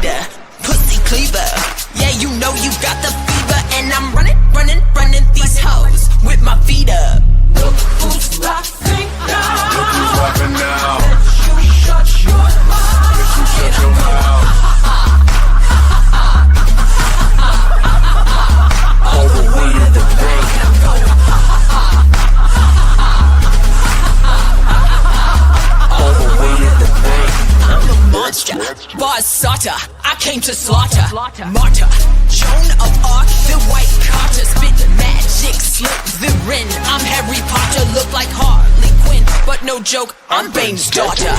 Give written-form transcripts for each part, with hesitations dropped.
eater, pussy cleaver. Yeah, you know you got the fever, and I'm running these hoes with my feet up. Look who's laughing now. Look who's laughing now. You shut your mouth. Bitch, you shut your mouth. All the way to the bank. All the way to the bank. I'm a monster, boss Sata. I came to slaughter. Martyr, Joan of Arc, the white Carter. Spit magic, slip the Rin. I'm Harry Potter, look like Harley Quinn, but no joke, I'm Bane's daughter.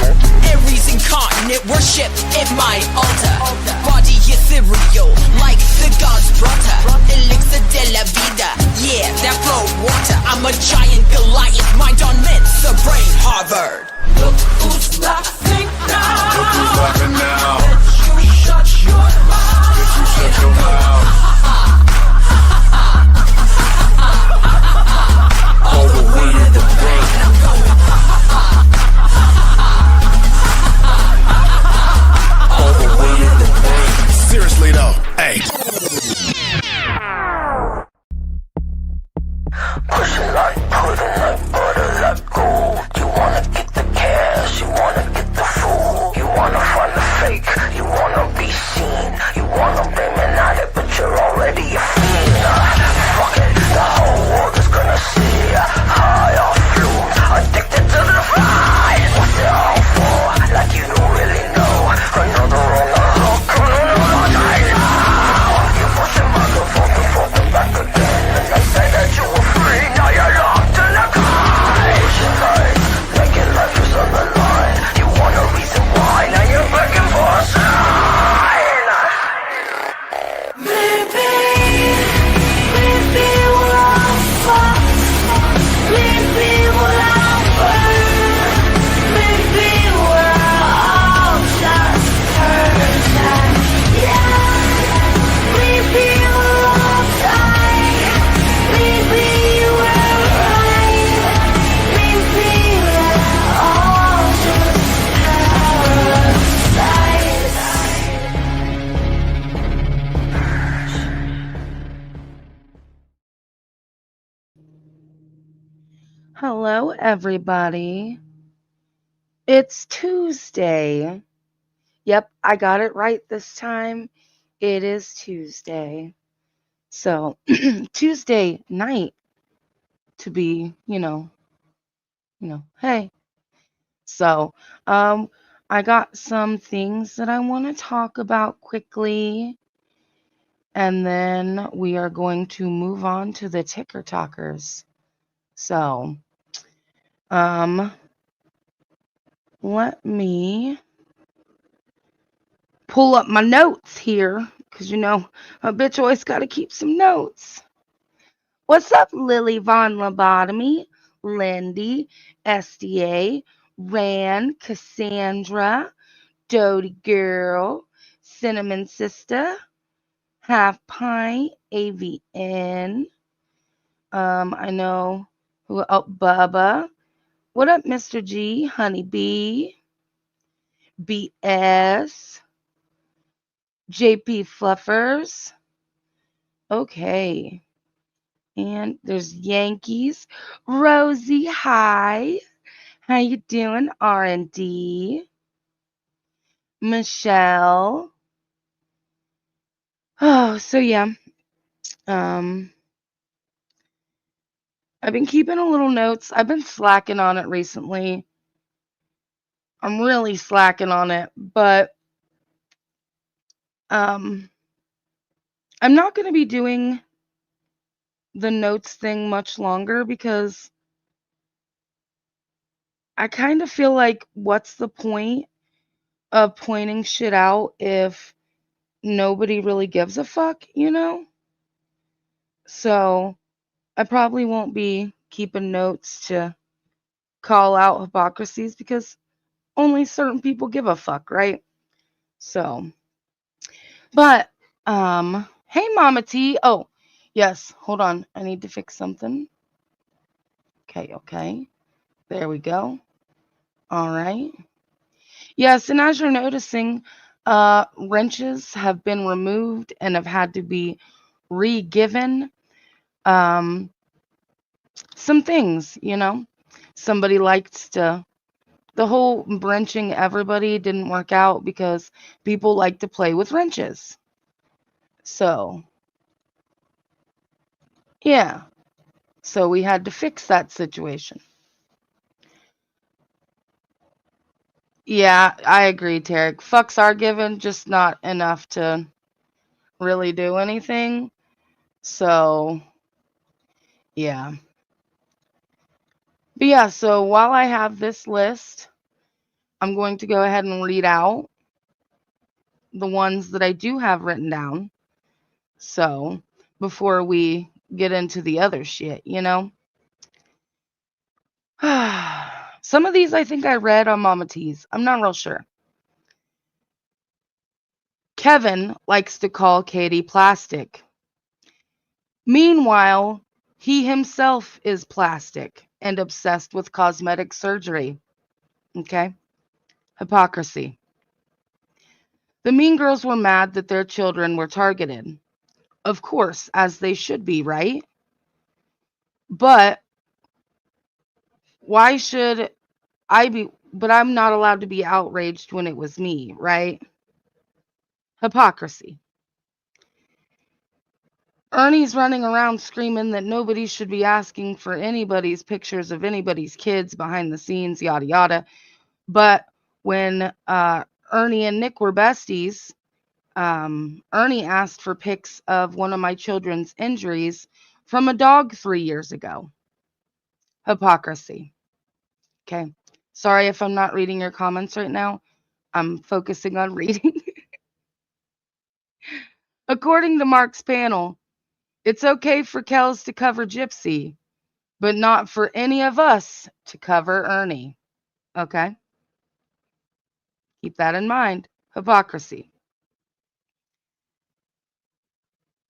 Aries incarnate, worship at my altar. Body ethereal, like the gods brought her. Elixir de la vida, yeah, that flow water. I'm a giant Goliath, mind on Mensa, brain Harvard. Look who's laughing now. Look who's laughing now. You shut your mouth. Bitch, you shut your mouth. All the way to the bank. All the way to the bank. Seriously though, hey. Push it like pudding, like butter, like gold. You wanna get the cash, you wanna get the food. You wanna find the fake, you wanna be seen. You wanna blame it at it, but you're already a fiend. Fuck it, the whole world is gonna see. High off fumes, addicted to the fight. What's it all for? Like you don't really know. Another on the hook, another night now. You push your motherfucking back again, and they say that you were free. Now you're locked in a cage. Pushing life, making life is on the line. You want a reason why? Now you're begging for a sign. Maybe we're all fucked. Maybe we're all burned. Maybe we're all just hurt. Yeah. Maybe we're all dying. Maybe we're right. Maybe we're all just parasites. Hello, everybody. It's Tuesday. Yep, I got it right this time. It is Tuesday. So, Tuesday night to be, hey. So, I got some things that I want to talk about quickly. And then we are going to move on to the ticker talkers. So, let me pull up my notes here, because a bitch always got to keep some notes. What's up, Lily Von Lobotomy, Lindy, SDA, Ran, Cassandra, Doty Girl, Cinnamon Sister, Half Pint, AVN. I know who. Oh, Bubba. What up, Mr. G? Honeybee, BS, JP Fluffers. Okay. And there's Yankees. Rosie, hi. How you doing, R&D? Michelle. Oh, so yeah. I've been keeping a little notes. I've been slacking on it recently. I'm really slacking on it, but I'm not going to be doing the notes thing much longer because I kind of feel like what's the point of pointing shit out if nobody really gives a fuck, So I probably won't be keeping notes to call out hypocrisies because only certain people give a fuck, right? So, but, hey, Mama T. Oh, yes, hold on. I need to fix something. Okay. There we go. All right. Yes, and as you're noticing, Wrenches have been removed and have had to be re-given. Um, some things, somebody liked to. The whole wrenching everybody didn't work out because people like to play with wrenches. So, yeah. So we had to fix that situation. Yeah, I agree, Tarek. Fucks are given, just not enough to really do anything. So, yeah. But yeah, so while I have this list, I'm going to go ahead and read out the ones that I do have written down. So, before we get into the other shit. Some of these I think I read on Mama T's. I'm not real sure. Kevin likes to call Katie plastic. Meanwhile, he himself is plastic and obsessed with cosmetic surgery. Okay? Hypocrisy. The Mean Girls were mad that their children were targeted. Of course, as they should be, right? But why should but I'm not allowed to be outraged when it was me, right? Hypocrisy. Ernie's running around screaming that nobody should be asking for anybody's pictures of anybody's kids behind the scenes, yada yada. But when Ernie and Nick were besties, Ernie asked for pics of one of my children's injuries from a dog 3 years ago. Hypocrisy. Okay. Sorry if I'm not reading your comments right now. I'm focusing on reading. According to Mark's panel, it's okay for Kels to cover Gypsy, but not for any of us to cover Ernie. Okay? Keep that in mind. Hypocrisy.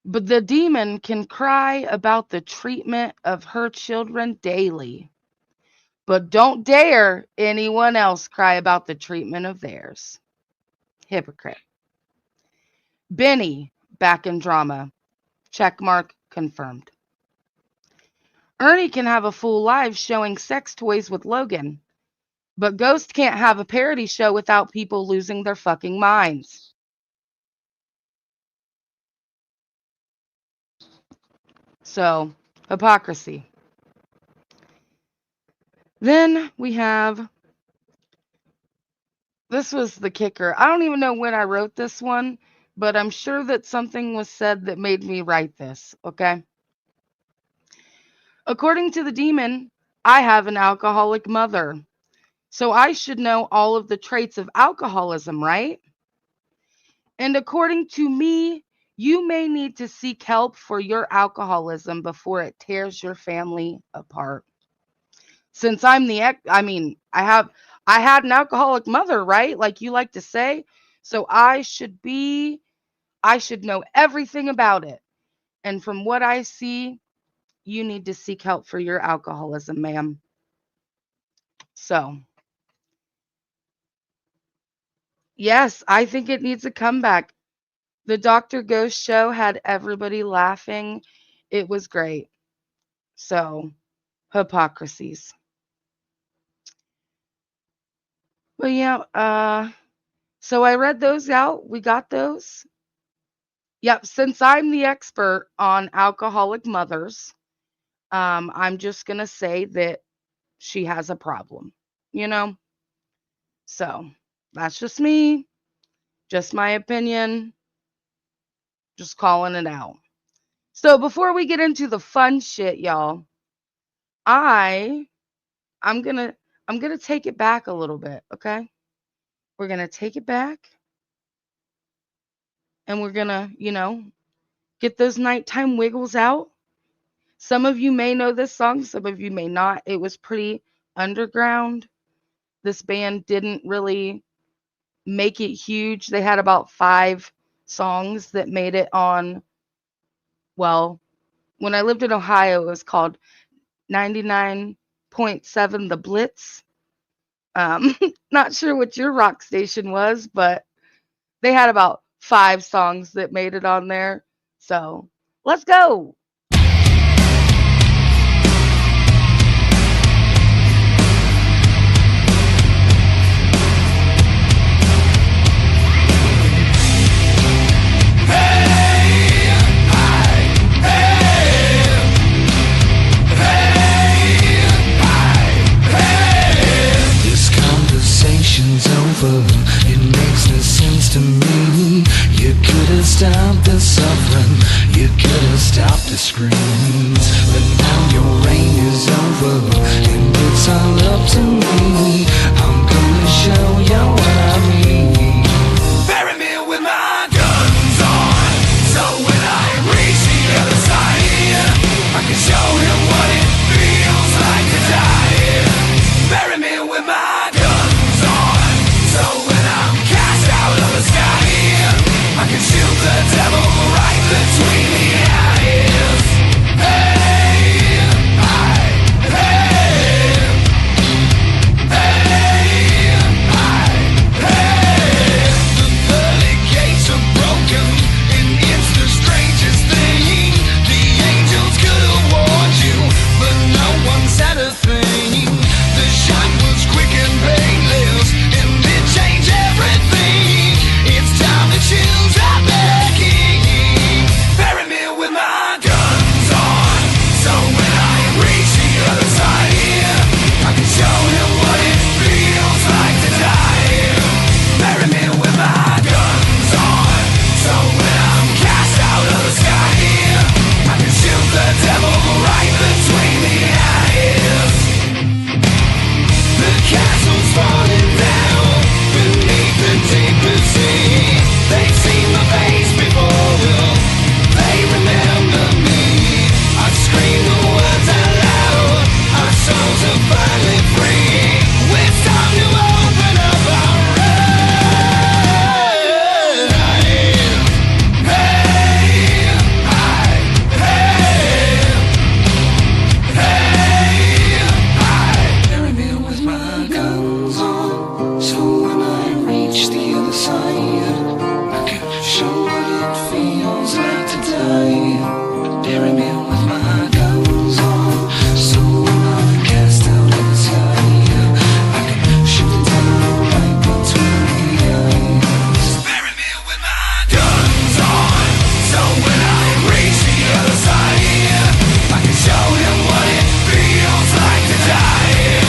But the demon can cry about the treatment of her children daily. But don't dare anyone else cry about the treatment of theirs. Hypocrite. Benny, back in drama. Checkmark confirmed. Ernie can have a full live showing sex toys with Logan. But Ghost can't have a parody show without people losing their fucking minds. So, hypocrisy. Then we have, this was the kicker. I don't even know when I wrote this one, but I'm sure that something was said that made me write this, okay? According to the demon, I have an alcoholic mother. So I should know all of the traits of alcoholism, right? And according to me, you may need to seek help for your alcoholism before it tears your family apart. Since I'm I had an alcoholic mother, right? Like you like to say. So I should know everything about it. And from what I see, you need to seek help for your alcoholism, ma'am. So, yes, I think it needs a comeback. The Dr. Ghost show had everybody laughing. It was great. So, hypocrisies. Well, yeah, so I read those out. We got those. Yep, since I'm the expert on alcoholic mothers, I'm just going to say that she has a problem, you know? So, that's just me, just my opinion, just calling it out. So, before we get into the fun shit, y'all, I I'm going to I'm going to take it back a little bit, okay? We're going to take it back and we're going to, get those nighttime wiggles out. Some of you may know this song, some of you may not. It was pretty underground. This band didn't really make it huge. They had about 5 songs that made it on, well, when I lived in Ohio, it was called 99.7 The Blitz. Not sure what your rock station was, but They had about 5 songs that made it on there. So let's go. This conversation's over. It makes no sense to me. You could have stopped the suffering. You could have stopped the screams. But now your reign is over, and it's all up to me. I'm gonna show you what I mean. Bury me with my guns on, so when I reach the other side, I can show him what it feels like to die. Bury me with my guns on, so when I'm cast out of the sky, I can shoot the devil right between the eyes. Hey, hey, hey, hey. The pearly gates are broken, and it's the strangest thing. The angels could have warned you, but no one said a thing. The shot was quick and painless, and it changed everything. It's time to choose a king. Bury me with my guns on, so when I reach the other side, I can show him what it feels like to die. Bury me with my guns on, so when I'm cast out of the sky, I can shoot the devil right between the eyes. The castle's falling down beneath the deepest sea. They've seen my face before, they remember me. I scream the words out loud, our souls are finally free. It's time to open up our eyes. Hey, hey, hey. Bury me with my guns on, so when I reach the other side, I can show what it feels like to die. Bury me with my guns on, so when I'm cast out of the sky, I can shoot the devil right between the eyes. Bury me with my guns on, so when I reach the other side, I can show him what it feels like to die.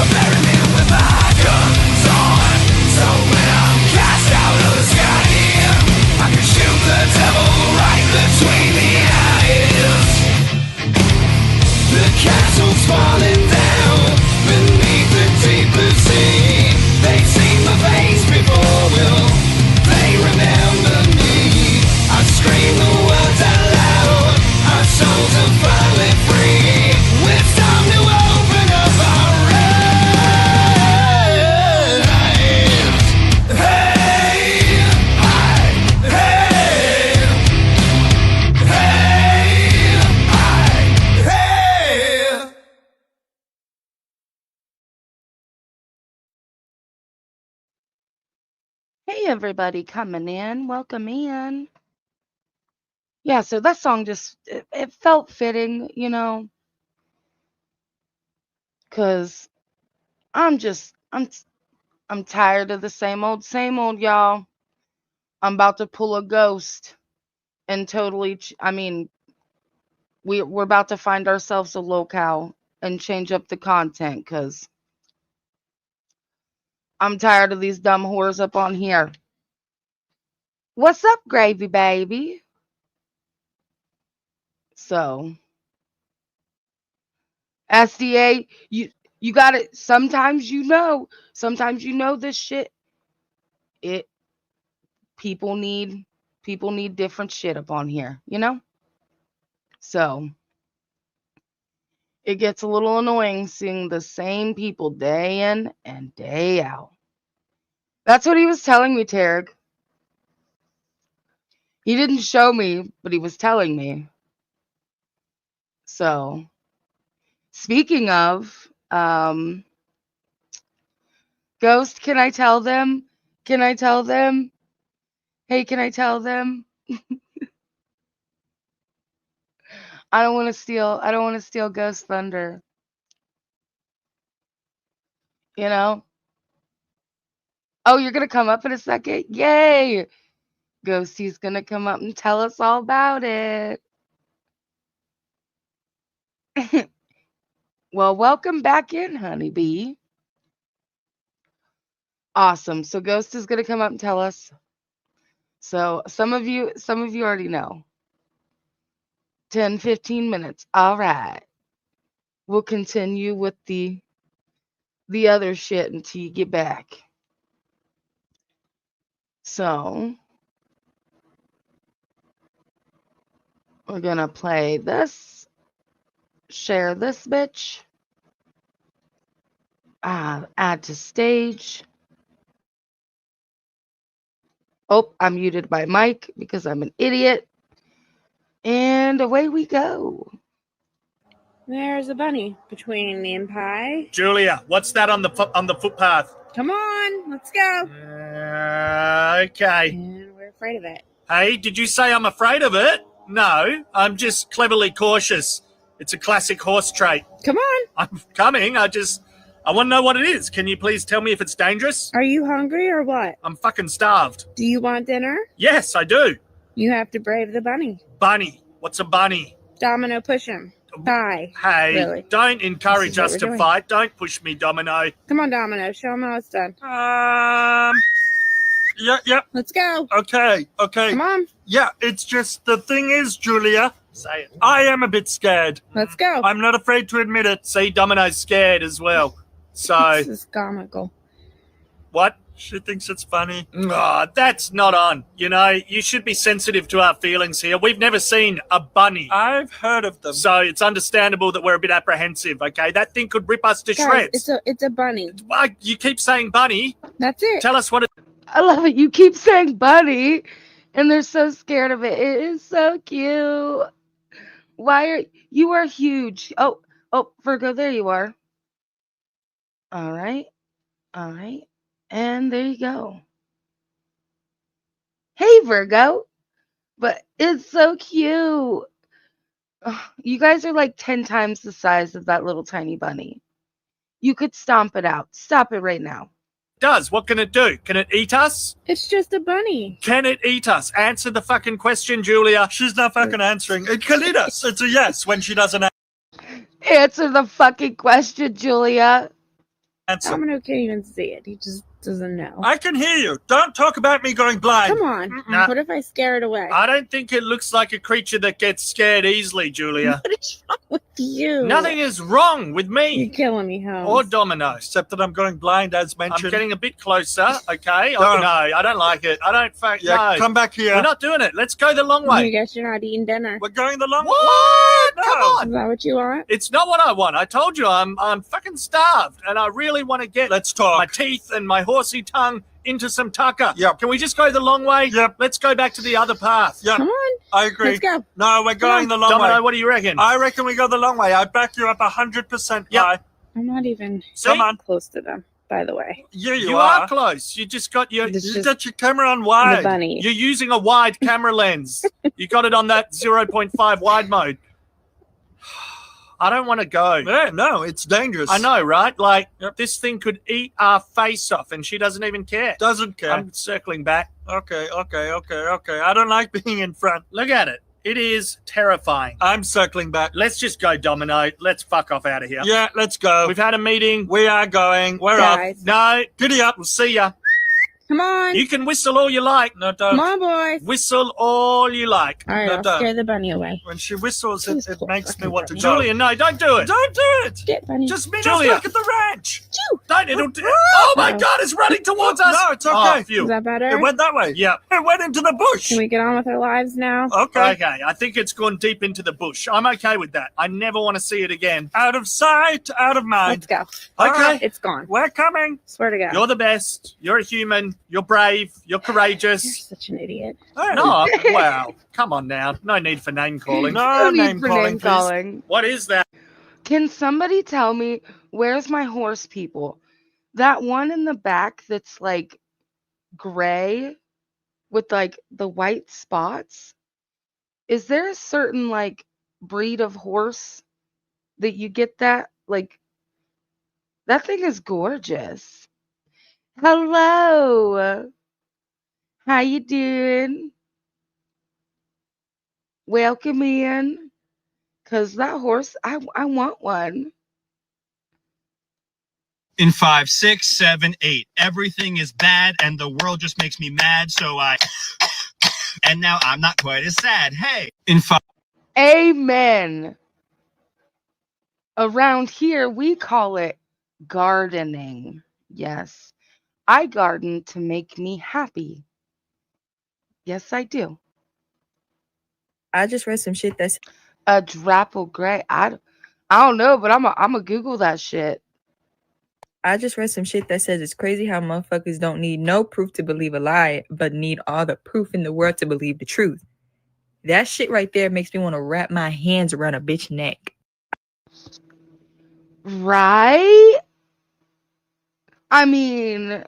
Bury me with my guns on, so when I'm cast out of the sky, I can shoot the devil right between the eyes. The castle's falling down beneath the deepest sea. They've seen my face before, they remember me. I scream the words out loud, our souls are finally free. It's time to open up our eyes. Hey, hey. Hey, everybody coming in. Welcome in. Yeah, so that song just, it felt fitting, because I'm just, I'm tired of the same old, y'all. I'm about to pull a ghost and totally, I mean, we're about to find ourselves a locale and change up the content because I'm tired of these dumb whores up on here. What's up, gravy baby? So, SDA, you got it. Sometimes you know this shit. It people need different shit up on here, So it gets a little annoying seeing the same people day in and day out. That's what he was telling me, Tarek. He didn't show me, but he was telling me. So, speaking of, Ghost, can I tell them? Can I tell them? Hey, can I tell them? I don't want to steal. I don't want to steal Ghost Thunder. You know? Oh, you're gonna come up in a second? Yay! Ghosty's gonna come up and tell us all about it. Well, welcome back in, honeybee. Awesome. So Ghost is gonna come up and tell us. So some of you already know. 10, 15 minutes. All right. We'll continue with the other shit until you get back. So we're gonna play this. Share this bitch. Add to stage. Oh, I muted my mic because I'm an idiot. And away we go. There's a bunny between me and Pie. Julia, what's that on the footpath? Come on, let's go. Okay. And we're afraid of it. Hey, did you say I'm afraid of it? No, I'm just cleverly cautious. It's a classic horse trait. Come on. I'm coming. I want to know what it is. Can you please tell me if it's dangerous? Are you hungry or what? I'm fucking starved. Do you want dinner? Yes, I do. You have to brave the bunny. Bunny. What's a bunny? Domino, push him. Pie. Hey, Really? don't encourage This us is what to we're doing. fight. Don't push me, Domino. Come on, Domino. Show him how it's done. Yeah, Let's go. okay. Come on. Yeah, it's just the thing is, Julia, Say it. I am a bit scared. Let's go. I'm not afraid to admit it. See, Domino's scared as well. So, This is comical. what? She thinks it's funny. Oh, that's not on. You know, you should be sensitive to our feelings here. We've never seen a bunny. I've heard of them. So it's understandable that we're a bit apprehensive, okay? That thing could rip us to Guys, shreds. it's a bunny. Why, you keep saying bunny. That's it. Tell us what it I love it. You keep saying bunny, and they're so scared of it. It is so cute. You are huge. Oh, Virgo, there you are. All right. And there you go. Hey, Virgo. But it's so cute. Ugh, you guys are like 10 times the size of that little tiny bunny. You could stomp it out. Stop it right now. does. What can it do? Can it eat us? It's just a bunny. Can it eat us? Answer the fucking question, Julia. She's not fucking answering. It can eat us. It's a yes when she doesn't Answer the fucking question, Julia. answer. Domino can't even see it. He just doesn't know. I can hear you. Don't talk about me going blind. Come on. Nah. What if I scare it away? I don't think it looks like a creature that gets scared easily, Julia. What is wrong with you? Nothing is wrong with You're me killing me, Holmes. or Domino. Except that I'm going blind, as mentioned. I'm getting a bit closer, okay? Oh, Don't. no, I don't like it. I don't fuck Yeah, no. come back here. We're not doing it. Let's go the long I way. guess you're not eating dinner. We're going the long way. What? No. Come Is on. that what you want? It's not what I want. I told you I'm fucking starved and I really want to get Let's my talk. teeth and my horsey tongue into some tucker. Yep. Can we just go the long way? Yep. Let's go back to the other path. Yeah, Come on. I agree. Let's go. No, we're going the long Domino, way. what do you reckon? I reckon we go the long way. I back you up 100%. Yep. Pi. I'm not even See? Come on. close to them, by the way. Yeah, You are close. You just got your... It's You just got your camera on the wide. bunny. You're using a wide camera lens. You got it on that 0.5 wide mode. I don't want to go. Yeah, no, it's dangerous. I know, right? Like, Yep. this thing could eat our face off and she doesn't even care. Doesn't care. I'm circling back. Okay. I don't like being in front. Look at it. It is terrifying. I'm circling back. Let's just go, Domino. Let's fuck off out of here. Yeah, let's go. We've had a meeting. We are going. We're off. Guys. No, Giddy up. we'll see ya. Come on. You can whistle all you like. No, Come don't. on, boys. Whistle all you like. All right, No, I'll don't. scare the bunny away. When she whistles, She's it cool. makes me Fucking want to go. Julia, no, don't do it. Don't do it. Get bunny. Just meet Julia. us back at the ranch. Choo. Don't. It'll do. Oh my No. God, it's running towards us. No, it's okay. Oh, Is phew. that better? It went that way. Yeah. It went into the bush. Can we get on with our lives now? Okay. Okay, I think it's gone deep into the bush. I'm okay with that. I never want to see it again. Out of sight, out of mind. Let's go. Okay. It's gone. We're coming. Swear to God. You're the best. You're a human. You're brave. You're courageous. You're such an idiot. Hey. No, wow. Come on now. No need for name calling. No No need name for calling, name please. calling. What is that? Can somebody tell me where's my horse people? That one in the back that's like gray. with like the white spots. Is there a certain like breed of horse that you get that? Like that thing is gorgeous. Hello. How you doing? Welcome in. Cause that horse, I want one. In 5, 6, 7, 8, everything is bad and the world just makes me mad, so I and now I'm not quite as sad. Hey, in 5. Amen. Around here we call it gardening. Yes. I garden to make me happy. Yes, I do. I just read some shit that's A drapple gray. I don't know, but I'm a Google that shit. I just read some shit that says it's crazy how motherfuckers don't need no proof to believe a lie, but need all the proof in the world to believe the truth. That shit right there makes me want to wrap my hands around a bitch neck. Right? I mean,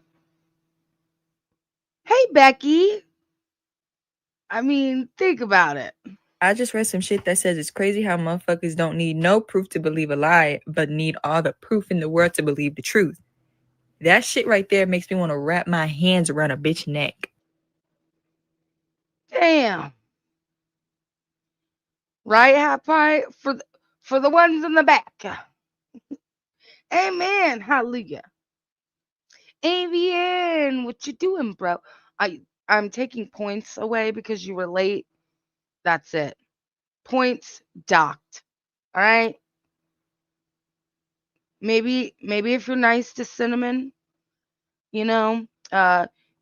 hey Becky. I mean, think about it. I just read some shit that says it's crazy how motherfuckers don't need no proof to believe a lie, but need all the proof in the world to believe the truth. That shit right there makes me want to wrap my hands around a bitch neck. Damn. Right, half pie for the ones in the back. Amen. Hallelujah. Avian, what you doing, bro? I'm taking points away because you were late. That's it. Points docked. All right. Maybe if you're nice to Cinnamon, you know,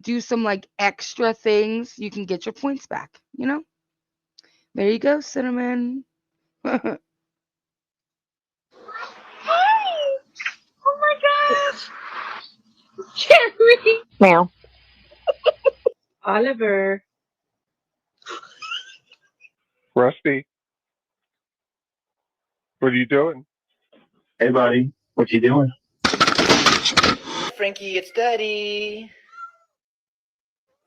do some like extra things, you can get your points back, you know? There you go, Cinnamon. Hi! Oh my gosh! Jerry! Meow. Oliver. Rusty, what are you doing? Hey, buddy. What you doing? Frankie, it's Daddy.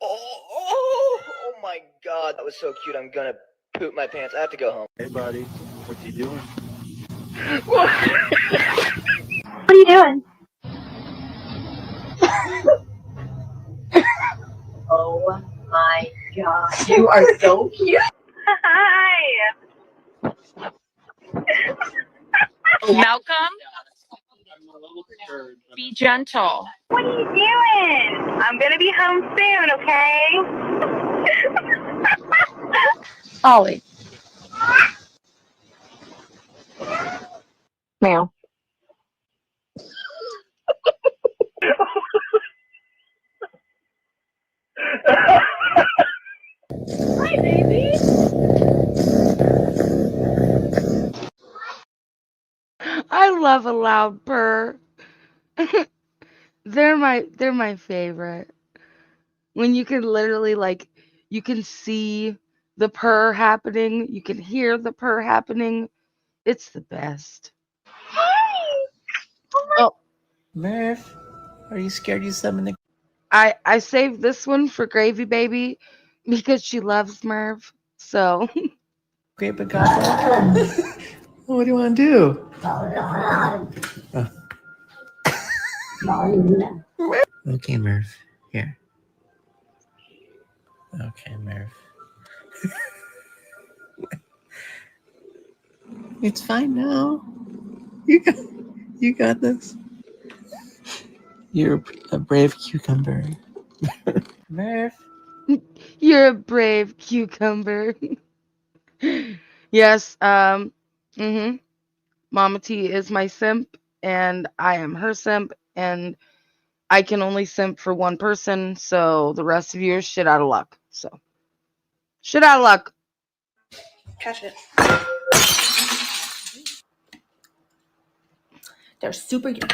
Oh my God, that was so cute. I'm gonna poop my pants. I have to go home. Hey, buddy. What you doing? What are you doing? Oh my God. You are so cute. Hi. Malcolm, be gentle. What are you doing? I'm gonna be home soon, okay? Ollie. Meow. Hi, baby. I love a loud purr. They're my favorite. When you can literally like you can see the purr happening, you can hear the purr happening. It's the best. Hi. Oh, Murph, are you scared you summoned the I saved this one for Gravy Baby because she loves Merv. So Great Big Goblin? What do you want to do? Okay, Murph. Here. Okay, Murph. It's fine now. You got this. You're a brave cucumber. Murph. you're a brave cucumber. Yes, Mama T is my simp and I am her simp and I can only simp for one person, so the rest of you are shit out of luck. So shit out of luck. Catch it. They're super cute.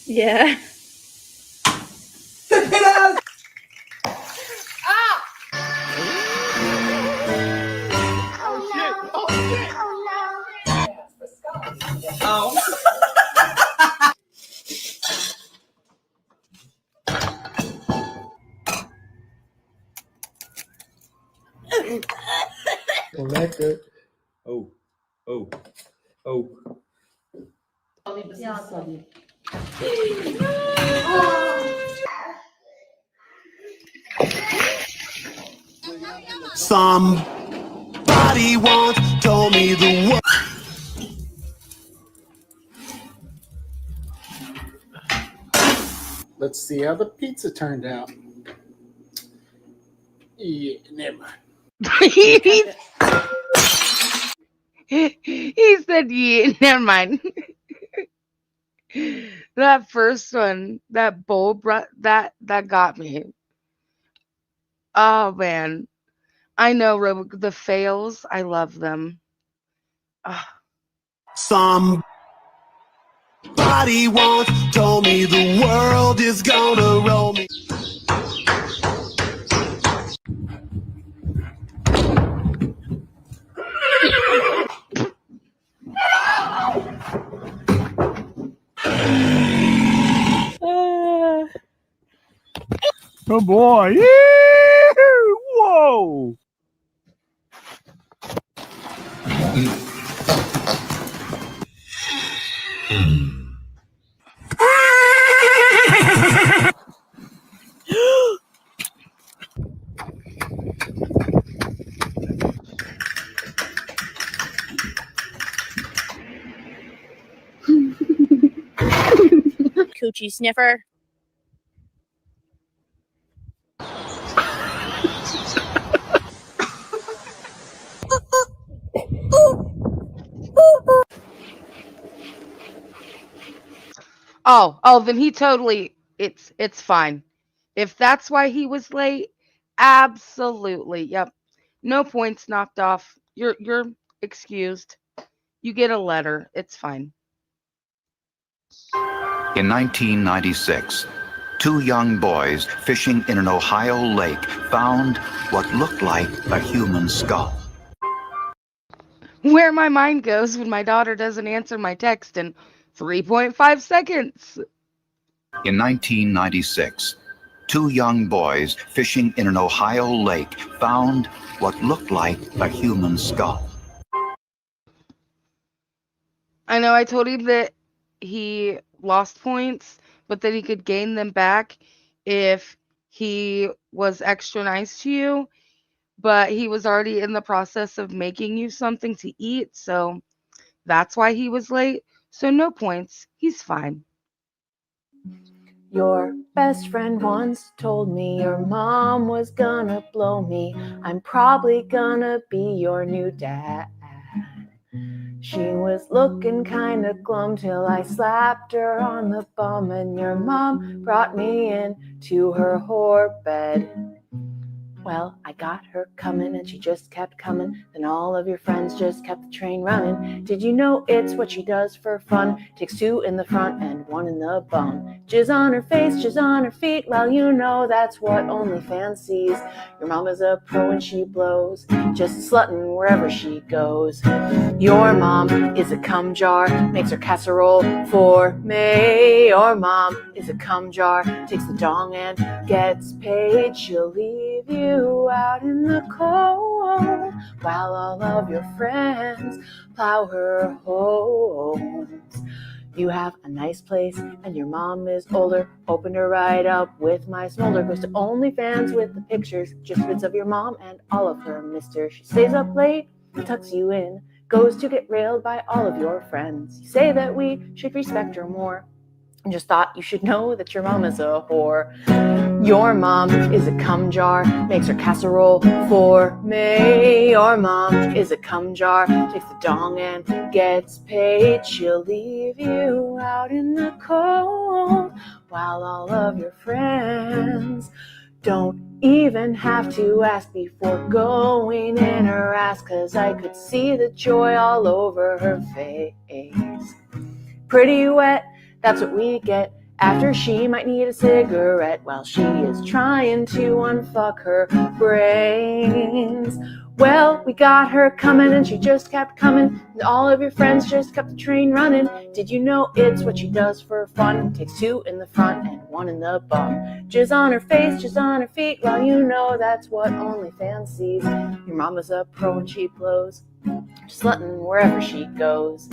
Yeah. Record. Oh, oh, oh. Somebody once told me the world. Let's see how the pizza turned out. Yeah, never mind. He said, yeah, never mind. That first one, that bowl, that got me. Oh, man. I know, the fails. I love them. Somebody once told me the world is gonna roll me. Oh boy. Whoa. Coochie sniffer. Oh, then he totally, it's fine. If that's why he was late, absolutely. Yep. No points knocked off. You're excused. You get a letter. It's fine. In 1996, two young boys fishing in an Ohio lake found what looked like a human skull. Where my mind goes when my daughter doesn't answer my text in 3.5 seconds. In 1996, two young boys fishing in an Ohio lake found what looked like a human skull. I know I told him that he lost points, but that he could gain them back if he was extra nice to you. But he was already in the process of making you something to eat, so that's why he was late. So no points. He's fine. Your best friend once told me your mom was gonna blow me. I'm probably gonna be your new dad. She was looking kinda glum till I slapped her on the bum, and your mom brought me in to her whore bed. Well, I got her coming and she just kept coming. Then all of your friends just kept the train running. Did you know it's what she does for fun? Takes two in the front and one in the bum. Jizz on her face, jizz on her feet. Well, you know that's what OnlyFans sees. Your mom is a pro and she blows, just slutting wherever she goes. Your mom is a cum jar, makes her casserole for me. Your mom is a cum jar, takes the dong and gets paid. She'll leave you out in the cold while all of your friends plow her homes. You have a nice place and your mom is older. Opened her right up with my smolder. Goes to OnlyFans with the pictures, just bits of your mom and all of her mister. She stays up late, tucks you in, goes to get railed by all of your friends. You say that we should respect her more, and just thought you should know that your mom is a whore. Your mom is a cum jar, makes her casserole for me. Your mom is a cum jar, takes the dong and gets paid. She'll leave you out in the cold while all of your friends don't even have to ask before going in her ass, 'cause I could see the joy all over her face. Pretty wet, that's what we get after she might need a cigarette while she is trying to unfuck her brains. Well, we got her coming and she just kept coming, and all of your friends just kept the train running. Did you know it's what she does for fun? Takes 2 in the front and 1 in the bum. Jizz on her face, jizz on her feet, well you know that's what OnlyFans sees. Your mama's a pro and she blows, just slutting wherever she goes.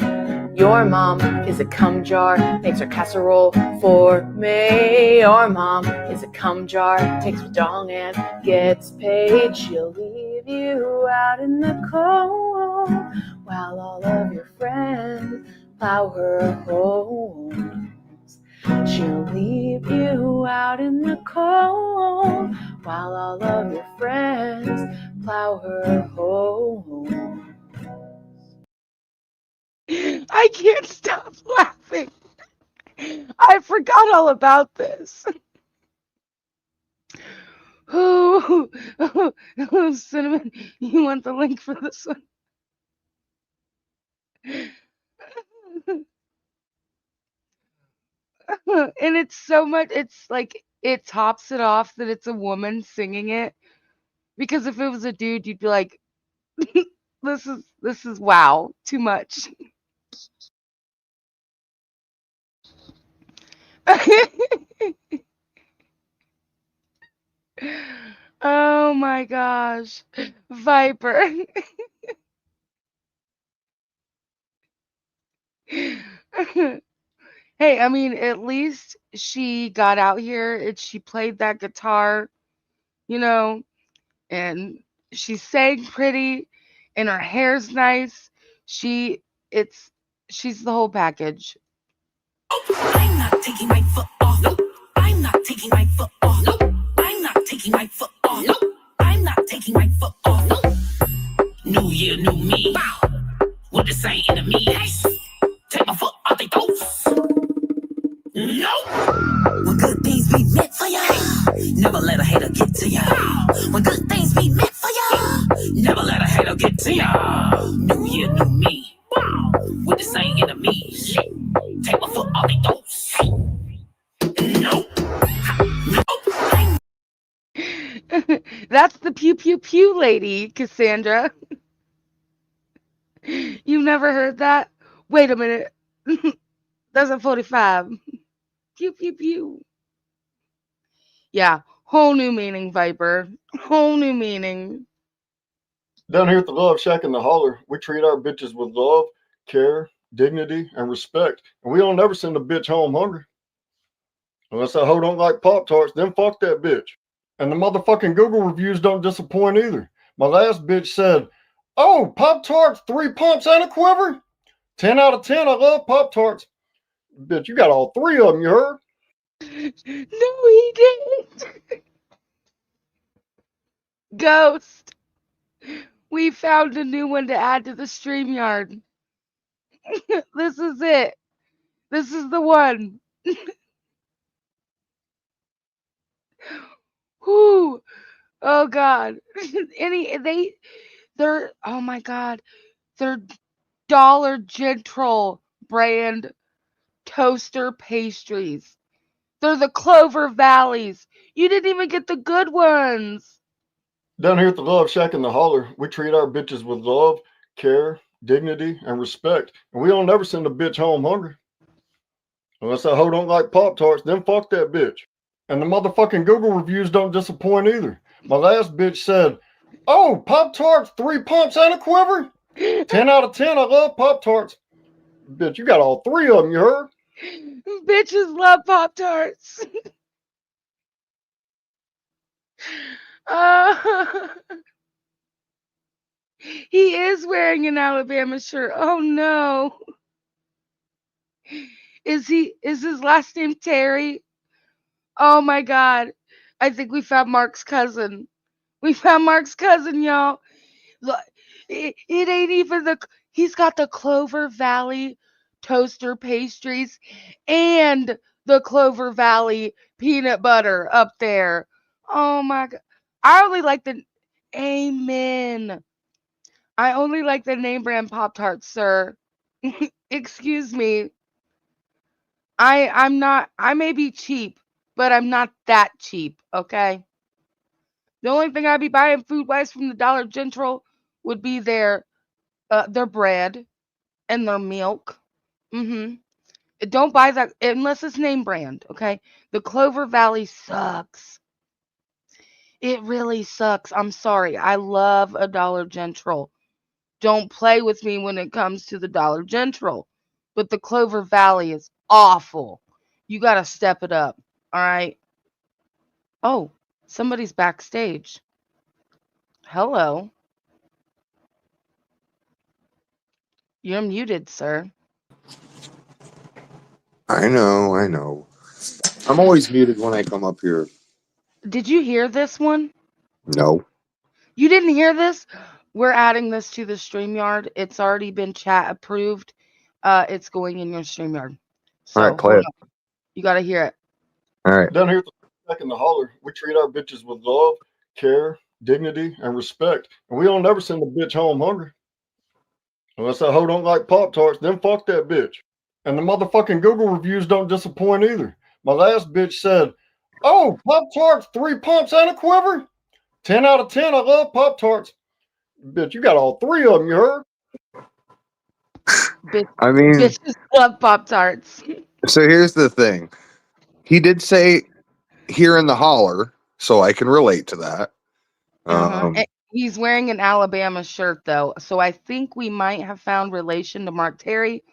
Your mom is a cum jar, makes her casserole for me. Your mom is a cum jar, takes her dong and gets paid. She'll leave you out in the cold while all of your friends plow her homes. She'll leave you out in the cold while all of your friends plow her home. I can't stop laughing. I forgot all about this. Oh, Cinnamon, you want the link for this one? And it's so much, it's like, it tops it off that it's a woman singing it. Because if it was a dude, you'd be like, this is wow, too much. Oh my gosh. Viper. Hey, I mean, at least she got out here and she played that guitar, you know, and she sang pretty and her hair's nice. She it's she's the whole package. I'm not taking my foot off. Nope. I'm not taking my foot off. Nope. I'm not taking my foot off. Nope. I'm not taking my foot off. Nope. New year, new me. Bow. What they say in the me? Yes. Take my foot off the toes. Nope. When good things be meant for ya, never let a hater get to ya. When good things be meant for ya, never let a hater get to ya. New year, new me. Wow. What they say in the me? Take my foot off the toes. Nope. That's the pew pew pew lady, Cassandra. You've never heard that? Wait a minute. That's a 45. Pew pew pew. Yeah, whole new meaning, Viper. Whole new meaning. Down here at the Love Shack in the Holler, we treat our bitches with love, care, dignity, and respect. And we don't ever send a bitch home hungry. Unless that hoe don't like Pop-Tarts, then fuck that bitch. And the motherfucking Google reviews don't disappoint either. My last bitch said, "Oh, Pop-Tarts, 3 pumps and a quiver? 10 out of 10, I love Pop-Tarts." Bitch, you got all 3 of them, you heard? No, he didn't. Ghost. We found a new one to add to the StreamYard. This is it. This is the one. Whoo. Oh God. They're oh my God. They're Dollar General brand toaster pastries. They're the Clover Valleys. You didn't even get the good ones. Down here at the Love Shack in the Holler, we treat our bitches with love, care, dignity, and respect. And we don't ever send a bitch home hungry. Unless that hoe don't like Pop-Tarts, then fuck that bitch. And the motherfucking Google reviews don't disappoint either. My last bitch said, "Oh, Pop-Tarts, 3 pumps and a quiver? 10 out of 10, I love Pop-Tarts." Bitch, you got all 3 of them, you heard? Bitches love Pop-Tarts. He is wearing an Alabama shirt. Oh no. Is his last name Terry? Oh my God. I think we found Mark's cousin. We found Mark's cousin, y'all. Look, it ain't even he's got the Clover Valley toaster pastries and the Clover Valley peanut butter up there. Oh my God. I only like the Amen. I only like the name brand Pop Tarts, sir. Excuse me. I'm not I may be cheap, but I'm not that cheap, okay? The only thing I be buying food wise from the Dollar General would be their bread and their milk. Mm-hmm. Don't buy that unless it's name brand, okay? The Clover Valley sucks. It really sucks. I'm sorry. I love a Dollar General. Don't play with me when it comes to the Dollar General. But the Clover Valley is awful. You got to step it up. All right. Oh, somebody's backstage. Hello. You're muted, sir. I know, I know. I'm always muted when I come up here. Did you hear this one? No. You didn't hear this? We're adding this to the StreamYard. It's already been chat approved. It's going in your StreamYard. All So right, play hold it. on. You got to hear it. All right. Down here at the back in the holler, we treat our bitches with love, care, dignity, and respect. And we don't ever send a bitch home hungry. Unless that hoe don't like Pop Tarts, then fuck that bitch. And the motherfucking Google reviews don't disappoint either. My last bitch said, "Oh, Pop Tarts, 3 pumps and a quiver? 10 out of 10, I love Pop Tarts." Bitch, you got all 3 of them, you heard? I mean, Bitches love Pop Tarts. so here's the thing. He did say here in the holler, so I can relate to that. He's wearing an Alabama shirt though, so I think we might have found relation to Mark Terry.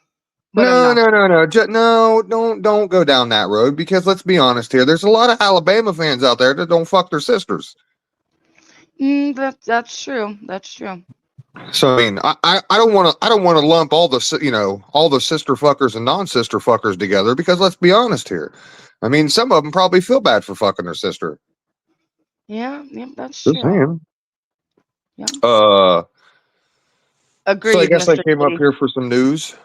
But I'm No, not. no, don't go down that road because let's be honest here. There's a lot of Alabama fans out there that don't fuck their sisters. That's true. That's true. So I mean, I don't want to lump all the all the sister fuckers and non-sister fuckers together because let's be honest here. I mean, some of them probably feel bad for fucking their sister. Yeah, that's Just true. saying. Yeah. Agreed, So I guess I Mr. came up Kitty. here for some news.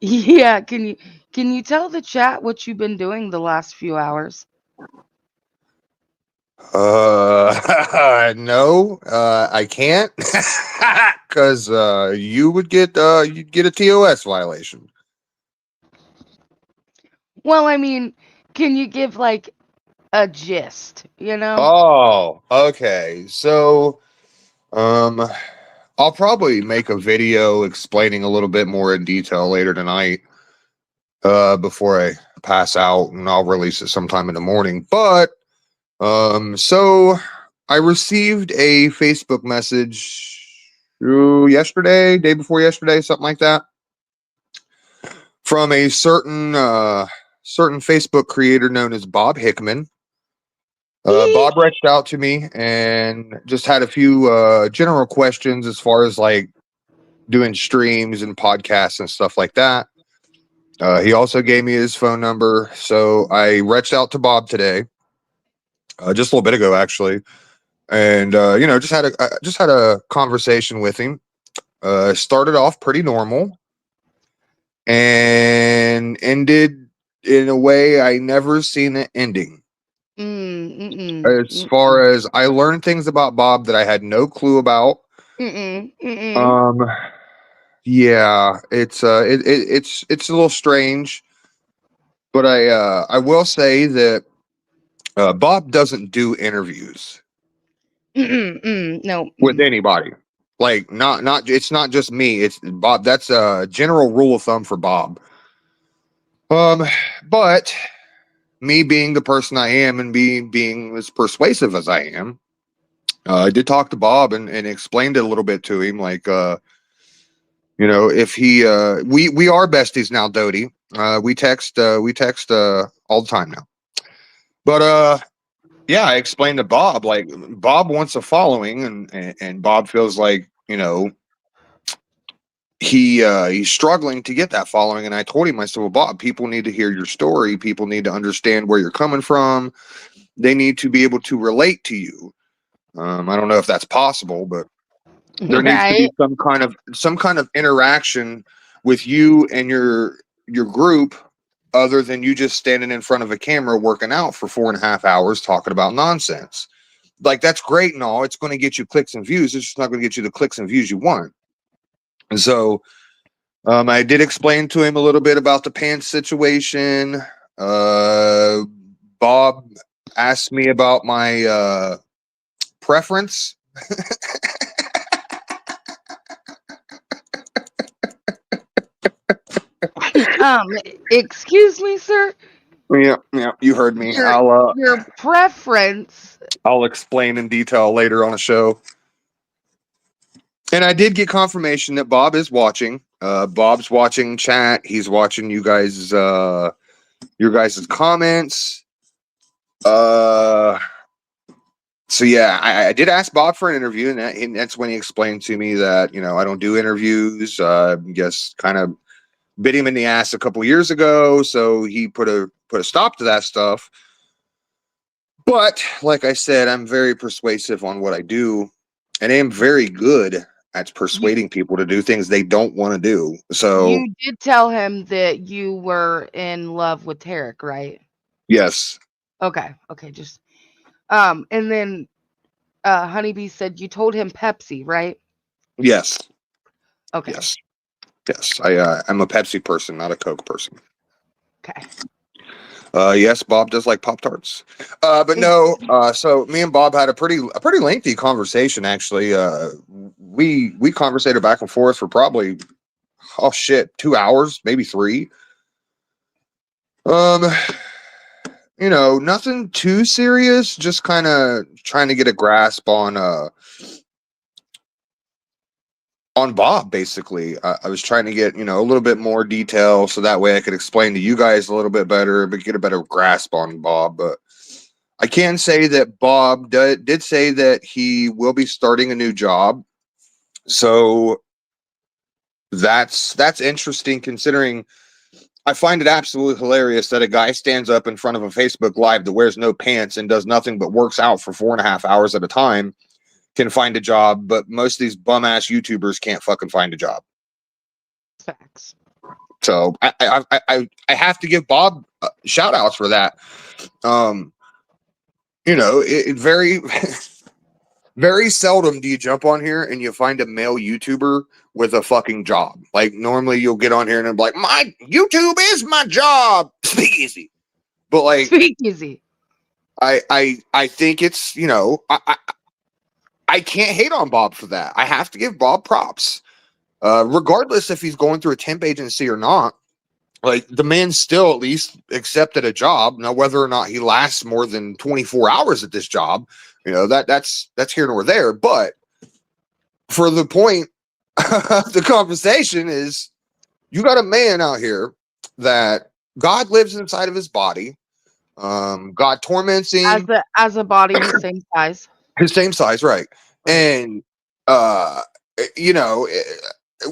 Yeah, can you tell the chat what you've been doing the last few hours? No, I can't because you'd get a TOS violation. Well, I mean, can you give like a gist, you know? Oh, okay. So, I'll probably make a video explaining a little bit more in detail later tonight, before I pass out, and I'll release it sometime in the morning. But, so I received a Facebook message yesterday, day before yesterday, something like that, from a certain Facebook creator known as Bob Hickman. Bob reached out to me and just had a few general questions as far as like doing streams and podcasts and stuff like that. He also gave me his phone number, so I reached out to Bob today, just a little bit ago actually, and just had a conversation with him. Started off pretty normal and ended in a way I never seen it ending. As far as I learned things about Bob that I had no clue about. Yeah, it's it's a little strange, but I will say that Bob doesn't do interviews No. with anybody. Like not it's not just me. It's Bob. That's a general rule of thumb for Bob. But me being the person I am and being as persuasive as I am, I did talk to Bob and explained it a little bit to him, like if he we are besties now, Dodie. We text all the time now. But yeah, I explained to Bob, like Bob wants a following, and Bob feels like he's struggling to get that following. And I told him, I said, well, Bob, people need to hear your story. People need to understand where you're coming from. They need to be able to relate to you. I don't know if that's possible, but there needs to be some kind of interaction with you and your group, other than you just standing in front of a camera working out for 4.5 hours talking about nonsense. Like, that's great and all. It's going to get you clicks and views. It's just not going to get you the clicks and views you want. And so I did explain to him a little bit about the pants situation. Bob asked me about my preference. Excuse me, sir. Yeah, you heard me. Your preference. I'll explain in detail later on a show. And I did get confirmation that Bob is watching. Bob's watching chat. He's watching you guys your guys' comments. So yeah, I did ask Bob for an interview, and that's when he explained to me that, you know, I don't do interviews. I guess kind of bit him in the ass a couple years ago, so he put a stop to that stuff. But like I said, I'm very persuasive on what I do, and I am very good at persuading people to do things they don't want to do. So You did tell him that you were in love with Tarek, right? yes, Okay, just and then Honeybee said you told him Pepsi, right? yes, Okay. yes. I'm a Pepsi person, not a Coke person. Okay. Yes, Bob does like Pop-Tarts. But no, so me and Bob had a pretty lengthy conversation actually. We conversated back and forth for probably 2 hours, maybe 3. You know, nothing too serious, just kind of trying to get a grasp on Bob, basically. I was trying to get, you know, a little bit more detail so that way I could explain to you guys a little bit better, but get a better grasp on Bob. But I can say that Bob did say that he will be starting a new job. So that's interesting, considering I find it absolutely hilarious that a guy stands up in front of a Facebook Live that wears no pants and does nothing but works out for 4.5 hours at a time can find a job, but most of these bum ass YouTubers can't fucking find a job. Facts. So I have to give Bob shout outs for that. You know, it very very seldom do you jump on here and you find a male YouTuber with a fucking job. Like normally you'll get on here and I'm like, my YouTube is my job. Speak easy. But like speak easy. I think it's, you know, I can't hate on Bob for that. I have to give Bob props. Regardless if he's going through a temp agency or not, like the man still at least accepted a job. Now, whether or not he lasts more than 24 hours at this job, you know, that's here nor there. But for the point of the conversation is you got a man out here that God lives inside of his body. God torments him as a body his same size. His same size, right? And you know,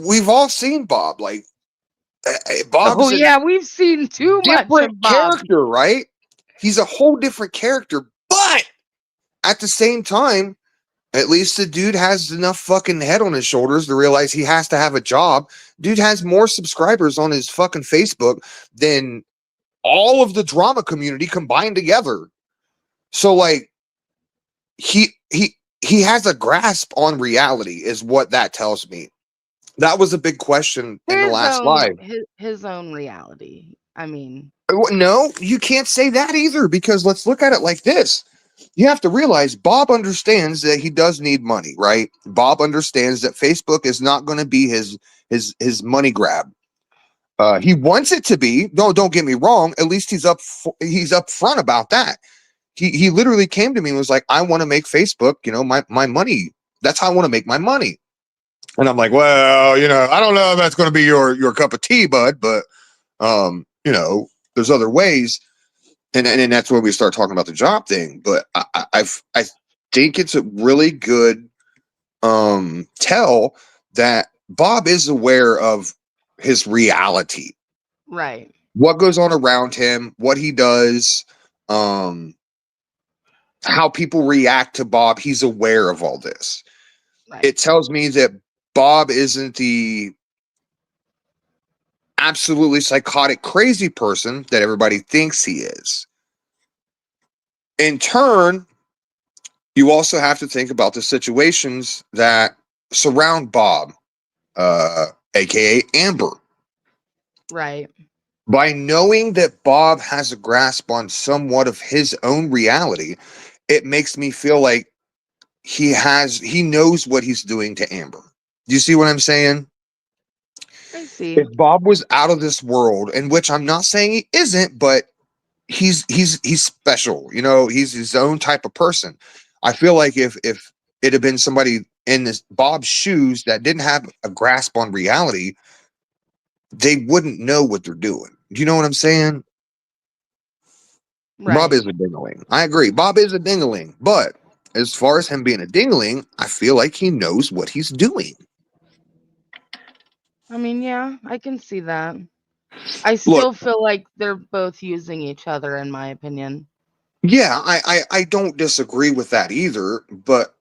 we've all seen Bob. Like Bob's we've seen too much of Bob. Character, right? He's a whole different character, but at the same time, at least the dude has enough fucking head on his shoulders to realize he has to have a job. Dude has more subscribers on his fucking Facebook than all of the drama community combined together. So like he has a grasp on reality is what that tells me. That was a big question in the last live. His own reality. I mean, no, you can't say that either, because let's look at it like this. You have to realize Bob understands that he does need money, right? Bob understands that Facebook is not going to be his money grab. He wants it to be. No, don't get me wrong. At least he's up front about that. He literally came to me and was like, I want to make Facebook, you know, my money. That's how I want to make my money. And I'm like, well, you know, I don't know if that's going to be your cup of tea, bud, but you know, there's other ways. And that's when we start talking about the job thing. But I think it's a really good tell that Bob is aware of his reality. Right. What goes on around him, what he does, how people react to Bob. He's aware of all this. Right. It tells me that Bob isn't the absolutely psychotic, crazy person that everybody thinks he is. In turn, you also have to think about the situations that surround Bob, aka Amber. Right. By knowing that Bob has a grasp on somewhat of his own reality, it makes me feel like he knows what he's doing to Amber. Do you see what I'm saying? see. If Bob was out of this world, in which I'm not saying he isn't, but he's special. You know, he's his own type of person. I feel like if it had been somebody in this Bob's shoes that didn't have a grasp on reality, they wouldn't know what they're doing. Do you know what I'm saying? Right. Bob is a dingling. I agree. Bob is a dingling, but as far as him being a dingling, I feel like he knows what he's doing. I mean, yeah, I can see that. I still feel like they're both using each other, in my opinion. Yeah, I don't disagree with that either, but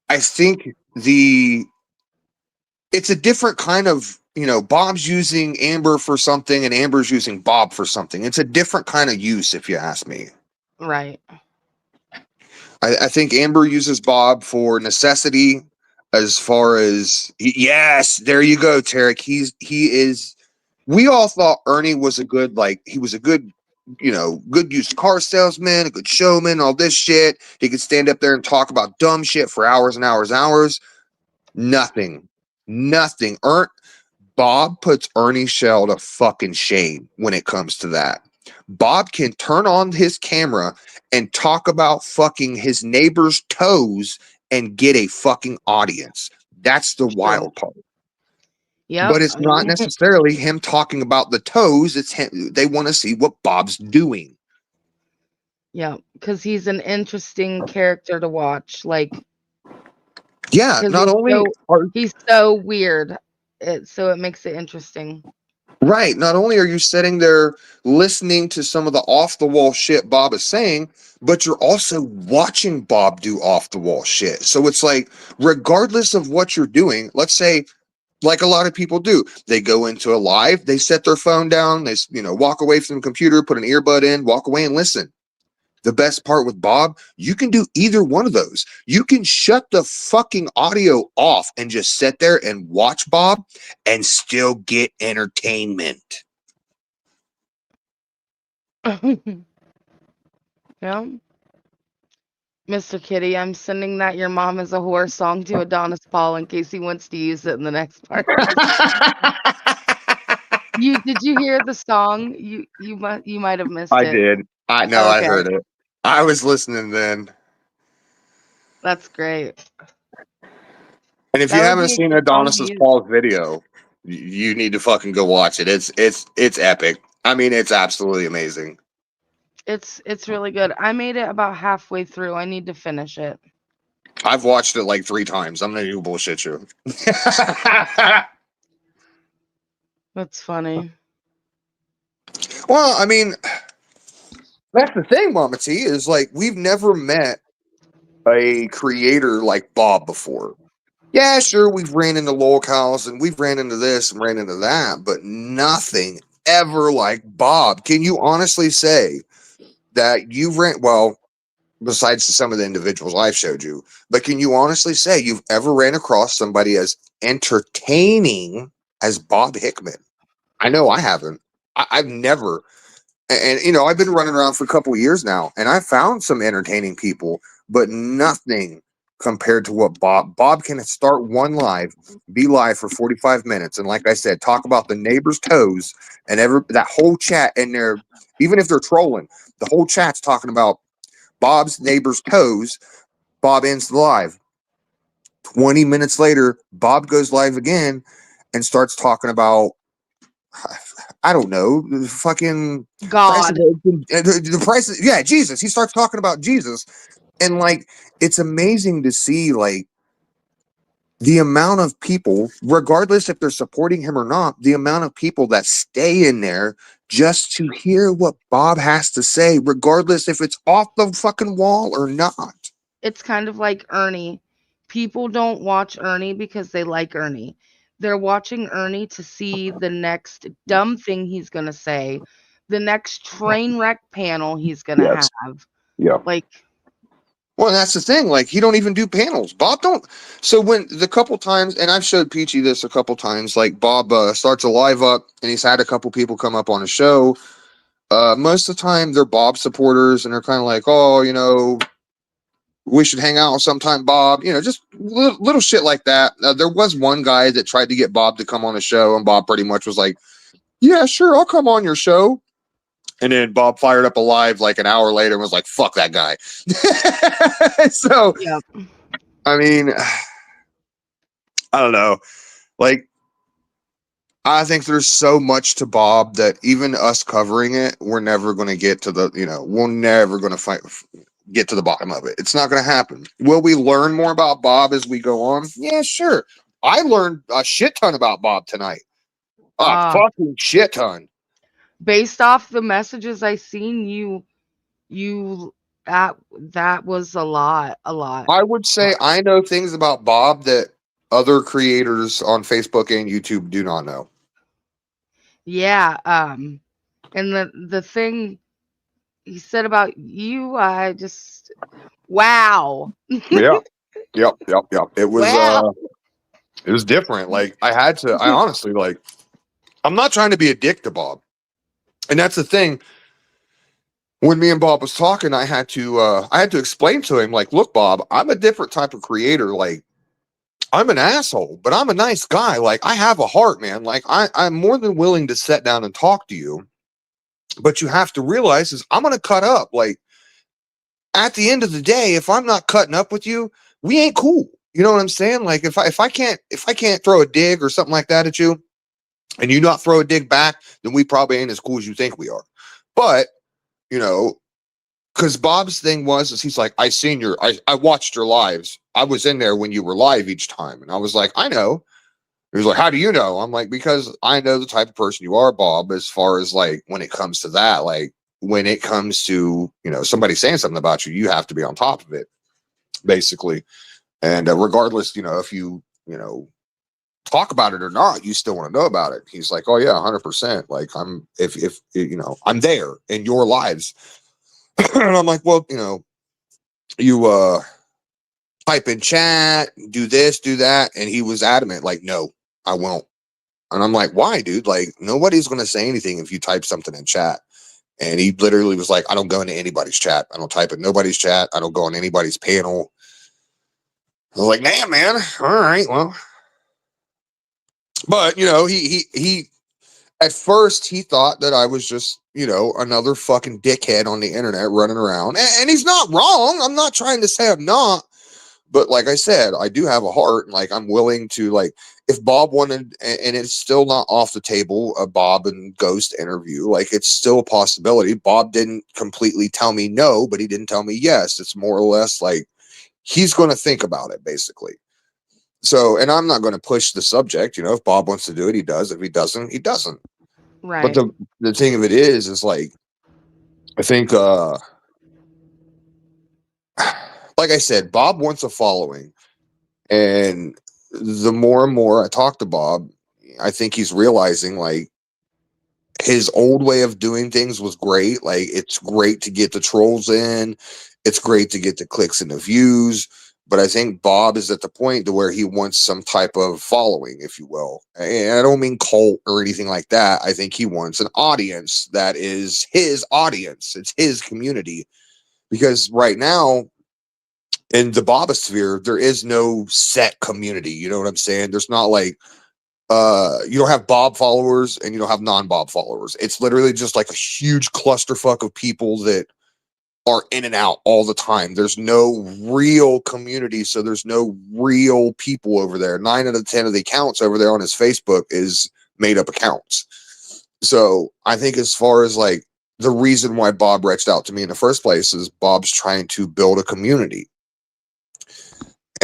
I think it's a different kind of, you know, Bob's using Amber for something and Amber's using Bob for something. It's a different kind of use, if you ask me. Right. I think Amber uses Bob for necessity, as far as yes, there you go, Tarek. He is. We all thought Ernie was a good, like, he was a good, you know, good used car salesman, a good showman, all this shit. He could stand up there and talk about dumb shit for hours and hours and hours. Nothing. Bob puts Ernie Shell to fucking shame when it comes to that. Bob can turn on his camera and talk about fucking his neighbor's toes and get a fucking audience. That's the wild part. Yeah. But it's not necessarily him talking about the toes. It's him. They want to see what Bob's doing. Yeah, because he's an interesting character to watch. Like, yeah, not only he's so weird, so it makes it interesting. Right. Not only are you sitting there listening to some of the off the wall shit Bob is saying, but you're also watching Bob do off the wall shit. So it's like, regardless of what you're doing, let's say, like a lot of people do, they go into a live, they set their phone down, they, you know, walk away from the computer, put an earbud in, walk away and listen. The best part with Bob, you can do either one of those. You can shut the fucking audio off and just sit there and watch Bob and still get entertainment. Yeah. Mr. Kitty, I'm sending that your mom is a whore song to Adonis Paul in case he wants to use it in the next part. Did you hear the song? You might have missed I it. did. I know. Okay. I heard it. I was listening then. That's great. And if you haven't seen Adonis's Paul's video, you need to fucking go watch it. It's epic. I mean, it's absolutely amazing. It's really good. I made it about halfway through. I need to finish it. I've watched it like 3 times. I'm gonna do bullshit you. That's funny. Well, I mean, that's the thing, Mama T, is like we've never met a creator like Bob before. Yeah, sure, we've ran into locals and we've ran into this and ran into that, but nothing ever like Bob. Can you honestly say that you've ran, well, besides some of the individuals I've showed you, but can you honestly say you've ever ran across somebody as entertaining as Bob Hickman? I know I haven't. I've never. And you know, I've been running around for a couple of years now, and I've found some entertaining people, but nothing compared to what Bob can start one live, be live for 45 minutes, and like I said, talk about the neighbor's toes and that whole chat in there, even if they're trolling, the whole chat's talking about Bob's neighbor's toes. Bob ends the live. 20 minutes later, Bob goes live again and starts talking about, I don't know, fucking God. The price. Yeah, Jesus. He starts talking about Jesus. And like, it's amazing to see like the amount of people, regardless if they're supporting him or not, the amount of people that stay in there just to hear what Bob has to say, regardless if it's off the fucking wall or not. It's kind of like Ernie. People don't watch Ernie because they like Ernie. They're watching Ernie to see the next dumb thing he's going to say, the next train wreck panel he's going to have. Yeah. Like, well, that's the thing. Like, he don't even do panels. Bob don't. So when the couple times, and I've showed Peachy this a couple times, like Bob starts a live up and he's had a couple people come up on a show. Most of the time they're Bob supporters and they're kind of like, oh, you know, we should hang out sometime, Bob. You know, just little shit like that. There was one guy that tried to get Bob to come on a show, and Bob pretty much was like, "Yeah, sure, I'll come on your show." And then Bob fired up a live like an hour later and was like, "Fuck that guy." So, Yep. I mean, I don't know. Like, I think there's so much to Bob that even us covering it, we're never going to get to the, we're never going to get to the bottom of it. It's not going to happen. Will we learn more about Bob as we go on? Yeah, sure. I learned a shit ton about Bob tonight. A fucking shit ton. Based off the messages I seen, that was a lot. I would say I know things about Bob that other creators on Facebook and YouTube do not know. Yeah. And the thing he said about you, I just wow. Yeah. Yep. It was Wow. it was different. Like I honestly like I'm not trying to be a dick to Bob. And that's the thing. When me and Bob was talking, I had to explain to him, like, look, Bob, I'm a different type of creator. Like, I'm an asshole, but I'm a nice guy. Like, I have a heart, man. Like, I'm more than willing to sit down and talk to you. But you have to realize is I'm gonna cut up. Like, at the end of the day, if I'm not cutting up with you, we ain't cool. You know what I'm saying? Like, if I can't throw a dig or something like that at you, and you not throw a dig back, then we probably ain't as cool as you think we are. But because Bob's thing is he's like, I watched your lives. I was in there when you were live each time. And I was like, I know. He was like, how do you know? I'm like, because I know the type of person you are, Bob, as far as like when it comes to that, like when it comes to, somebody saying something about you, you have to be on top of it, basically. And regardless, if you, talk about it or not, you still want to know about it. He's like, oh yeah, 100%. Like if I'm there in your lives. And I'm like, well, you type in chat, do this, do that. And he was adamant, like, no, I won't. And I'm like, why, dude? Like, nobody's going to say anything if you type something in chat. And he literally was like, I don't go into anybody's chat. I don't type in nobody's chat. I don't go on anybody's panel. I was like, damn, man. All right, well. But, he at first he thought that I was just, another fucking dickhead on the internet running around. And he's not wrong. I'm not trying to say I'm not. But like I said, I do have a heart, and like I'm willing to, like, if Bob wanted, and it's still not off the table, a Bob and Ghost interview, like it's still a possibility. Bob didn't completely tell me no, but he didn't tell me yes. It's more or less like he's going to think about it, basically. So, and I'm not going to push the subject. If Bob wants to do it, he does. If he doesn't, he doesn't. Right. But the thing of it is like, I think, like I said, Bob wants a following. And the more and more I talk to Bob, I think he's realizing like his old way of doing things was great. Like it's great to get the trolls in. It's great to get the clicks and the views. But I think Bob is at the point to where he wants some type of following, if you will. And I don't mean cult or anything like that. I think he wants an audience that is his audience. It's his community. Because right now, in the Bobosphere, there is no set community. You know what I'm saying? There's not like you don't have Bob followers and you don't have non-Bob followers. It's literally just like a huge clusterfuck of people that are in and out all the time. There's no real community, so there's no real people over there. 9 out of 10 of the accounts over there on his Facebook is made up accounts. So I think as far as like the reason why Bob reached out to me in the first place is Bob's trying to build a community.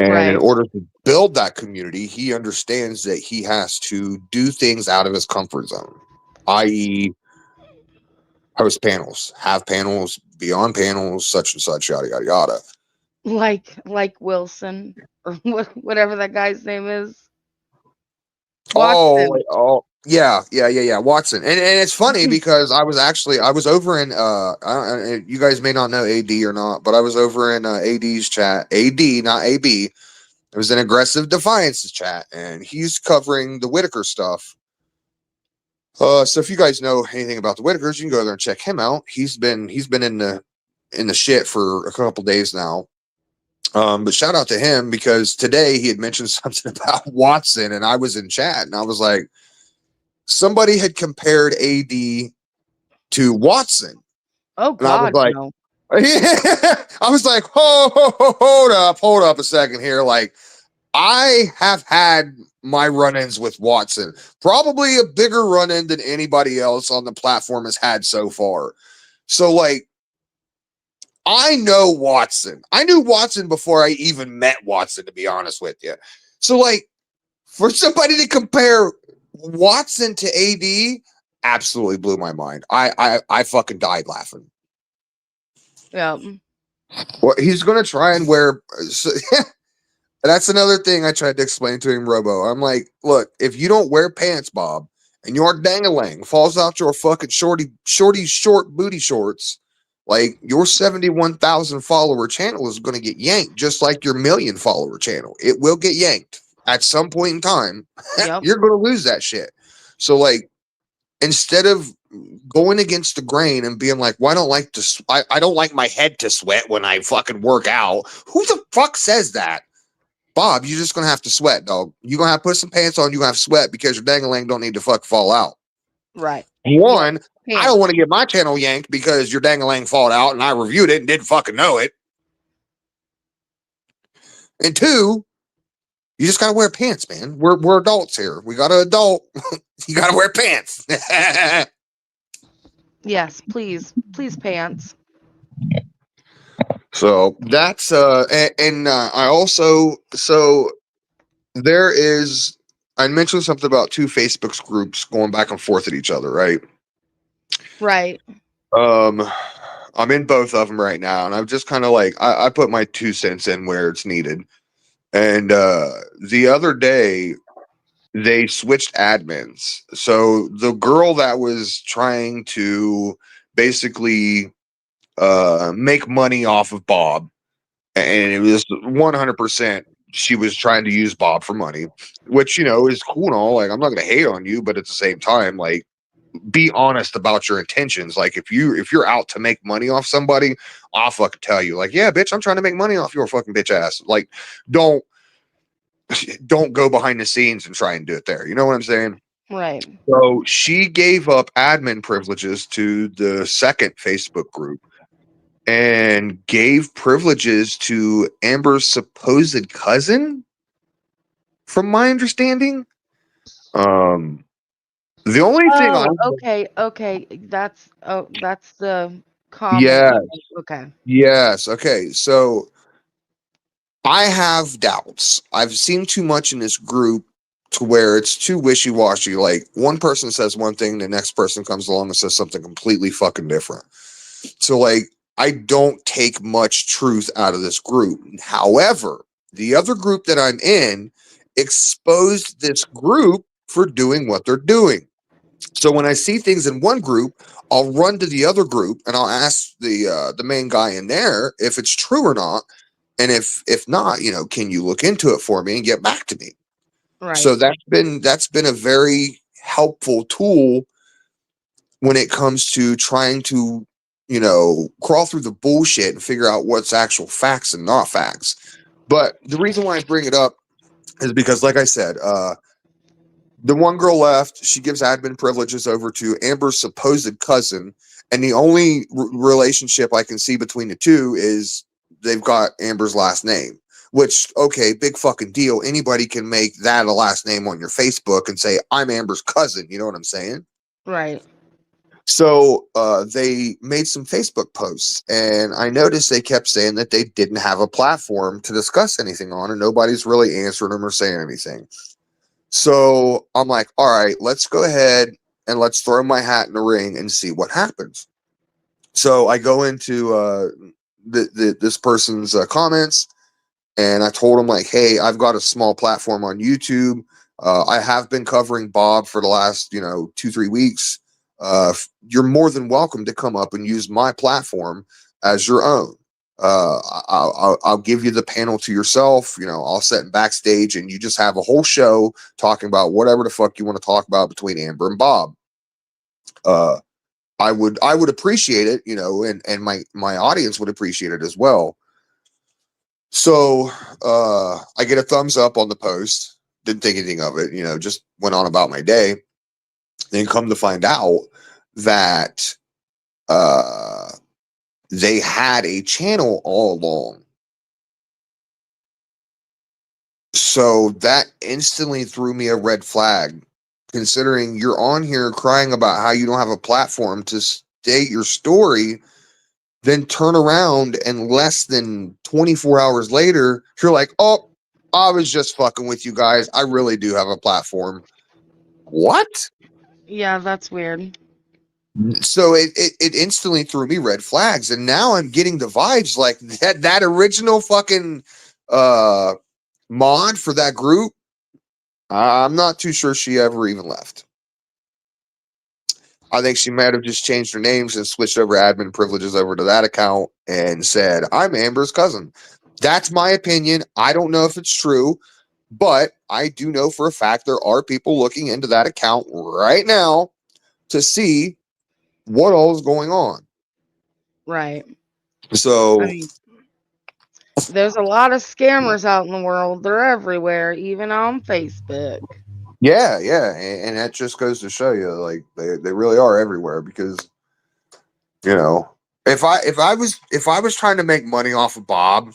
And in order to build that community, he understands that he has to do things out of his comfort zone, i.e., host panels, have panels, be on panels, such and such, yada, yada, yada. Like Wilson or whatever that guy's name is. Watson. Watson. Yeah. Watson. And it's funny because I was over in you guys may not know AD or not, but I was over in AD's chat. AD, not AB. It was an Aggressive Defiance's chat, and he's covering the Whitaker stuff. So if you guys know anything about the Whitakers, you can go there and check him out. He's been in the shit for a couple days now. But shout out to him because today he had mentioned something about Watson, and I was in chat, and I was like, somebody had compared AD to Watson, Oh and I was God, like, no. I was like, hold up a second here. Like, I have had my run-ins with Watson, probably a bigger run-in than anybody else on the platform has had so far. So, like, I know Watson. I knew Watson before I even met Watson, to be honest with you. So, like, for somebody to compare Watson to AD absolutely blew my mind. I fucking died laughing. Yeah. Well, he's gonna try and wear. So, that's another thing I tried to explain to him, Robo. I'm like, look, if you don't wear pants, Bob, and your dangalang falls out your fucking short booty shorts, like your 71,000 follower channel is gonna get yanked, just like your million follower channel. It will get yanked at some point in time. Yep. You're gonna lose that shit. So, like, instead of going against the grain and being like, well, I don't like my head to sweat when I fucking work out. Who the fuck says that? Bob, you're just gonna have to sweat, dog. You're gonna have to put some pants on, you're gonna have to sweat because your dangalang don't need to fuck fall out. Right. One, Yeah. I don't want to get my channel yanked because your dangalang fall out and I reviewed it and didn't fucking know it. And two, you just gotta wear pants, man. We're adults here. We got an adult. You gotta wear pants. Yes, please. Please pants. So that's I also there is I mentioned something about two Facebook groups going back and forth at each other, right? Right. I'm in both of them right now, and I'm just kind of like I put my 2 cents in where it's needed. And the other day they switched admins. So the girl that was trying to basically make money off of Bob, and it was 100% she was trying to use Bob for money, which, you know, is cool and all. Like, I'm not going to hate on you, but at the same time, like, be honest about your intentions. Like, if you're out to make money off somebody, I'll fucking tell you, like, yeah, bitch, I'm trying to make money off your fucking bitch ass. Like, don't go behind the scenes and try and do it there. You know what I'm saying? Right. So she gave up admin privileges to the second Facebook group and gave privileges to Amber's supposed cousin, from my understanding. The only thing I Okay. That's the comment. yes, Okay. yes, okay. So I have doubts. I've seen too much in this group to where it's too wishy-washy. Like, one person says one thing, the next person comes along and says something completely fucking different. So, like, I don't take much truth out of this group. However, the other group that I'm in exposed this group for doing what they're doing. So when I see things in one group, I'll run to the other group and I'll ask the main guy in there if it's true or not. And if not, you know, can you look into it for me and get back to me? Right. So that's been a very helpful tool when it comes to trying to, you know, crawl through the bullshit and figure out what's actual facts and not facts. But the reason why I bring it up is because, like I said, the one girl left. She gives admin privileges over to Amber's supposed cousin, and the only relationship I can see between the two is they've got Amber's last name. Which, okay, big fucking deal. Anybody can make that a last name on your Facebook and say, I'm Amber's cousin. You know what I'm saying? Right. So they made some Facebook posts, and I noticed they kept saying that they didn't have a platform to discuss anything on, and nobody's really answering them or saying anything. So I'm like, all right, let's go ahead and let's throw my hat in the ring and see what happens. So I go into this person's comments, and I told him, like, hey, I've got a small platform on YouTube. I have been covering Bob for the last, 2-3 weeks. You're more than welcome to come up and use my platform as your own. I'll give you the panel to yourself. I'll sit backstage and you just have a whole show talking about whatever the fuck you want to talk about between Amber and Bob. I would appreciate it, and my audience would appreciate it as well. So I get a thumbs up on the post. Didn't think anything of it, just went on about my day. Then come to find out that they had a channel all along. So that instantly threw me a red flag, considering you're on here crying about how you don't have a platform to state your story, then turn around and less than 24 hours later, you're like, oh, I was just fucking with you guys. I really do have a platform. What? Yeah, that's weird. So it instantly threw me red flags. And now I'm getting the vibes like that original fucking mod for that group. I'm not too sure she ever even left. I think she might have just changed her names and switched over admin privileges over to that account and said, I'm Amber's cousin. That's my opinion. I don't know if it's true, but I do know for a fact there are people looking into that account right now to see what all is going on. Right. So, I mean, there's a lot of scammers out in the world. They're everywhere, even on Facebook. yeah, and that just goes to show you, like they really are everywhere because if I was trying to make money off of Bob,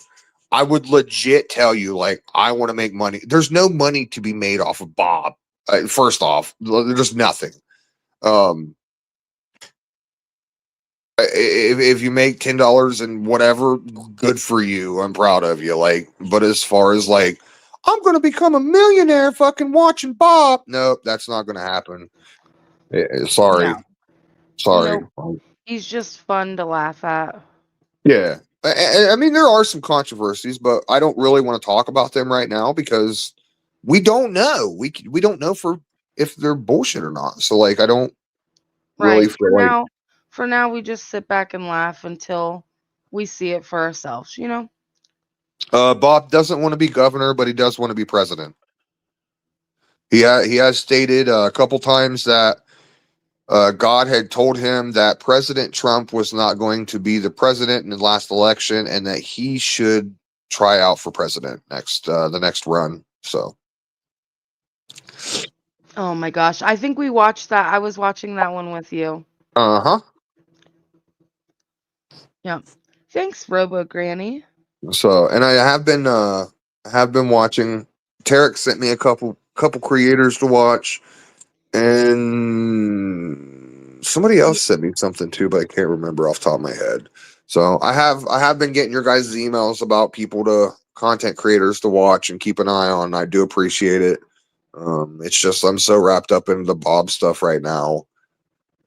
I would legit tell you like I want to make money. There's no money to be made off of Bob. First off, there's nothing. If you make $10 and whatever, good for you. I'm proud of you. Like, but as far as like, I'm gonna become a millionaire fucking watching Bob. Nope, that's not gonna happen. Sorry. No. Sorry. Nope. He's just fun to laugh at. Yeah. I mean, there are some controversies, but I don't really want to talk about them right now because we don't know. We don't know if they're bullshit or not. So like, I don't really Right. feel like. For now, we just sit back and laugh until we see it for ourselves, Bob doesn't want to be governor, but he does want to be president. He has stated a couple times that God had told him that President Trump was not going to be the president in the last election, and that he should try out for president the next run. So, Oh my gosh. I think we watched that. I was watching that one with you. huh. Yeah. Thanks, Robo Granny. So, and I have been watching. Tarek sent me a couple creators to watch, and somebody else sent me something too, but I can't remember off the top of my head. So I have been getting your guys' emails about people to content creators to watch and keep an eye on. I do appreciate it. It's just I'm so wrapped up in the Bob stuff right now.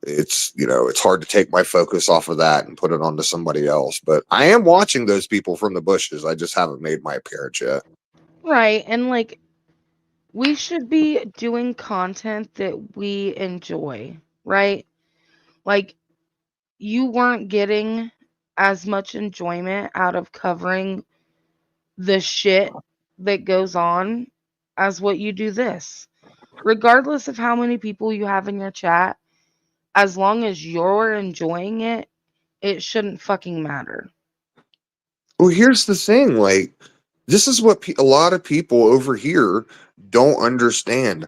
It's hard to take my focus off of that and put it onto somebody else. But I am watching those people from the bushes. I just haven't made my appearance yet. Right. And like, we should be doing content that we enjoy, right? Like, you weren't getting as much enjoyment out of covering the shit that goes on as what you do this. Regardless of how many people you have in your chat, as long as you're enjoying it, it shouldn't fucking matter. Well, here's the thing. Like, this is what a lot of people over here don't understand.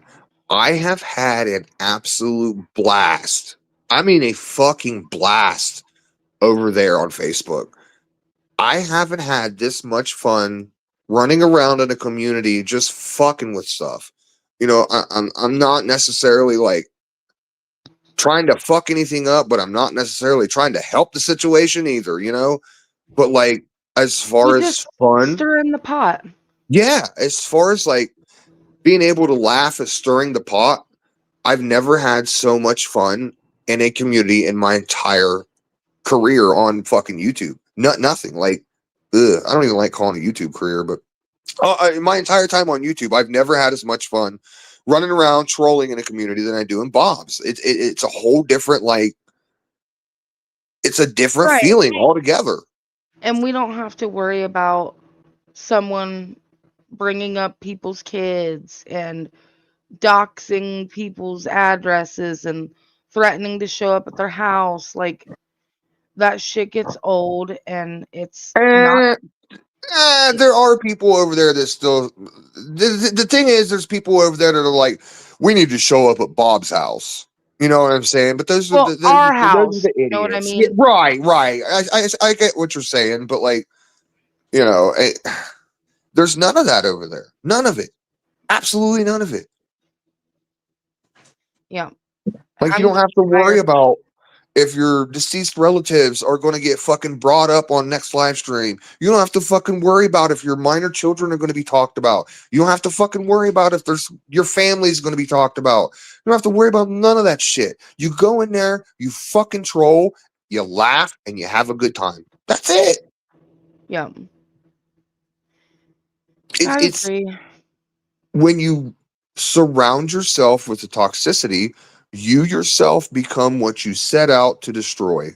I have had an absolute blast. I mean, a fucking blast over there on Facebook. I haven't had this much fun running around in a community just fucking with stuff. I'm not necessarily like trying to fuck anything up, but I'm not necessarily trying to help the situation either. But like as far You as just fun, stir in the pot. yeah, as far as like being able to laugh at stirring the pot, I've never had so much fun in a community in my entire career on fucking YouTube. Nothing like, I don't even like calling a YouTube career, but my entire time on YouTube, I've never had as much fun running around trolling in a community than I do in Bob's. It's a whole different it's a different Right. feeling altogether. And we don't have to worry about someone bringing up people's kids and doxing people's addresses and threatening to show up at their house. Like, that shit gets old and it's not. There are people over there that still. The thing is, there's people over there that are like, we need to show up at Bob's house. You know what I'm saying? But those are Well, our those are house. the You know what I idiots. Yeah, mean? right. I get what you're saying, but like, you know, there's none of that over there. None of it. Absolutely none of it. Yeah. Like, you I'm don't have to worry tired. about if your deceased relatives are going to get fucking brought up on next live stream. You don't have to fucking worry about if your minor children are going to be talked about. You don't have to fucking worry about if there's your family's going to be talked about. You don't have to worry about none of that shit. You go in there, you fucking troll, you laugh, and you have a good time. That's it. Yeah. I It's agree. when you surround yourself with the toxicity, you yourself become what you set out to destroy.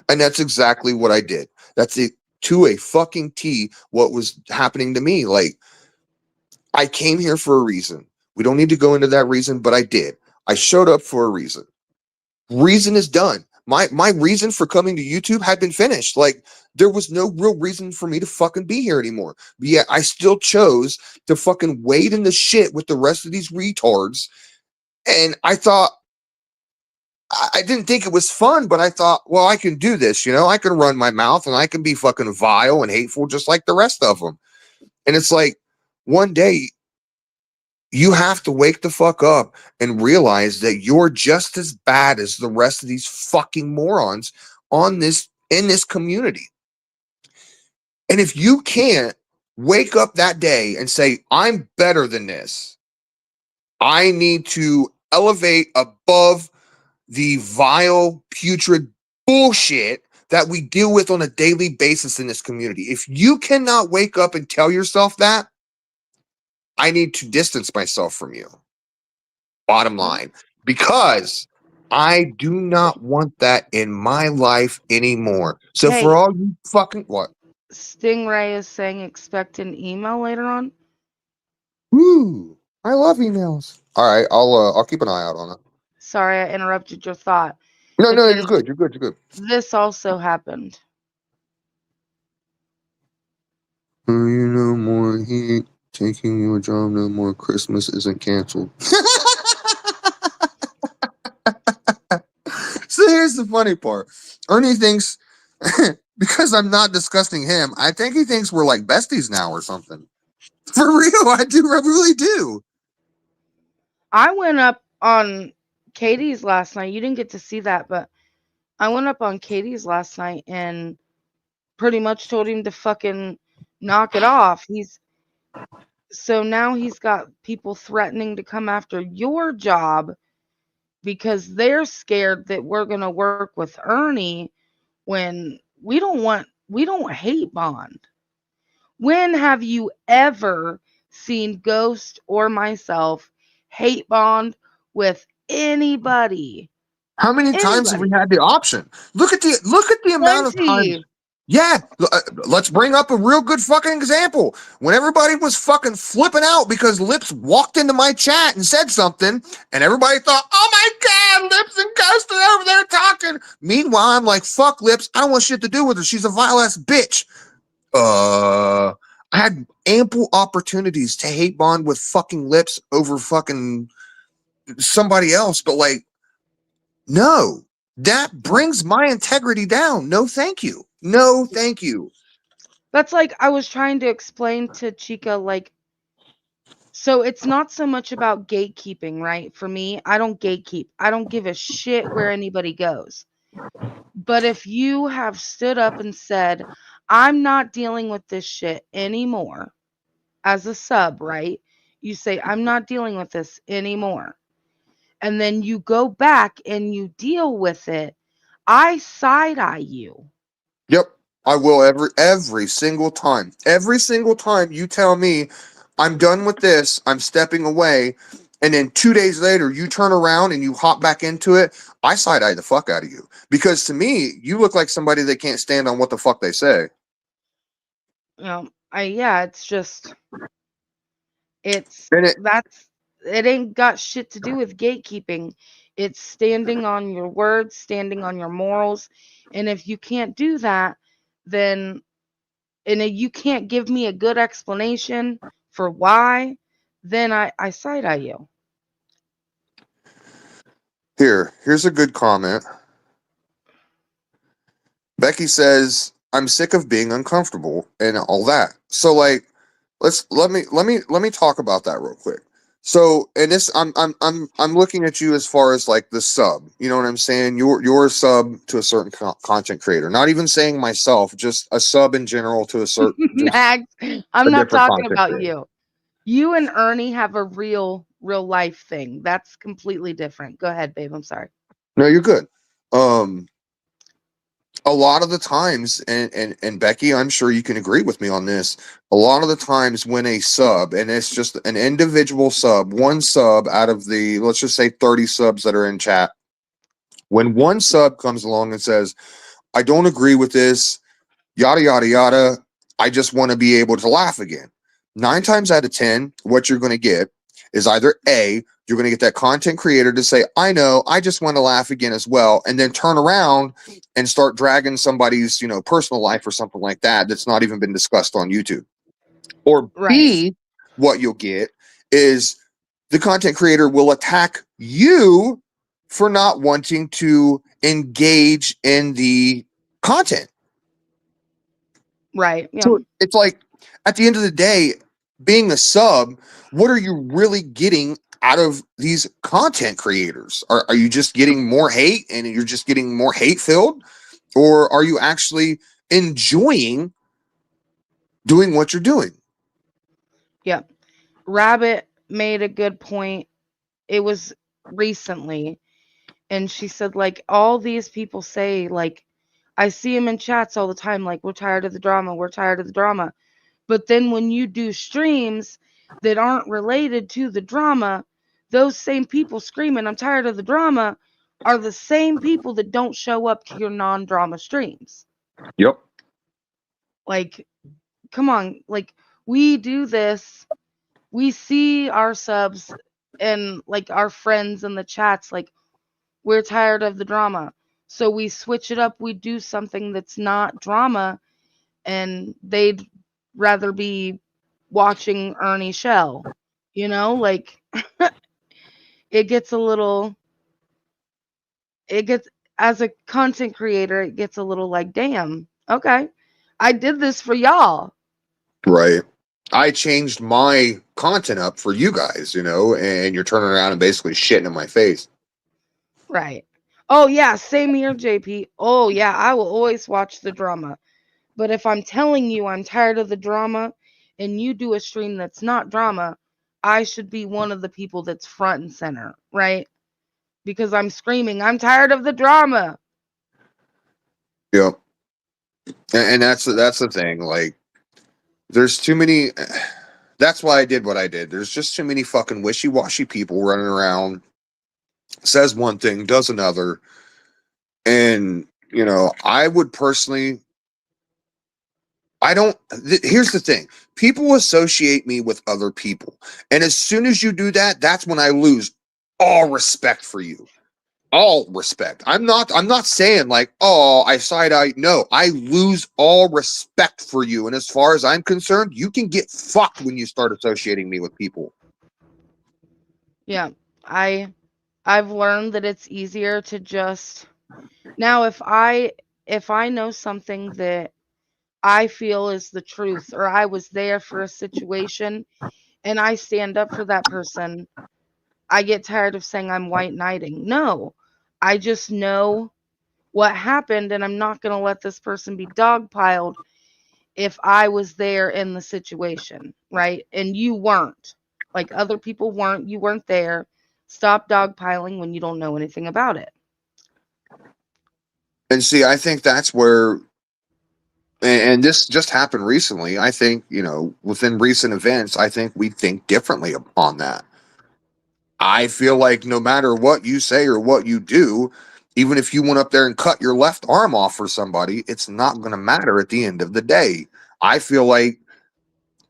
And that's exactly what I did. That's it, to a fucking T, what was happening to me. Like, I came here for a reason. We don't need to go into that reason, but I did. I showed up for a reason. Reason is done. My reason for coming to YouTube had been finished. Like, there was no real reason for me to fucking be here anymore. But yet I still chose to fucking wade in the shit with the rest of these retards. And I thought, I didn't think it was fun, but I thought, well, I can do this. You know, I can run my mouth and I can be fucking vile and hateful just like the rest of them. And it's like, one day you have to wake the fuck up and realize that you're just as bad as the rest of these fucking morons on this in this community. And if you can't wake up that day and say, I'm better than this, I need to elevate above the vile, putrid bullshit that we deal with on a daily basis in this community. If you cannot wake up and tell yourself that, I need to distance myself from you. Bottom line, because I do not want that in my life anymore. So for Hey, all you fucking what? Stingray is saying expect an email later on. Woo! I love emails. All right, I'll keep an eye out on it. Sorry, I interrupted your thought. No, But no, you're then good. You're good. You're good. this also happened. You no more heat. Taking your job no more. Christmas isn't canceled. So here's the funny part. Ernie thinks because I'm not discussing him, I think he thinks we're like besties now or something. For real, I really do. I went up on Katie's last night. You didn't get to see that, but I went up on Katie's last night and pretty much told him to fucking knock it off. So now he's got people threatening to come after your job because they're scared that we're going to work with Ernie when we don't hate Bond. When have you ever seen Ghost or myself hate Bond with anybody? How many times have we had the option? Look at the amount of times. Plenty. Yeah, let's bring up a real good fucking example. When everybody was fucking flipping out because Lips walked into my chat and said something, and everybody thought, "Oh my god, Lips and Ghost are over there talking." Meanwhile, I'm like, "Fuck Lips, I don't want shit to do with her. She's a vile ass bitch." I had ample opportunities to hate Bond with fucking Lips over fucking somebody else, but like, no, that brings my integrity down. No, thank you. No, thank you. That's like I was trying to explain to Chica, like, so it's not so much about gatekeeping, right? For me, I don't gatekeep. I don't give a shit where anybody goes. But if you have stood up and said, I'm not dealing with this shit anymore as a sub, right? You say, I'm not dealing with this anymore. And then you go back and you deal with it. I side eye you. Yep, I will every single time. Every single time you tell me I'm done with this, I'm stepping away, and then 2 days later you turn around and you hop back into it, I side eye the fuck out of you. Because to me, you look like somebody that can't stand on what the fuck they say. Yeah, it's just And it it ain't got shit to do with gatekeeping. It's standing on your words, standing on your morals. And if you can't do that, then and you can't give me a good explanation for why, then I side eye you. Here's a good comment. Becky says, "I'm sick of being uncomfortable and all that." So like, let me talk about that real quick. So, and this, I'm looking at you as far as like the sub. You know what I'm saying? You're a sub to a certain content creator. Not even saying myself, just a sub in general to a certain Max, I'm a not different talking content about creator. you. You and Ernie have a real life thing. That's completely different. Go ahead, babe. I'm sorry. No, you're good. Um, a lot of the times, and Becky, I'm sure you can agree with me on this. A lot of the times when a sub, and it's just an individual sub, one sub out of the, let's just say 30 subs that are in chat, when one sub comes along and says, "I don't agree with this, yada yada yada, I just want to be able to laugh again," 9 times out of 10, what you're going to get is either A, you're going to get that content creator to say, "I know, I just want to laugh again as well," and then turn around and start dragging somebody's, personal life or something like that that's not even been discussed on YouTube. Or Right. B, what you'll get is the content creator will attack you for not wanting to engage in the content. Right. Yeah. So it's like, at the end of the day, being a sub, what are you really getting out of these content creators? Are you just getting more hate and you're just getting more hate filled? Or are you actually enjoying doing what you're doing? Yeah. Rabbit made a good point. It was recently, and she said, like, all these people say, like, I see them in chats all the time, like, we're tired of the drama, we're tired of the drama. But then when you do streams that aren't related to the drama, those same people screaming, "I'm tired of the drama," are the same people that don't show up to your non-drama streams. Yep. Like, come on, like, we do this. We see our subs and like our friends in the chats, like, we're tired of the drama. So we switch it up. We do something that's not drama, and they'd rather be watching Ernie Shell. Like, it gets a little, it gets, as a content creator, it gets a little like, damn, okay, I did this for y'all. Right. I changed my content up for you guys, and you're turning around and basically shitting in my face. Right. Oh, yeah, same here, JP. Oh, yeah, I will always watch the drama. But if I'm telling you I'm tired of the drama and you do a stream that's not drama, I should be one of the people that's front and center, right? Because I'm screaming, "I'm tired of the drama." Yep. And that's the thing. Like, there's too many. That's why I did what I did. There's just too many fucking wishy-washy people running around. Says one thing, does another, and I would personally. I don't. Here's the thing: people associate me with other people, and as soon as you do that, that's when I lose all respect for you. All respect. I'm not saying like, "Oh, I side eye." No, I lose all respect for you. And as far as I'm concerned, you can get fucked when you start associating me with people. Yeah, I've learned that it's easier to just, now if I know something that I feel is the truth, or I was there for a situation and I stand up for that person, I get tired of saying I'm white knighting. No, I just know what happened, and I'm not going to let this person be dogpiled if I was there in the situation, right? And you weren't. Like, other people weren't. You weren't there. Stop dogpiling when you don't know anything about it. And see, I think that's where, and this just happened recently. I think, within recent events, I think we think differently upon that. I feel like no matter what you say or what you do, even if you went up there and cut your left arm off for somebody, it's not going to matter at the end of the day. I feel like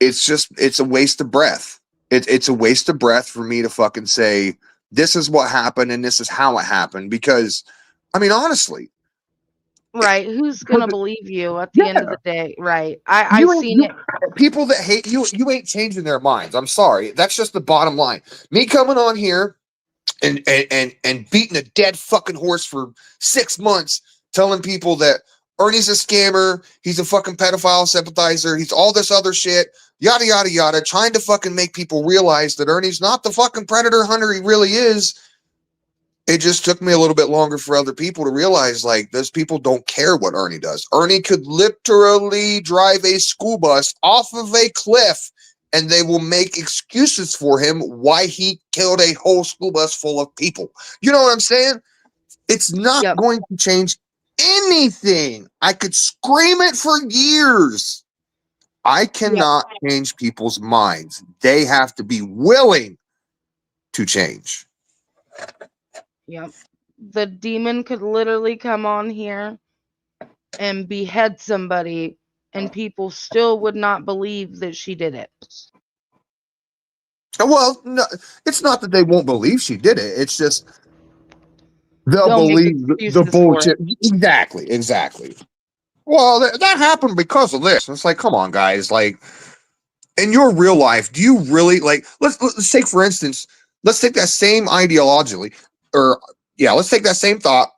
it's a waste of breath. It's a waste of breath for me to fucking say, this is what happened and this is how it happened. Because, I mean, honestly, Right. Who's For gonna the- believe you at the end of yeah. the day? Right. I seen it. People that hate you, you ain't changing their minds. I'm sorry. That's just the bottom line. Me coming on here and beating a dead fucking horse for 6 months, telling people that Ernie's a scammer, he's a fucking pedophile sympathizer, he's all this other shit, yada yada yada, trying to fucking make people realize that Ernie's not the fucking predator hunter he really is. It just took me a little bit longer for other people to realize, like, those people don't care what Ernie does. Ernie could literally drive a school bus off of a cliff and they will make excuses for him why he killed a whole school bus full of people. You know what I'm saying? It's not going to change anything. I could scream it for years. I cannot change people's minds. They have to be willing to change. Yep. The demon could literally come on here and behead somebody, and people still would not believe that she did it. Well, no, it's not that they won't believe she did it. It's just they'll make believe the excuses for bullshit. Exactly. Well, that happened because of this. It's like, come on, guys. Like, in your real life, do you really like? Let's take, for instance, let's take that same ideologically, let's take that same thought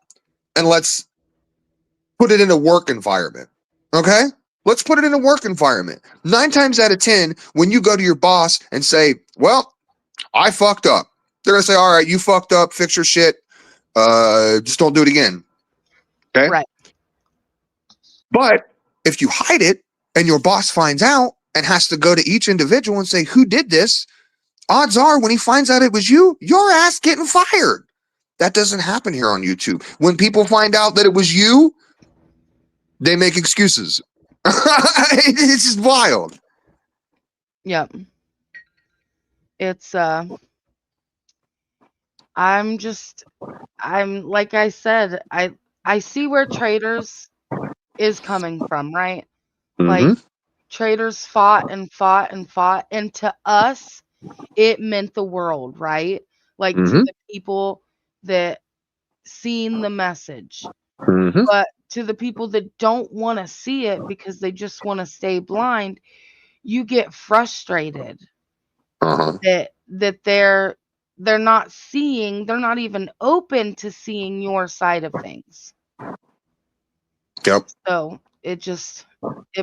and let's put it in a work environment. Okay. Let's put it in a work environment. 9 times out of 10, when you go to your boss and say, well, I fucked up, they're going to say, all right, you fucked up, fix your shit. Just don't do it again. Okay. Right. But if you hide it and your boss finds out and has to go to each individual and say, who did this? Odds are when he finds out it was you, your ass getting fired. That doesn't happen here on YouTube. When people find out that it was you, they make excuses. It's just wild. Yep. It's I'm like I said, I see where traders is coming from, right? Like traders fought and fought and fought, and to us it meant the world, right? Like to the people that seen the message. But to the people that don't want to see it because they just want to stay blind, you get frustrated that they're not seeing, they're not even open to seeing your side of things. Yep. So it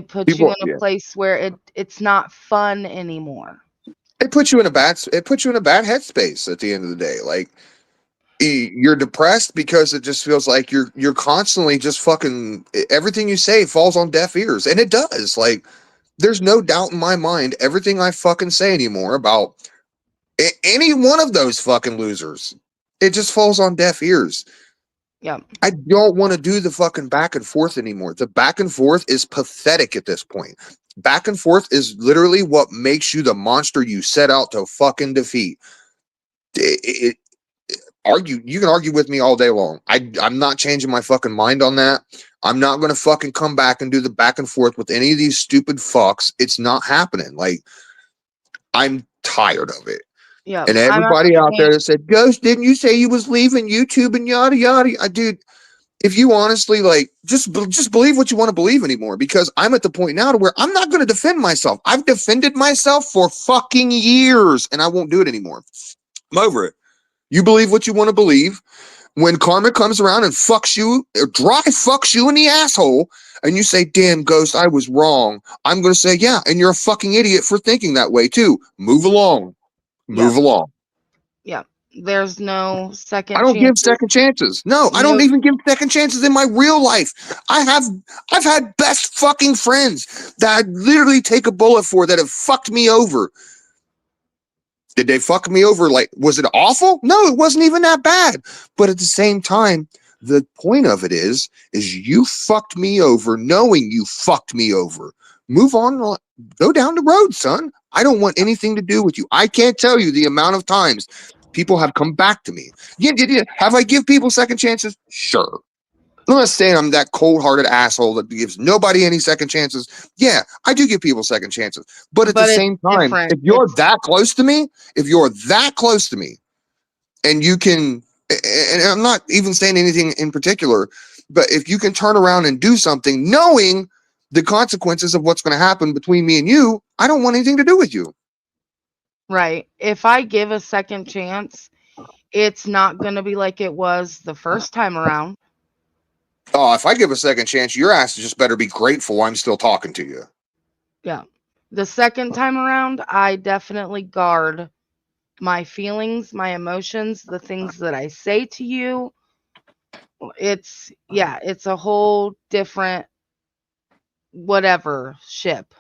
puts you in a place where it's not fun anymore. It puts you in a bad headspace at the end of the day. Like, you're depressed because it just feels like you're constantly just fucking, everything you say falls on deaf ears, and it does. Like, there's no doubt in my mind everything I fucking say anymore about any one of those fucking losers, it just falls on deaf ears. Yeah. I don't want to do the fucking back and forth anymore. The back and forth is pathetic at this point. Back and forth is literally what makes you the monster you set out to fucking defeat. You can argue with me all day long. I'm not changing my fucking mind on that. I'm not going to fucking come back and do the back and forth with any of these stupid fucks. It's not happening. Like, I'm tired of it. Yeah. And everybody out there that said, Ghost, didn't you say you was leaving YouTube and yada yada? Dude, if you honestly, like, just believe what you want to believe anymore, because I'm at the point now to where I'm not going to defend myself. I've defended myself for fucking years and I won't do it anymore. I'm over it. You believe what you want to believe. When karma comes around and fucks you, or dry fucks you in the asshole, and you say, damn, Ghost, I was wrong, I'm going to say, yeah, and you're a fucking idiot for thinking that way too. Move along. Move along. Yeah. There's no second I don't give chances. second chances. No, I don't even give second chances in my real life. I've had best fucking friends that I'd literally take a bullet for that have fucked me over. Did they fuck me over? Like, was it awful? No, it wasn't even that bad. But at the same time, the point of it is you fucked me over knowing you fucked me over. Move on. Go down the road, son. I don't want anything to do with you. I can't tell you the amount of times people have come back to me. Yeah. Have I give people second chances? Sure. I'm not saying I'm that cold-hearted asshole that gives nobody any second chances. Yeah, I do give people second chances. But at the same time, if you're that close to me, and you can, and I'm not even saying anything in particular, but if you can turn around and do something knowing the consequences of what's going to happen between me and you, I don't want anything to do with you. Right. If I give a second chance, it's not going to be like it was the first time around. Oh, if I give a second chance, your ass just better be grateful I'm still talking to you. Yeah. The second time around, I definitely guard my feelings, my emotions, the things that I say to you. It's a whole different whatever ship.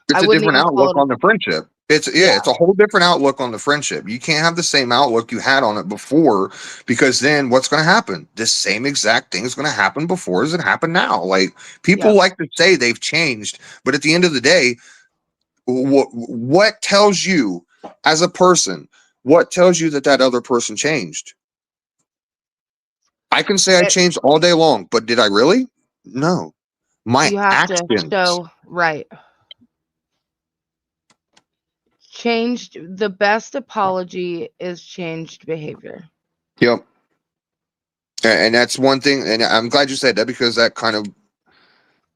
It's I a wouldn't different even call outlook it on the friendship. It's yeah, it's a whole different outlook on the friendship. You can't have the same outlook you had on it before, because then what's going to happen? This same exact thing is going to happen before as it happened now. Like, people yeah. like to say they've changed, but at the end of the day, what tells you as a person? What tells you that that other person changed? I can say I It, changed all day long, but did I really? No. My you have to actions. show right. Changed the best apology is changed behavior. Yep. And that's one thing, and I'm glad you said that, because that kind of,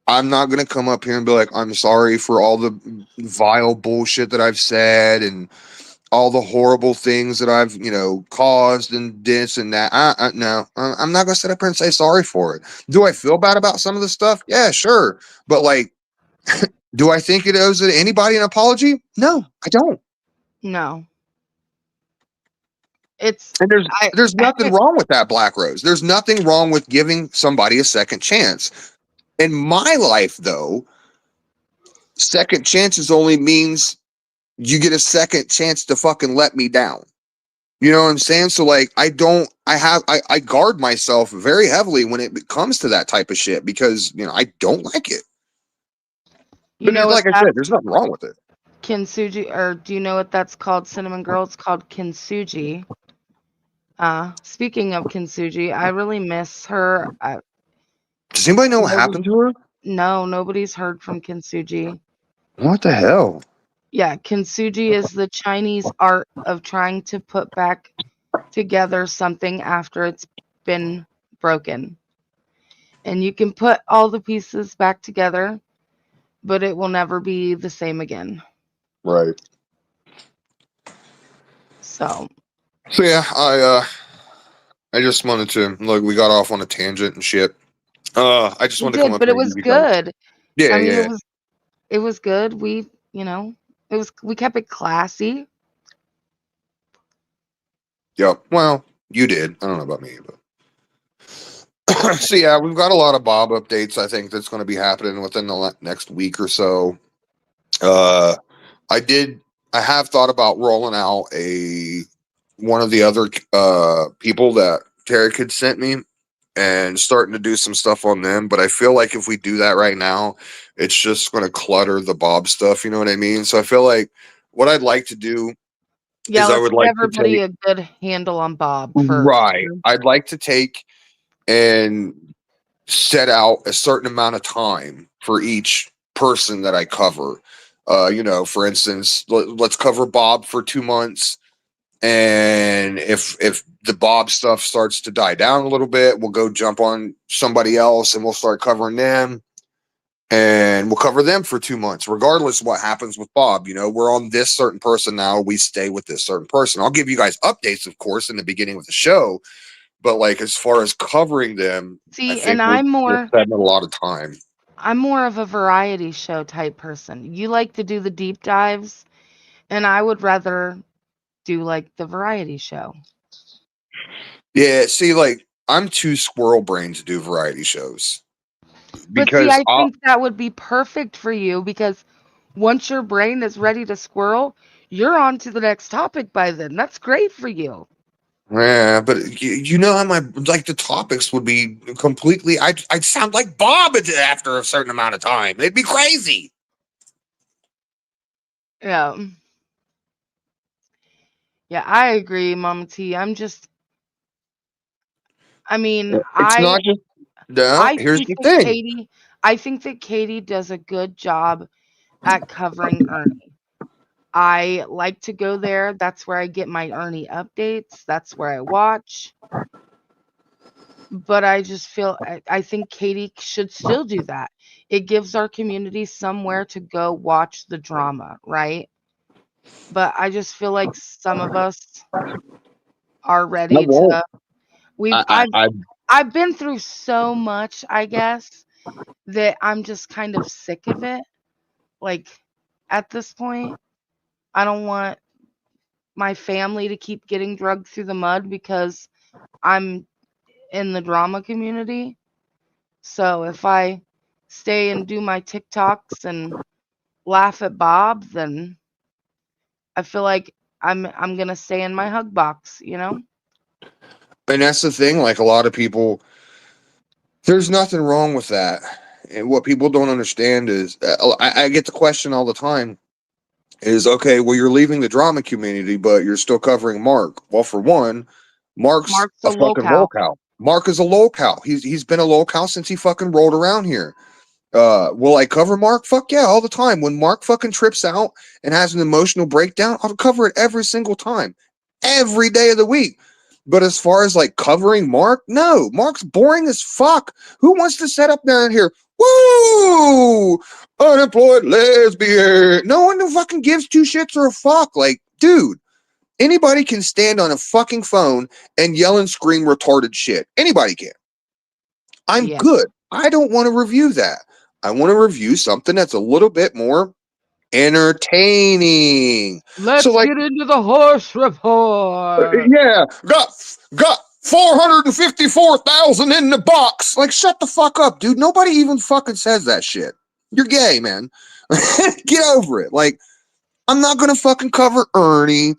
I'm not gonna come up here and be like, I'm sorry for all the vile bullshit that I've said and all the horrible things that I've, caused and this and that. No, I'm not gonna sit up here and say sorry for it. Do I feel bad about some of the stuff? Yeah, sure. But like, do I think it owes anybody an apology? No, I don't. No. It's And I there's nothing wrong with that, Black Rose. There's nothing wrong with giving somebody a second chance. In my life, though, second chances only means you get a second chance to fucking let me down. You know what I'm saying? So like, I guard myself very heavily when it comes to that type of shit, because I don't like it. you But know it's what like I that's said, there's nothing wrong with it. kintsugi, or do you know what that's called, Cinnamon Girl? It's called kintsugi. Speaking of kintsugi, I really miss her. Does anybody know what Nobody, happened to her? no, nobody's heard from kintsugi. What the hell? Yeah, kintsugi is the Chinese art of trying to put back together something after it's been broken. And you can put all the pieces back together, but it will never be the same again. Right. So So yeah, I just wanted to, look, we got off on a tangent and shit. I just we wanted to come did, up but here it and was give you guys. good. Yeah, I mean, yeah. it was good. We kept it classy. Yep. Well, you did. I don't know about me, but so yeah, we've got a lot of Bob updates. I think that's going to be happening within the next week or so. Uh, I have thought about rolling out one of the other people that Tarek had sent me, and starting to do some stuff on them. But I feel like if we do that right now, it's just going to clutter the Bob stuff. You know what I mean? So I feel like what I'd like to do Yeah, is I let's would give like to everybody take, a good handle on Bob first. right. I'd like to take and set out a certain amount of time for each person that I cover. For instance, let's cover Bob for 2 months. And if the Bob stuff starts to die down a little bit, we'll go jump on somebody else and we'll start covering them. And we'll cover them for 2 months, regardless of what happens with Bob. We're on this certain person now. We stay with this certain person. I'll give you guys updates, of course, in the beginning of the show. But like, as far as covering them, I See, and think we're spending a lot of time. I'm more of a variety show type person. You like to do the deep dives, and I would rather do like the variety show. Yeah, see, like, I'm too squirrel brained to do variety shows But see, because I think that would be perfect for you because once your brain is ready to squirrel, you're on to the next topic by then. That's great for you. yeah, but you know how the topics would be completely. I'd sound like Bob after a certain amount of time. They'd be crazy. Yeah. Yeah, I agree, Mama T. I mean, It's I not just no. I Here's think the that thing. Katie does a good job at covering Ernie. I like to go there. That's where I get my Ernie updates. That's where I watch. But I just feel I think Katie should still do that. It gives our community somewhere to go watch the drama, right? But I just feel like some of us are I ready won't. to we've I, I, I've been through so much, I guess, that I'm just kind of sick of it. Like at this point, I don't want my family to keep getting drugged through the mud because I'm in the drama community. So if I stay and do my TikToks and laugh at Bob, then I feel like I'm gonna stay in my hug box, you know? and that's the thing. Like a lot of people, there's nothing wrong with that. And what people don't understand is, I get the question all the time: is okay, well, you're leaving the drama community, but you're still covering Mark. Well, for one, Mark's Mark's a a fucking locale. locale. Mark is a locale. He's been a locale since he fucking rolled around here. Will I cover Mark? Fuck yeah, all the time. When Mark fucking trips out and has an emotional breakdown, I'll cover it every single time, every day of the week. But as far as like covering Mark, no, Mark's boring as fuck. Who wants to set up there and hear, woo, unemployed lesbian? No one fucking gives two shits or a fuck. Like, dude, anybody can stand on a fucking phone and yell and scream retarded shit. Anybody can. I'm Yeah. good. I don't want to review that. I want to review something that's a little bit more entertaining. Let's So, like, get into the horse report. yeah, got 454,000 in the box. Like, shut the fuck up, dude. Nobody even fucking says that shit. You're gay, man. Get over it. Like, I'm not gonna fucking cover Ernie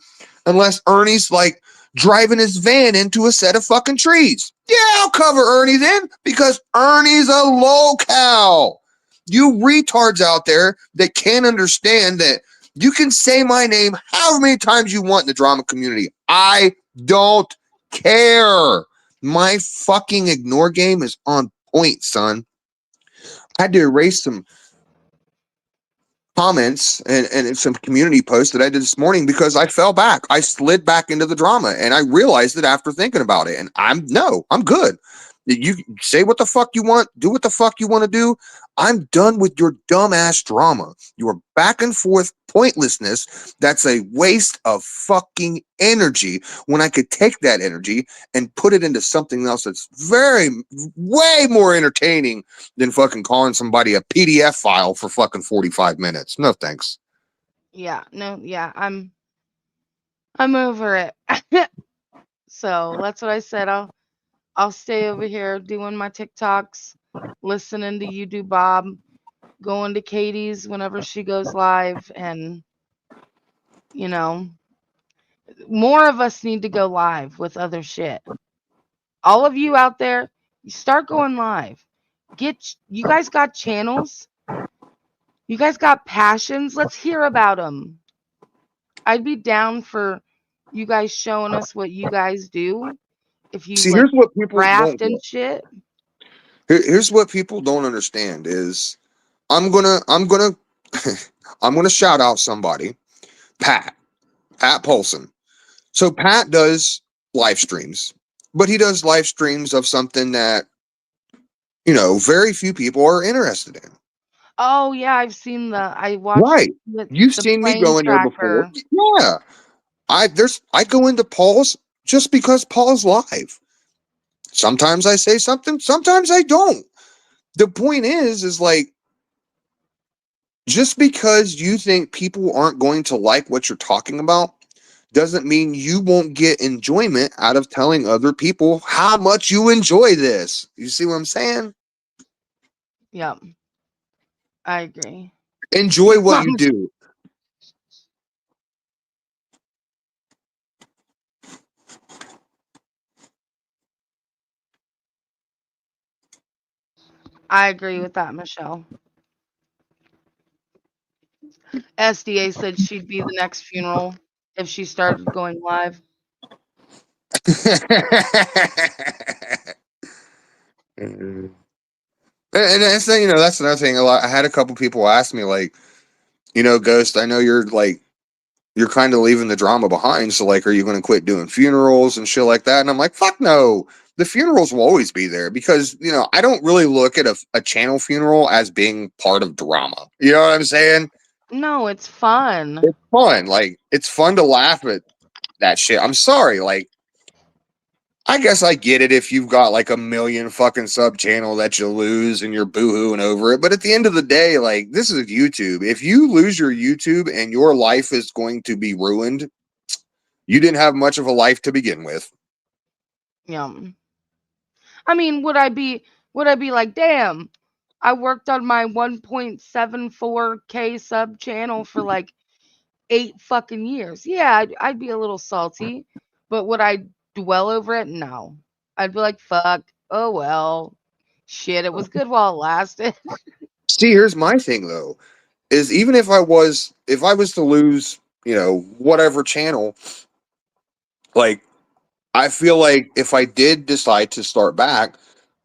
unless Ernie's like driving his van into a set of fucking trees. Yeah, I'll cover Ernie then because Ernie's a locale. You retards out there that can't understand that you can say my name however many times you want in the drama community. I don't care. My fucking ignore game is on point, son. I had to erase some comments and some community posts that I did this morning because I fell back. I slid back into the drama and I realized it after thinking about it. And I'm good. You say what the fuck you want, do what the fuck you want to do. I'm done with your dumbass drama. Your back and forth pointlessness. That's a waste of fucking energy when I could take that energy and put it into something else that's way more entertaining than fucking calling somebody a PDF file for fucking 45 minutes. No thanks. Yeah, no, yeah, I'm over it. So that's what I said. I'll stay over here doing my TikToks, listening to you do Bob, going to Katie's whenever she goes live, and you know, more of us need to go live with other shit. All of you out there, you start going live. You guys got channels? You guys got passions? Let's hear about them. I'd be down for you guys showing us what you guys do. If you See, like here's what people don't craft get. and shit. Here's what people don't understand is I'm gonna I'm gonna shout out somebody, Pat Polson. So Pat does live streams, but he does live streams of something that very few people are interested in. Oh yeah, I watched Right. You've the seen me plane go in there before. tracker. Yeah. I go into Paul's just because Paul's live. Sometimes I say something, sometimes I don't. The point is like just because you think people aren't going to like what you're talking about doesn't mean you won't get enjoyment out of telling other people how much you enjoy this. You see what I'm saying? Yep. I agree. Enjoy what you do. I agree with that, Michelle. SDA said she'd be the next funeral if she started going live. And that's that's another thing. I had a couple people ask me like, Ghost, I know you're kind of leaving the drama behind. So like, are you going to quit doing funerals and shit like that? And I'm like, fuck no. the funerals will always be there because, you know, I don't really look at a channel funeral as being part of drama. You know what I'm saying? No, it's fun. It's fun. Like, it's fun to laugh at that shit. I'm sorry. Like, I guess I get it if you've got like a million fucking sub channel that you lose and you're boohooing over it. But at the end of the day, like, this is YouTube. If you lose your YouTube and your life is going to be ruined, you didn't have much of a life to begin with. Yeah. I mean, would I be like, damn, I worked on my 1.74K sub channel for like 8 fucking years. Yeah, I'd be a little salty, but would I dwell over it? No. I'd be like, fuck. Oh well. Shit, it was good while it lasted. See, here's my thing though, is even if I was to lose, you know, whatever channel, like, I feel like if I did decide to start back,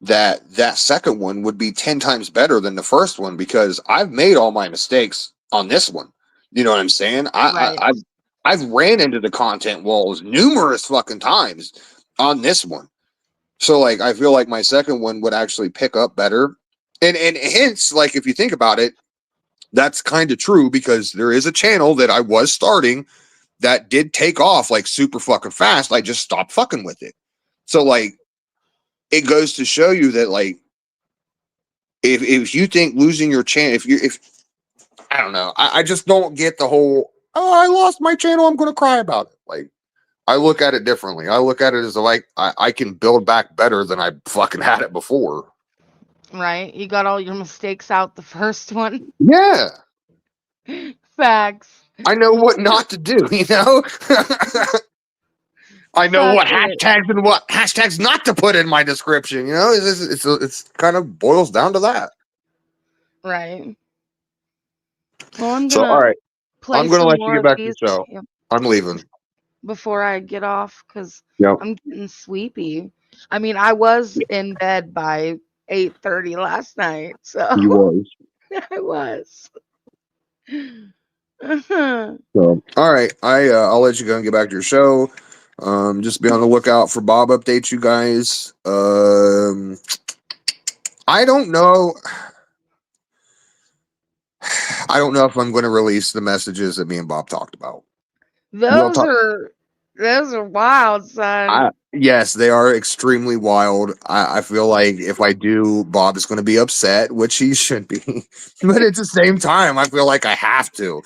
that second one would be 10 times better than the first one because I've made all my mistakes on this one. You know what I'm saying? Right. I've ran into the content walls numerous fucking times on this one. So like I feel like my second one would actually pick up better. And hence, like, if you think about it, that's kind of true because there is a channel that I was starting that did take off like super fucking fast. I just stopped fucking with it. So like it goes to show you that like if you think losing your channel, if I don't know, I just don't get the whole, oh, I lost my channel, I'm gonna cry about it. Like, I look at it differently. I look at it as like I can build back better than I fucking had it before. Right? You got all your mistakes out the first one. Yeah. Facts. I know what not to do, you know? I know what hashtags and what hashtags not to put in my description, you know? It's kind of boils down to that. Right. Well, I'm So, gonna all right. play I'm gonna some let you more get of back to these. the show. Yep. I'm leaving. Before I get off, because Yep. I'm getting sleepy. I mean, I was in bed by 8:30 last night, so You was. I was. Uh-huh. So, all right, I'll let you go and get back to your show. Just be on the lookout for Bob updates, you guys. I don't know. I don't know if I'm going to release the messages that me and Bob talked about. Those are wild, son. Yes, they are extremely wild. I feel like if I do, Bob is going to be upset, which he should be. But at the same time, I feel like I have to.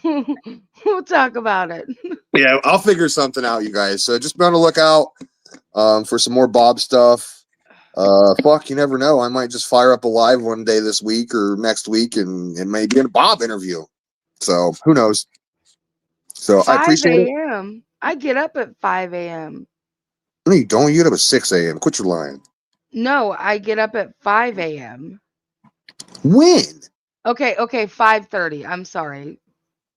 We'll talk about it. Yeah, I'll figure something out, you guys. So just be on the lookout for some more Bob stuff. Fuck, you never know. I might just fire up a live one day this week or next week, and it may be a Bob interview. So who knows? So I 5 appreciate it. a.m. I get up at 5 a.m. No, you don't. You get up at 6 a.m. Quit your lying. No, I get up at 5 a.m. When? Okay, 5:30. I'm sorry.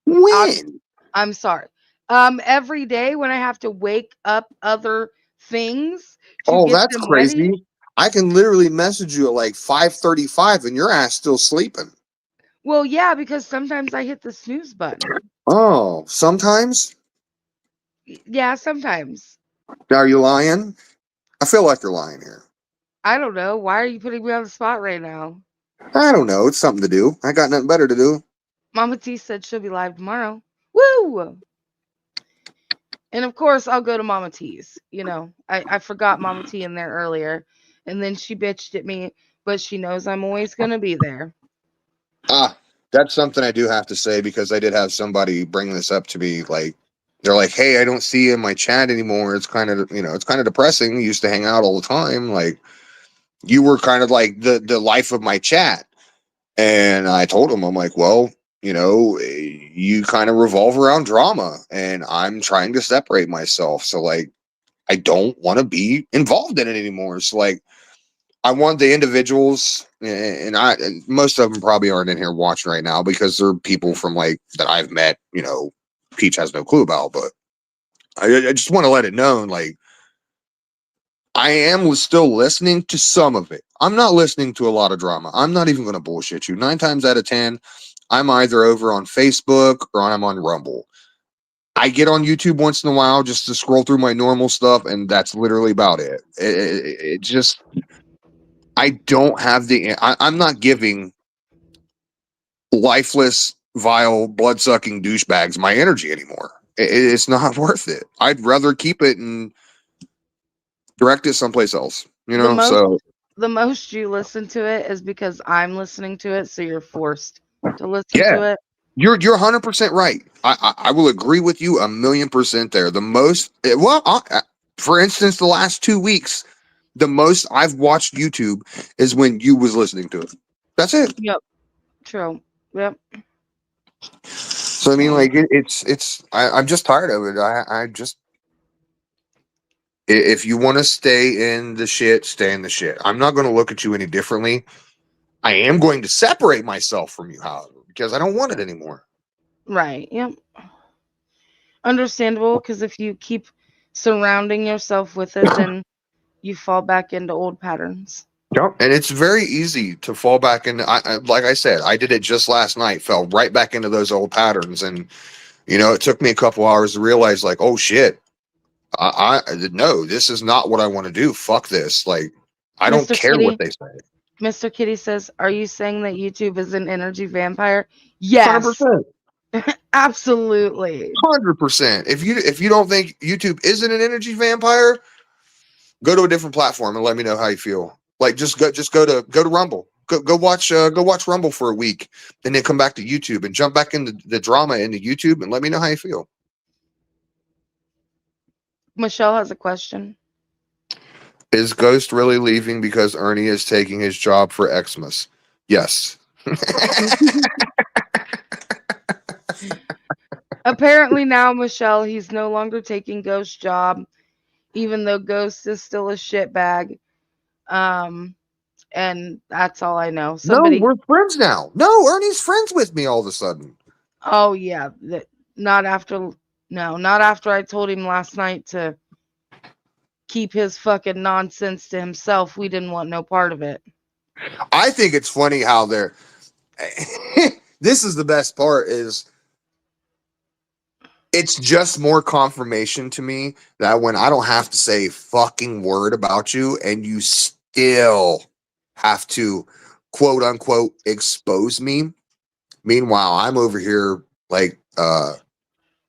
When? I'm sorry. Every day when I have to wake up other things to Oh, get that's them ready. crazy. I can literally message you at like 5:35 and your ass still sleeping. Well, yeah, because sometimes I hit the snooze button. Oh, sometimes? Yeah, sometimes. Are you lying? I feel like you're lying here. I don't know. Why are you putting me on the spot right now? I don't know. It's something to do. I got nothing better to do. Mama T said she'll be live tomorrow. Woo! And of course, I'll go to Mama T's. You know, I forgot Mama T in there earlier. And then she bitched at me, but she knows I'm always going to be there. That's something I do have to say because I did have somebody bring this up to me. Like, they're like, "Hey, I don't see you in my chat anymore. It's kind of, it's kind of depressing. You used to hang out all the time. Like, you were kind of like the life of my chat." And I told him, I'm like, well, you kind of revolve around drama, and I'm trying to separate myself. So like, I don't want to be involved in it anymore. So like, I want the individuals, and most of them probably aren't in here watching right now because they're people from like that I've met. Peach has no clue about, but I just want to let it known, like, I am still listening to some of it. I'm not listening to a lot of drama. I'm not even going to bullshit you. 9 times out of 10, I'm either over on Facebook or I'm on Rumble. I get on YouTube once in a while just to scroll through my normal stuff, and that's literally about it. It just, I don't have I'm not giving lifeless, vile, blood sucking douchebags my energy anymore. It's not worth it. I'd rather keep it and direct it someplace else, you The know? most So, the most you listen to it is because I'm listening to it, so you're forced to listen yeah, to it. you're 100% right. I will agree with you 1,000,000% there. The most, for instance, the last 2 weeks, the most I've watched YouTube is when you was listening to it. That's it. Yep. True. Yep. So I mean, like I'm just tired of it. I just, if you want to stay in the shit, stay in the shit. I'm not going to look at you any differently. I am going to separate myself from you, however, because I don't want it anymore. Right. Yep. Understandable, because if you keep surrounding yourself with it, then you fall back into old patterns. Yep. And it's very easy to fall back into. Like I said, I did it just last night. Fell right back into those old patterns, and it took me a couple hours to realize, like, oh shit, no, this is not what I want to do. Fuck this. Like, I don't Mr. care what Kitty, they say. Mr. Kitty says, "Are you saying that YouTube is an energy vampire?" Hundred Yes, percent. absolutely. 100%. If you don't think YouTube isn't an energy vampire, go to a different platform and let me know how you feel. Like just go to Rumble. Go watch Rumble for a week, and then come back to YouTube and jump back into the drama into YouTube and let me know how you feel. Michelle has a question. Is Ghost really leaving because Ernie is taking his job for Xmas? Yes. Apparently now, Michelle, he's no longer taking Ghost's job, even though Ghost is still a shitbag. And that's all I know. No, Somebody. we're friends now. No, Ernie's friends with me all of a sudden. Oh yeah, not after. No, not after I told him last night to keep his fucking nonsense to himself. We didn't want no part of it. I think it's funny how they're. This is the best part is it's just more confirmation to me that when I don't have to say a fucking word about you and you still have to quote unquote expose me. Meanwhile, I'm over here like,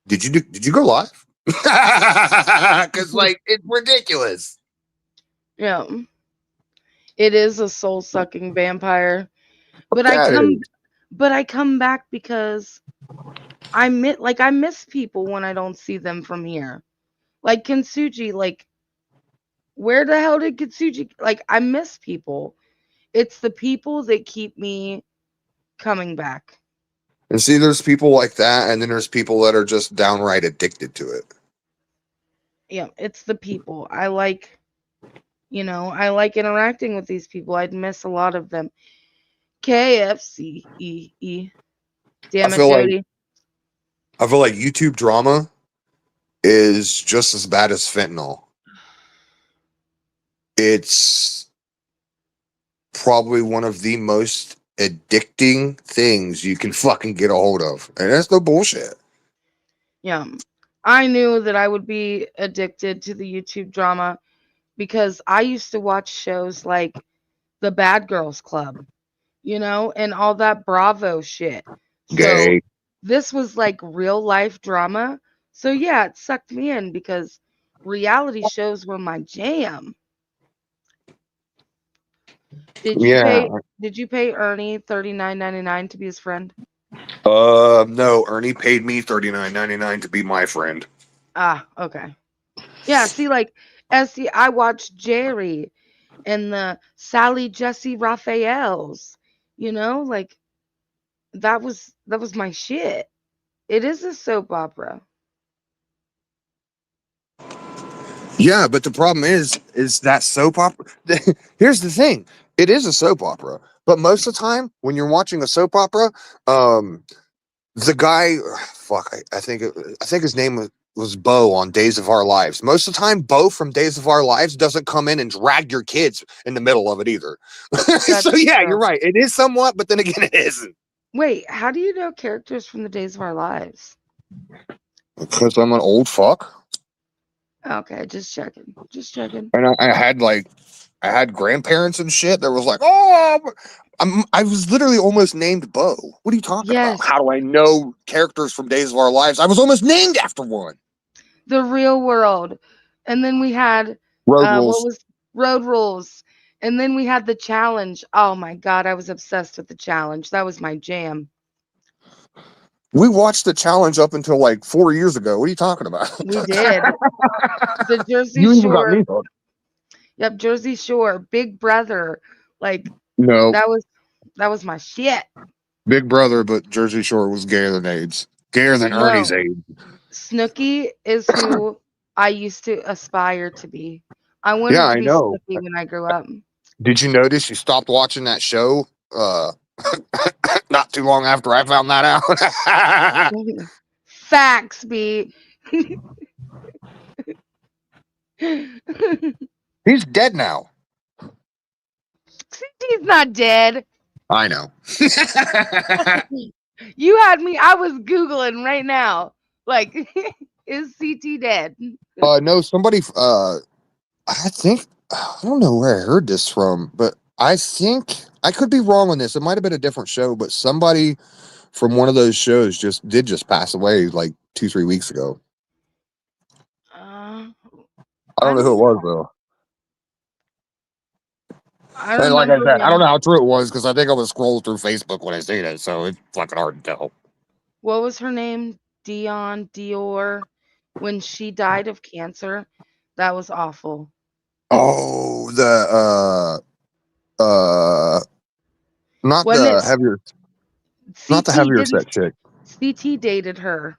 did you go live? Because like it's ridiculous. Yeah, it is a soul sucking vampire. But That I come back because I miss people when I don't see them from here. Like Kintsugi, like where the hell did Kintsugi? Like I miss people. It's the people that keep me coming back. And see, there's people like that, and then there's people that are just downright addicted to it. Yeah, it's the people. I like interacting with these people. I'd miss a lot of them. KFC. I Damn it, feel like Jody. YouTube drama is just as bad as fentanyl. It's probably one of the most addicting things you can fucking get a hold of. And that's no bullshit. Yeah. I knew that I would be addicted to the YouTube drama because I used to watch shows like The Bad Girls Club, and all that Bravo shit. So Gay. this was like real life drama. So yeah, it sucked me in because reality shows were my jam. Did you Yeah. pay Ernie $39.99 to be his friend? No, Ernie paid me $39.99 to be my friend. Ah, okay. Yeah, see, like I watched Jerry and the Sally Jesse Raphaels, like that was my shit. It is a soap opera. Yeah, but the problem is that soap opera. Here's the thing: it is a soap opera, but most of the time when you're watching a soap opera, the guy, fuck, I think his name was Bo on Days of Our Lives. Most of the time, Bo from Days of Our Lives doesn't come in and drag your kids in the middle of it either. So yeah, True. you're right. It is somewhat, but then again, it isn't. Wait, how do you know characters from the Days of Our Lives? Because I'm an old fuck. Okay, just checking. Just checking. And I had grandparents and shit that was like, oh, I was literally almost named Bo. What are you talking about? Yes, How do I know characters from Days of Our Lives? I was almost named after one. the real world. And then we had Road what Rules. was Road Rules. And then we had the challenge. Oh my god, I was obsessed with the challenge. That was my jam. We watched the challenge up until like 4 years ago. What are you talking about? We did. The Jersey You even got Shore. me hooked. Yep, Jersey Shore, Big Brother. Like No, that was my shit. Big Brother, but Jersey Shore was gayer than AIDS. Gayer than Ernie's No, AIDS. Snooki is who I used to aspire to be. I Yeah, wanted to I be know. Snooki when I grew up. Did you notice you stopped watching that show? Not too long after I found that out. Facts, B. He's dead now. CT's not dead. I know. You had me. I was Googling right now. Like, is CT dead? No, somebody. I think I don't know where I heard this from, but I think I could be wrong on this. It might have been a different show, but somebody from one of those shows just pass away like 2-3 weeks ago. Uh, I don't know who it was though. I And like I remember said, I don't when. know how true it was because I think I was scrolling through Facebook when I seen it, so it's fucking hard to tell. What was her name? Dior. When she died of cancer, that was awful. Oh, not Wasn't the it? heavier, not the CT heavier didn't. set chick. CT dated her.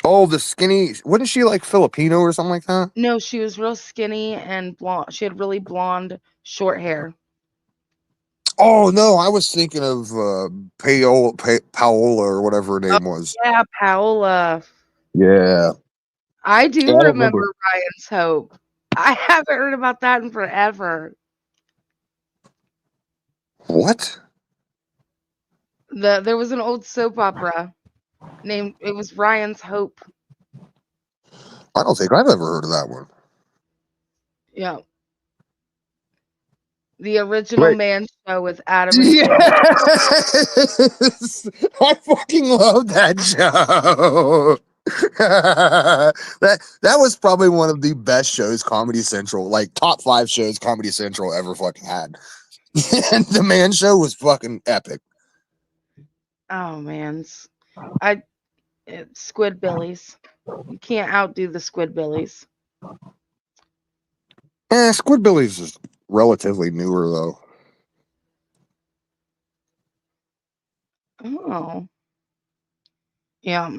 Oh, the skinny. Wasn't she like Filipino or something like that? No, she was real skinny and blonde. She had really blonde, short hair. Oh no, I was thinking of Paola or whatever her Oh, name was. yeah, Paola. Yeah, I yeah, do I don't remember remember. Ryan's Hope. I haven't heard about that in forever. What? There was an old soap opera named it was Ryan's Hope. I don't think I've ever heard of that one. Yeah. The original Wait. man show with Adam and Eve. Yes! I fucking love that show. that was probably one of the best shows Comedy Central, like top 5 shows Comedy Central ever fucking had. And the man show was fucking epic. Oh man. Squidbillies. You can't outdo the Squidbillies. Squidbillies is relatively newer though. Oh. Yeah.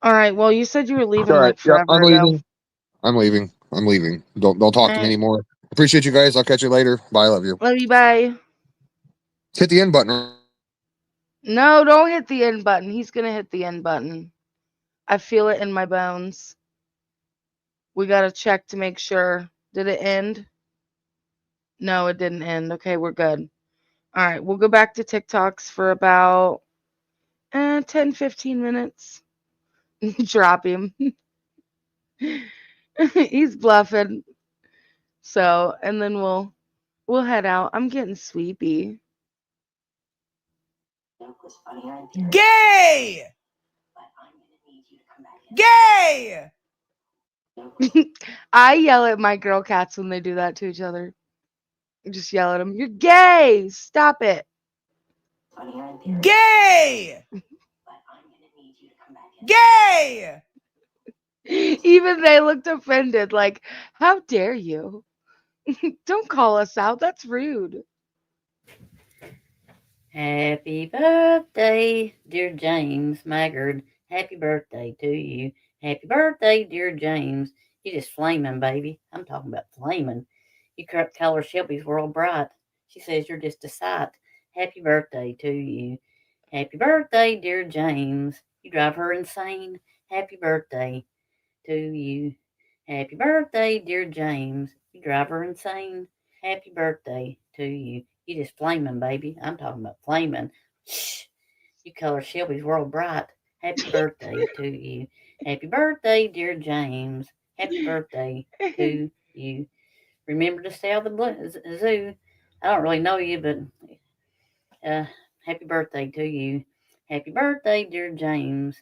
All right. Well, you said you were leaving All right, like yep, I'm forever ago. leaving. I'm leaving. I'm leaving. Don't talk All to me right. anymore. Appreciate you guys. I'll catch you later. Bye. Love you. Love you. Bye. Hit the end button. No, don't hit the end button. He's gonna hit the end button. I feel it in my bones. We gotta check to make sure. Did it end? No, it didn't end. Okay, we're good. All right, we'll go back to TikToks for about 10, 15 minutes. Drop him. He's bluffing. So, and then we'll head out. I'm getting sleepy. Gay! Gay! I yell at my girl cats when they do that to each other. I just yell at them, "You're gay! Stop it!" Gay! Gay! Even they looked offended, like, "How dare you? Don't call us out. That's rude." Happy birthday, dear James Maggard. Happy birthday to you. Happy birthday, dear James. You just flaming, baby. I'm talking about flaming. You call her Shelby's World Bright. She says you're just a sight. Happy birthday to you. Happy birthday, dear James. You drive her insane. Happy birthday to you. Happy birthday, dear James. You drive her insane. Happy birthday to you. You just flaming, baby. I'm talking about flaming. Shh. You color Shelby's world bright. Happy birthday to you. Happy birthday, dear James. Happy birthday to you. Remember to stay out of the zoo. I don't really know you, but happy birthday to you. Happy birthday, dear James.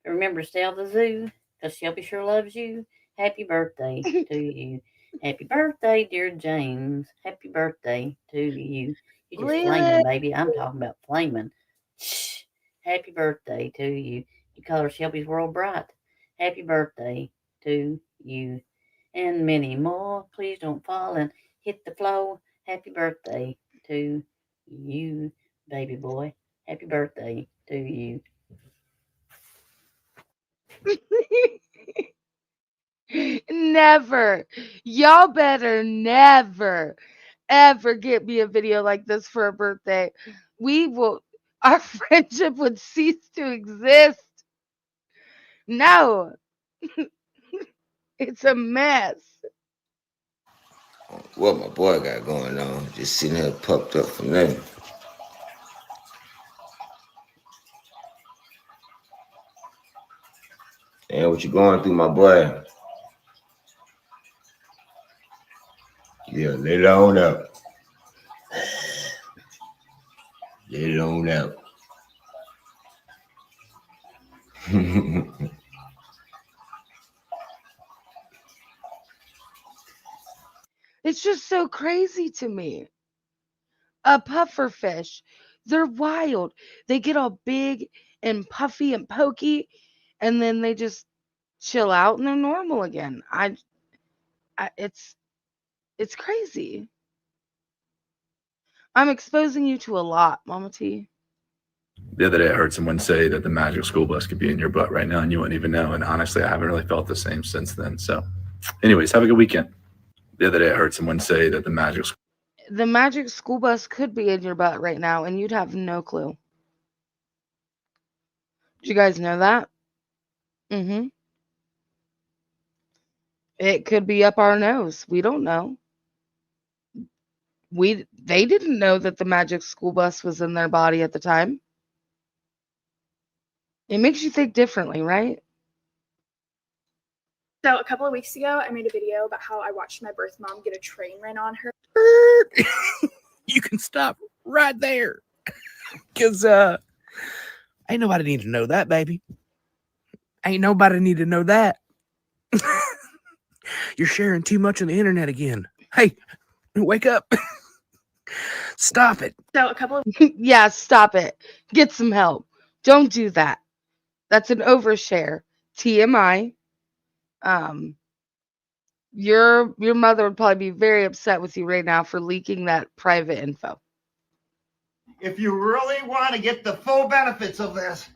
Remember to stay out of the zoo, because Shelby sure loves you. Happy birthday to you. Happy birthday, dear James. Happy birthday to you. You just flaming, baby. I'm talking about flaming. Shh. Happy birthday to you. You color Shelby's world bright. Happy birthday to you. And many more. Please don't fall and hit the floor. Happy birthday to you, baby boy. Happy birthday to you. Never. Y'all better never, ever get me a video like this for a birthday. Our friendship would cease to exist. No. It's a mess. What my boy got going on, just sitting here pumped up for nothing. And what you going through, my boy? Yeah, let it on out. Let it on out. It's just so crazy to me. A pufferfish, they're wild. They get all big and puffy and pokey, and then they just chill out and they're normal again. It's crazy. I'm exposing you to a lot, Mama T. The other day I heard someone say that the magic school bus could be in your butt right now and you wouldn't even know. And honestly, I haven't really felt the same since then. So anyways, have a good weekend. The other day I heard someone say that the magic school bus could be in your butt right now and you'd have no clue. Did you guys know that? Mm-hmm. It could be up our nose. We don't know. They didn't know that the magic school bus was in their body at the time. It makes you think differently, right? So a couple of weeks ago, I made a video about how I watched my birth mom get a train ran on her. You can stop right there. Because ain't nobody need to know that, baby. Ain't nobody need to know that. You're sharing too much on the internet again. Hey, wake up. Stop it. So a couple of yeah, stop it. Get some help. Don't do that. That's an overshare. TMI. Your mother would probably be very upset with you right now for leaking that private info. If you really want to get the full benefits of this,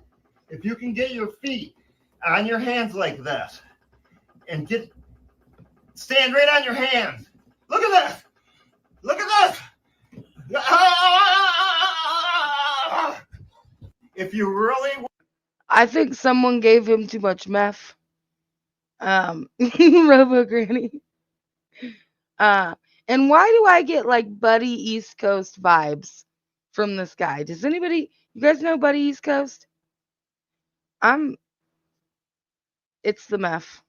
if you can get your feet on your hands like this and stand right on your hands. Look at this. Look at this. If you really I think someone gave him too much meth. Robo Granny. And why do I get like Buddy East Coast vibes from this guy? Does anybody, you guys know Buddy East Coast? It's the meth.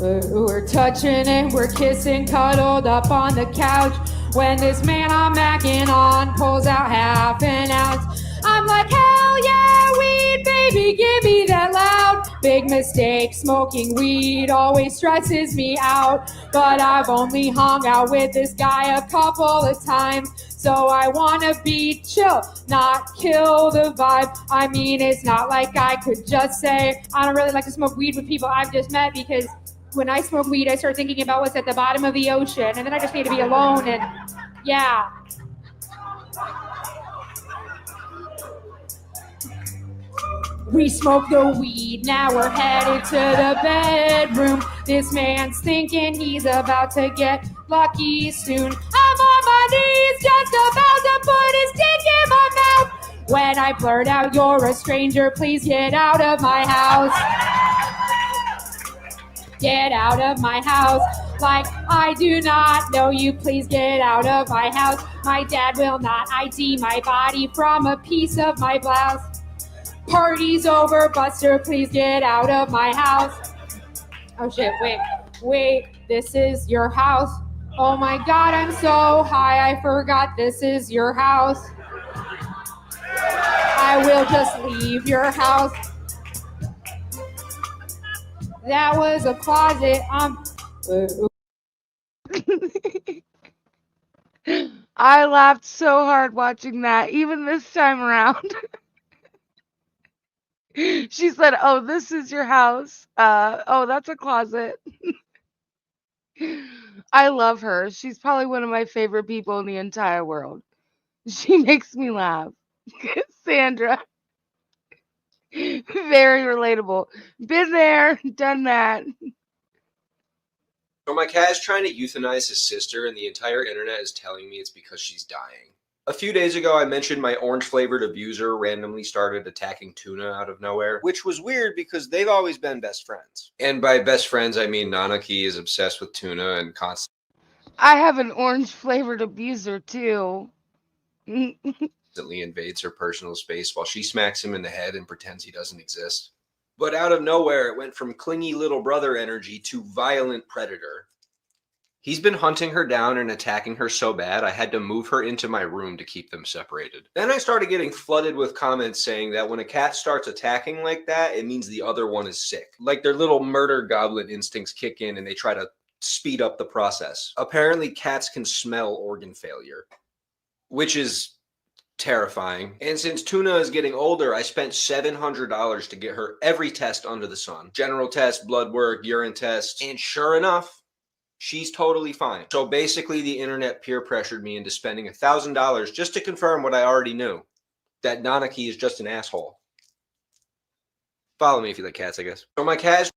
We're touching and we're kissing, cuddled up on the couch. When this man I'm macking on pulls out half an ounce, I'm like, hell yeah, weed, baby, give me that loud. Big mistake, smoking weed always stresses me out. But I've only hung out with this guy a couple of times, so I wanna be chill, not kill the vibe. I mean, it's not like I could just say, I don't really like to smoke weed with people I've just met, because when I smoke weed, I start thinking about what's at the bottom of the ocean, and then I just need to be alone, and yeah. We smoke the weed, now we're headed to the bedroom. This man's thinking he's about to get lucky soon. I'm on my knees, just about to put his dick in my mouth, when I blurt out, you're a stranger, please get out of my house. Get out of my house, like I do not know you, please get out of my house. My dad will not ID my body from a piece of my blouse. Party's over, Buster, please get out of my house. Oh shit, wait, this is your house. Oh my god, I'm so high, I forgot this is your house. I will just leave your house. That was a closet. I laughed so hard watching that, even this time around. She said, "Oh, this is your house. Oh, that's a closet." I love her. She's probably one of my favorite people in the entire world. She makes me laugh. Sandra. Very relatable. Been there, done that. So my cat is trying to euthanize his sister, and the entire internet is telling me it's because she's dying. A few days ago, I mentioned my orange-flavored abuser randomly started attacking Tuna out of nowhere, which was weird because they've always been best friends. And by best friends, I mean Nanaki is obsessed with Tuna and I have an orange-flavored abuser, too. constantly invades her personal space while she smacks him in the head and pretends he doesn't exist. But out of nowhere, it went from clingy little brother energy to violent predator. He's been hunting her down and attacking her so bad, I had to move her into my room to keep them separated. Then I started getting flooded with comments saying that when a cat starts attacking like that, it means the other one is sick. Like their little murder goblin instincts kick in and they try to speed up the process. Apparently, cats can smell organ failure, which is terrifying. And since Tuna is getting older, I spent $700 to get her every test under the sun. General test, blood work, urine test, and sure enough, she's totally fine. So basically the internet peer pressured me into spending $1,000 just to confirm what I already knew. That Nanaki is just an asshole. Follow me if you like cats, I guess. So my cat is...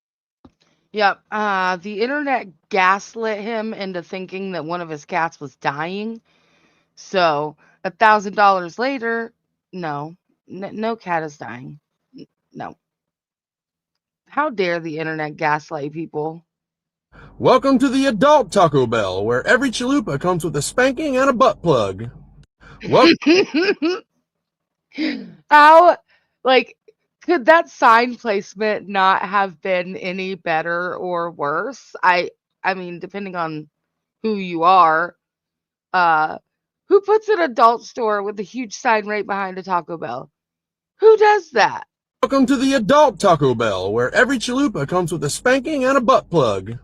Yep. The internet gaslit him into thinking that one of his cats was dying. So $1,000 later, no, no cat is dying. No. How dare the internet gaslight people? Welcome to the adult Taco Bell, where every chalupa comes with a spanking and a butt plug. How, like, could that sign placement not have been any better or worse? I mean, depending on who you are. Who puts an adult store with a huge sign right behind a Taco Bell? Who does that? Welcome to the adult Taco Bell, where every chalupa comes with a spanking and a butt plug.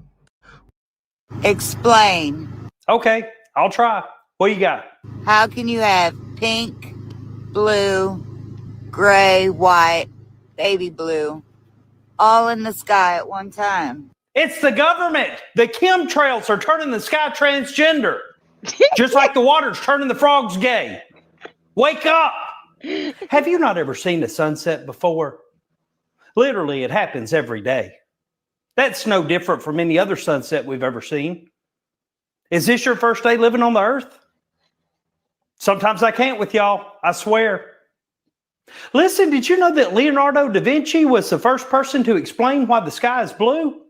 Explain. Okay, I'll try. What you got? How can you have pink, blue, gray, white, baby blue, all in the sky at one time? It's the government. The chemtrails are turning the sky transgender. Just like the water's turning the frogs gay. Wake up. Have you not ever seen the sunset before? Literally, it happens every day. That's no different from any other sunset we've ever seen. Is this your first day living on the earth? Sometimes I can't with y'all, I swear. Listen, did you know that Leonardo da Vinci was the first person to explain why the sky is blue?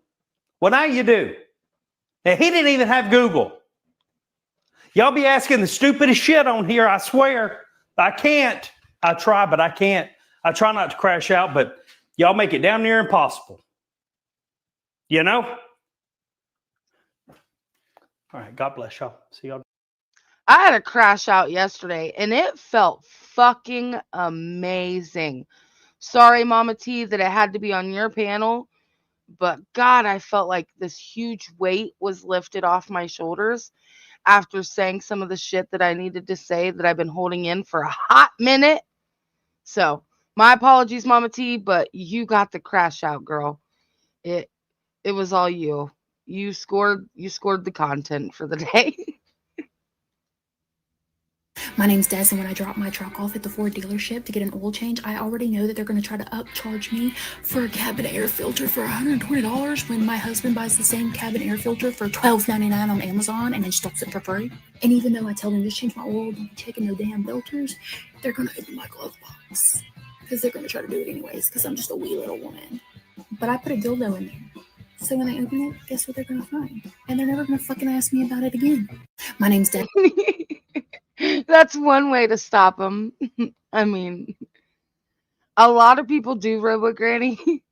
Well, now you do. And he didn't even have Google. Y'all be asking the stupidest shit on here, I swear. I can't. I try, but I can't. I try not to crash out, but y'all make it damn near impossible. You know? All right, God bless y'all. See y'all. I had a crash out yesterday, and it felt fucking amazing. Sorry, Mama T, that it had to be on your panel, but God, I felt like this huge weight was lifted off my shoulders after saying some of the shit that I needed to say that I've been holding in for a hot minute. So, my apologies, Mama T, but you got the crash out, girl. It was all you. You scored the content for the day. My name's Des, and when I drop my truck off at the Ford dealership to get an oil change, I already know that they're going to try to upcharge me for a cabin air filter for $120 when my husband buys the same cabin air filter for $12.99 on Amazon and installs it for free. And even though I tell them just change my oil, don't be checking no damn filters, they're going to open my glove box because they're going to try to do it anyways because I'm just a wee little woman. But I put a dildo in there. So when they open it, guess what they're going to find? And they're never going to fucking ask me about it again. My name's Des. That's one way to stop them. I mean, a lot of people do Robo Granny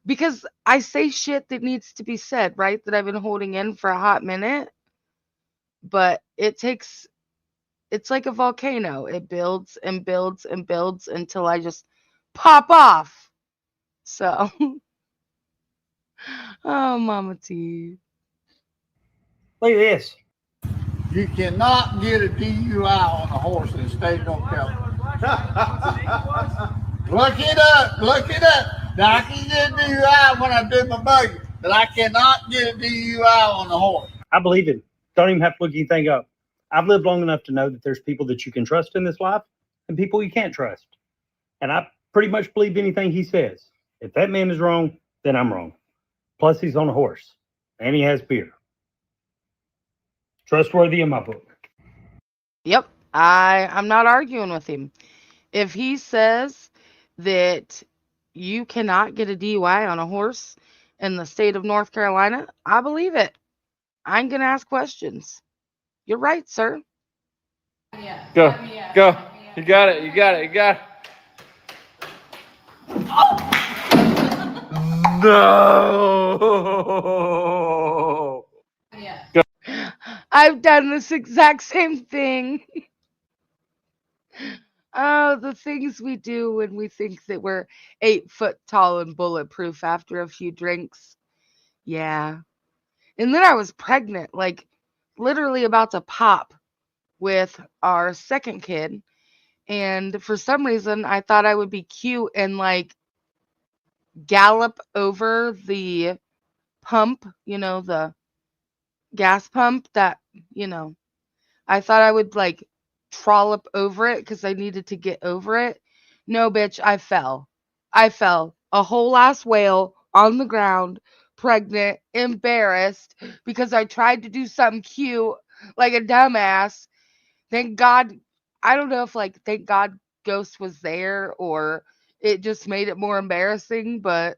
because I say shit that needs to be said, right? That I've been holding in for a hot minute. But it's like a volcano. It builds and builds and builds until I just pop off. So, oh, Mama T. Look at this. You cannot get a DUI on a horse in the state of North Carolina. Look it up. Look it up. Now, I can get a DUI when I do my buggy, but I cannot get a DUI on a horse. I believe it. Don't even have to look anything up. I've lived long enough to know that there's people that you can trust in this life and people you can't trust. And I pretty much believe anything he says. If that man is wrong, then I'm wrong. Plus, he's on a horse and he has beer. Trustworthy in my book. Yep, I'm not arguing with him. If he says that you cannot get a DUI on a horse in the state of North Carolina, I believe it. I ain't gonna ask questions. You're right, sir. Go. Go. You got it. You got it. You got it. No. Go. I've done this exact same thing. Oh, the things we do when we think that we're 8 foot tall and bulletproof after a few drinks. Yeah. And then I was pregnant, like literally about to pop with our second kid. And for some reason, I thought I would be cute and like gallop over the pump, the gas pump that, I thought I would like trollop over it because I needed to get over it. No, bitch, I fell. I fell. A whole ass whale on the ground, pregnant, embarrassed because I tried to do something cute like a dumbass. Thank God. I don't know if thank God Ghost was there or it just made it more embarrassing, but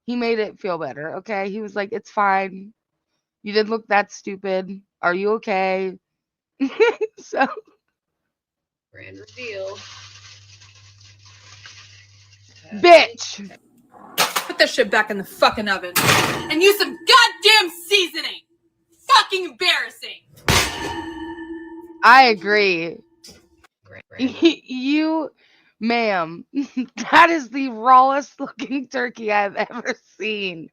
he made it feel better. Okay. He was like, it's fine. You didn't look that stupid. Are you okay? So, Grand reveal. bitch. Put that shit back in the fucking oven and use some goddamn seasoning. Fucking embarrassing. I agree. You, ma'am, that is the rawest looking turkey I've ever seen.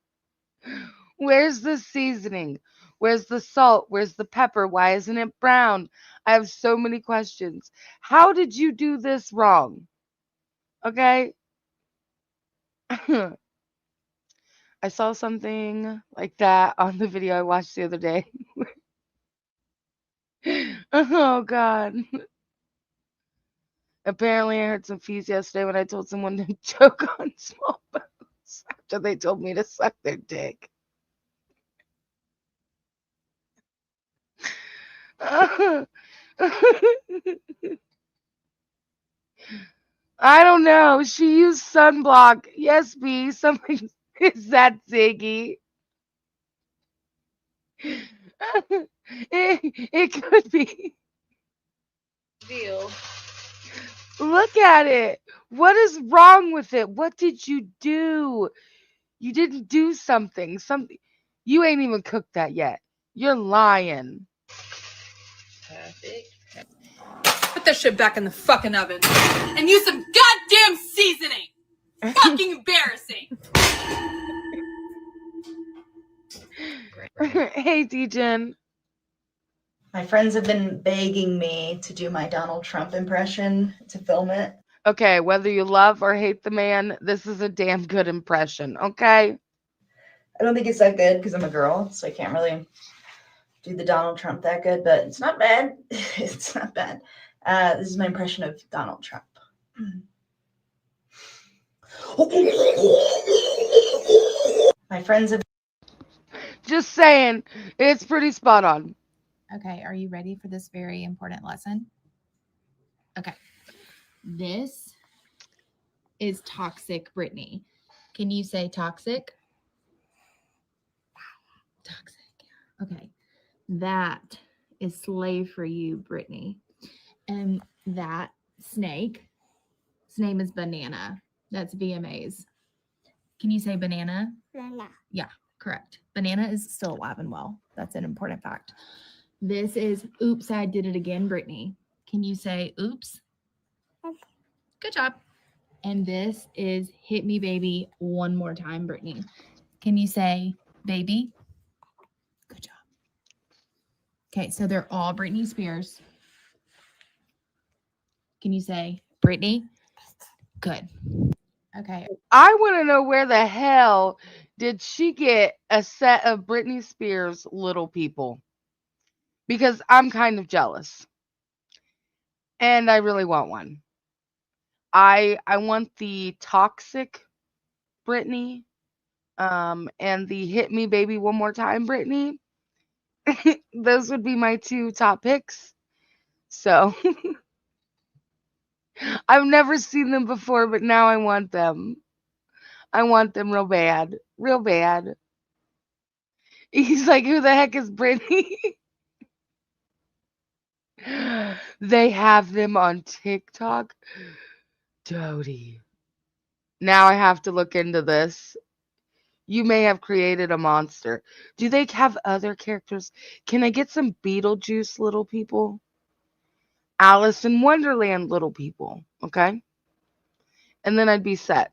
Where's the seasoning? Where's the salt? Where's the pepper? Why isn't it brown? I have so many questions. How did you do this wrong? Okay. I saw something like that on the video I watched the other day. Oh, God. Apparently, I heard some fees yesterday when I told someone to choke on small bones after they told me to suck their dick. I don't know. She used sunblock. Yes, B. Something is that Ziggy. It could be. Deal. Look at it. What is wrong with it? What did you do? You didn't do something. You ain't even cooked that yet. You're lying. Perfect. Put that shit back in the fucking oven and use some goddamn seasoning. Fucking embarrassing. Hey, Dejan. My friends have been begging me to do my Donald Trump impression to film it. Okay, whether you love or hate the man, this is a damn good impression, okay? I don't think it's that good because I'm a girl, so I can't really do the Donald Trump that good, but it's not bad. It's not bad. This is my impression of Donald Trump. My friends have... Just saying, it's pretty spot on. Okay, are you ready for this very important lesson? Okay. This is toxic, Brittany. Can you say toxic? Toxic. Okay. That is slave for you, Brittany. And that snake, its name is Banana. That's VMA's. Can you say banana? Banana. Yeah, correct. Banana is still alive and well. That's an important fact. This is Oops, I Did It Again, Brittany. Can you say oops? Good job. And this is Hit Me Baby One More Time, Brittany. Can you say baby? Good job. Okay, so they're all Britney Spears. Can you say Brittany? Good. Okay. I want to know where the hell did she get a set of Britney Spears Little People? Because I'm kind of jealous. And I really want one. I want the Toxic Britney, and the Hit Me Baby One More Time Britney. Those would be my two top picks. So I've never seen them before, but now I want them. I want them real bad. Real bad. He's like, who the heck is Britney? They have them on TikTok. Dodie. Now I have to look into this. You may have created a monster. Do they have other characters? Can I get some Beetlejuice Little People? Alice in Wonderland Little People. Okay. And then I'd be set.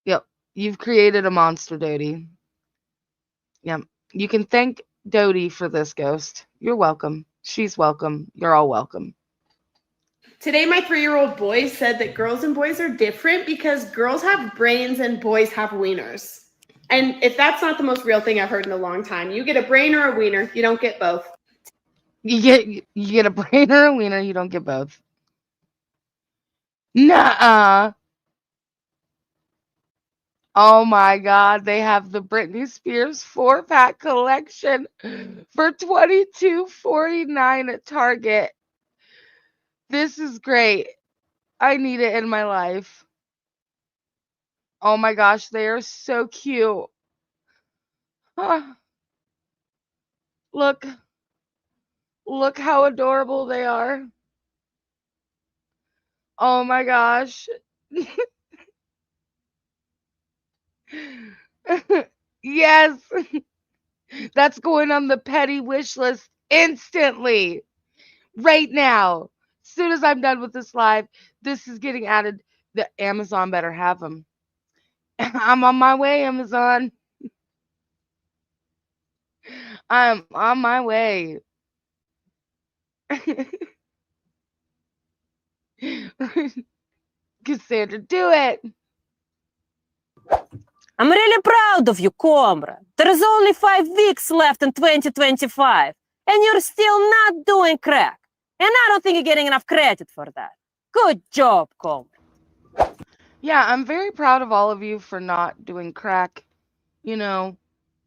Yep. You've created a monster, Dodie. Yep. You can thank Dodie for this, Ghost. You're welcome. She's welcome. You're all welcome. Today, my 3-year-old boy said that girls and boys are different because girls have brains and boys have wieners. And if that's not the most real thing I've heard in a long time, you get a brain or a wiener. You don't get both. You get a brain or a wiener. You don't get both. Nuh-uh. Oh my God, they have the Britney Spears 4-pack collection for $22.49 at Target. This is great. I need it in my life. Oh my gosh, they are so cute. Look. Look how adorable they are. Oh my gosh. Yes. That's going on the petty wish list instantly. Right now. As soon as I'm done with this live, this is getting added. The Amazon better have them. I'm on my way, Amazon. I'm on my way. Cassandra, do it. I'm really proud of you, comrade. There's only 5 weeks left in 2025, and you're still not doing crack. And I don't think you're getting enough credit for that. Good job, comrade. Yeah, I'm very proud of all of you for not doing crack. You know,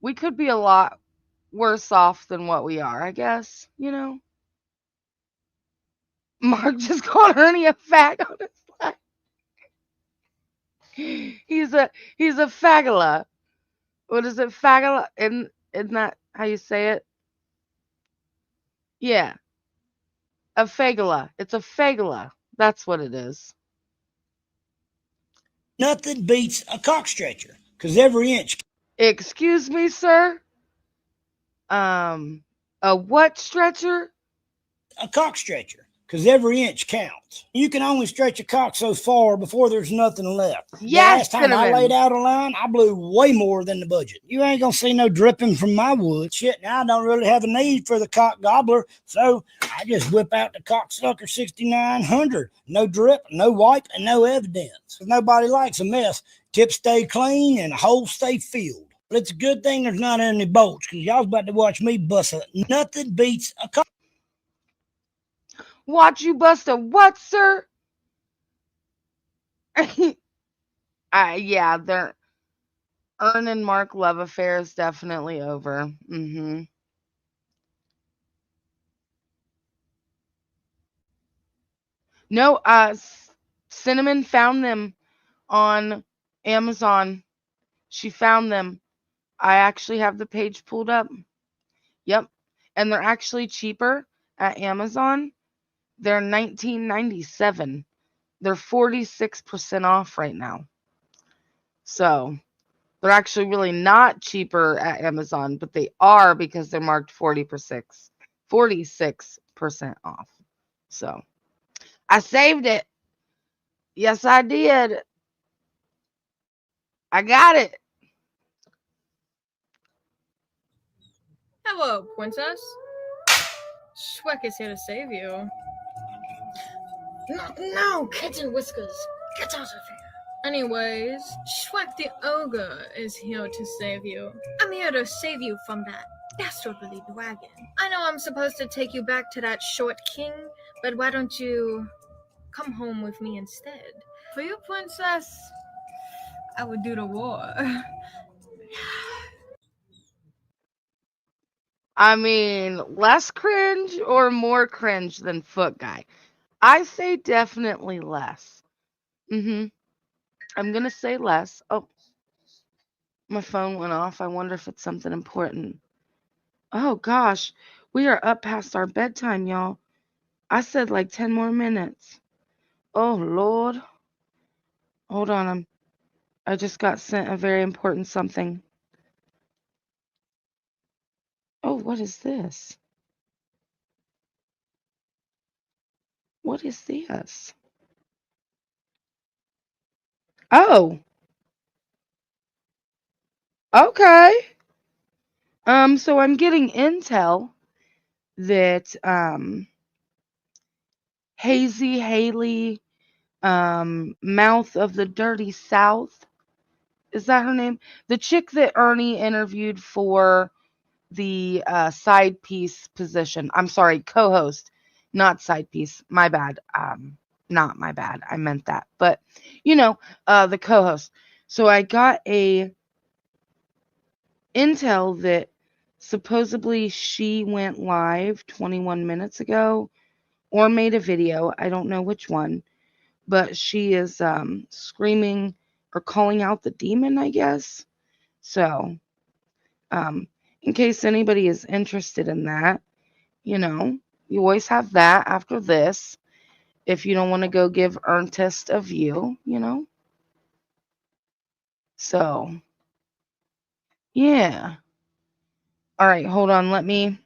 we could be a lot worse off than what we are, I guess, you know. Mark just called Ernie a fag on his live. He's a fagula. What is it, fagula? Isn't that how you say it? Yeah. A fagula. It's a fagula. That's what it is. Nothing beats a cock stretcher, because every inch. Excuse me, sir? A what stretcher? A cock stretcher, because every inch counts. You can only stretch a cock so far before there's nothing left. Yes, the last time I cinnamon. laid out a line, I blew way more than the budget. You ain't gonna see no dripping from my wood. Shit, now I don't really have a need for the cock gobbler, so I just whip out the cocksucker 6900. No drip, no wipe, and no evidence. Nobody likes a mess. Tips stay clean and holes stay filled. But it's a good thing there's not any bolts, because y'all's about to watch me bust a nothing beats a cock. Watch you bust a what, sir? Yeah, they're Ern and Mark love affair is definitely over. No, Cinnamon found them on Amazon. She found them. I actually have the page pulled up. Yep. and they're actually cheaper at Amazon. They're $19.97. They're 46% off right now. So they're actually really not cheaper at Amazon, but they are because they're marked 46% off. So I saved it. Yes, I did. I got it. Hello, princess. Schweck is here to save you. No, kitten whiskers. Get out of here. Anyways, Schweck the ogre is here to save you. I'm here to save you from that dastardly dragon. I know I'm supposed to take you back to that short king, but why don't you come home with me instead? For you, princess, I would do the war. I mean, less cringe or more cringe than Foot Guy? I say definitely less. I'm gonna say less. Oh, my phone went off. I wonder if it's something important. Oh gosh, we are up past our bedtime, y'all. I said like 10 more minutes. Oh Lord. Hold on, I just got sent a very important something. Oh, what is this? What is this? Oh. Okay. So I'm getting intel that Hazy Haley, Mouth of the Dirty South, is that her name? The chick that Ernie interviewed for the side piece position. I'm sorry, co-host, not side piece. My bad. Not my bad. I meant that. But the co-host. So I got a intel that supposedly she went live 21 minutes ago or made a video. I don't know which one, but she is screaming or calling out the demon, I guess. So, in case anybody is interested in that, you always have that after this. If you don't want to go give Ernest a view. So, yeah. All right, hold on. Let me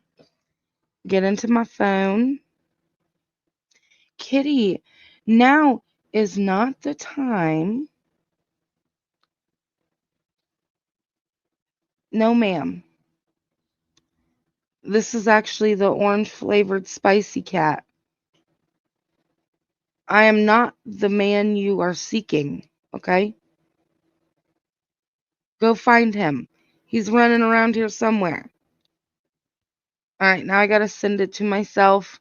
get into my phone. Kitty, now is not the time. No, ma'am. This is actually the orange flavored spicy cat. I am not the man you are seeking, okay? Go find him. He's running around here somewhere. All right, now I got to send it to myself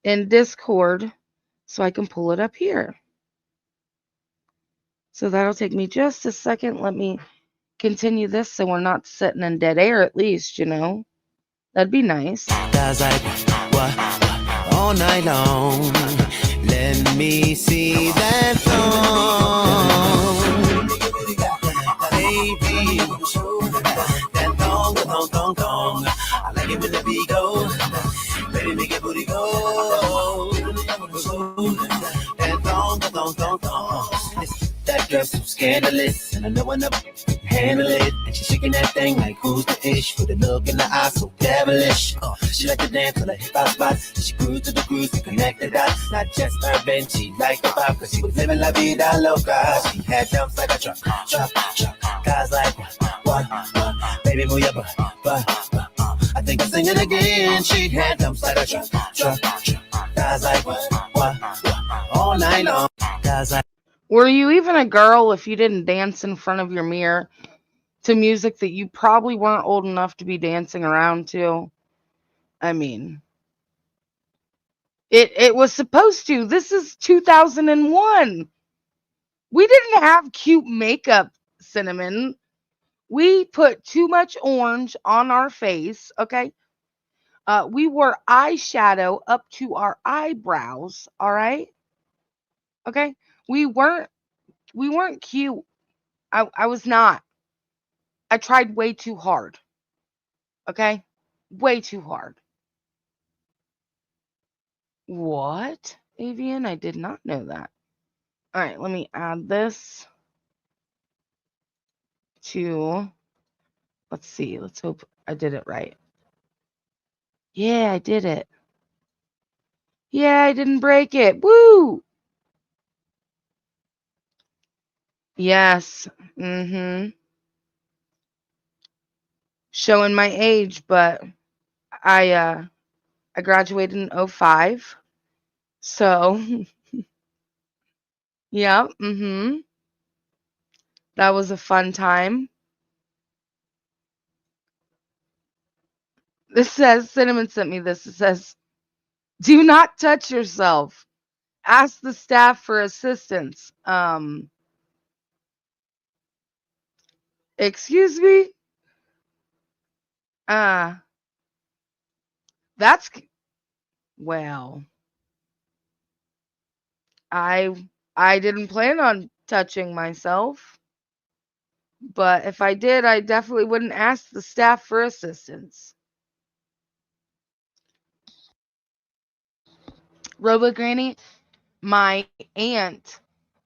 in Discord so I can pull it up here. So that'll take me just a second. Let me continue this so we're not sitting in dead air at least, That'd be nice. Guys like what all night long. Let me see that thong. Baby, that thong. I like it when the beat go. Baby, make it booty go. That thong. That dress so scandalous, and I know I never handle it. And she's shaking that thing like who's the ish, with a look in the eye so devilish. She like to dance on the hip hop spot. She grew to the cruise to connect the dots. Not just urban, she liked the pop, cause she was living la vida loca. She had dumps like a truck. Guys like what? Baby, move your butt. I think I'm singing again. She had dumps like a truck. Guys like what? All night long. Guys like. Were you even a girl if you didn't dance in front of your mirror to music that you probably weren't old enough to be dancing around to? I mean, it was supposed to. This is 2001. We didn't have cute makeup, Cinnamon. We put too much orange on our face, okay? We wore eyeshadow up to our eyebrows, all right? Okay? We weren't cute. I was not. I tried way too hard. Okay? Way too hard. What? Avian? I did not know that. All right, let me add this to, let's see, let's hope I did it right. Yeah, I did it. Yeah, I didn't break it. Woo! Yes. Mm-hmm. Showing my age, but I graduated in 05. So, yeah, mm-hmm. That was a fun time. This says, Cinnamon sent me this. It says, do not touch yourself. Ask the staff for assistance. Excuse me? Uh, that's, well, I didn't plan on touching myself, but if I did, I definitely wouldn't ask the staff for assistance. Robo Granny, my aunt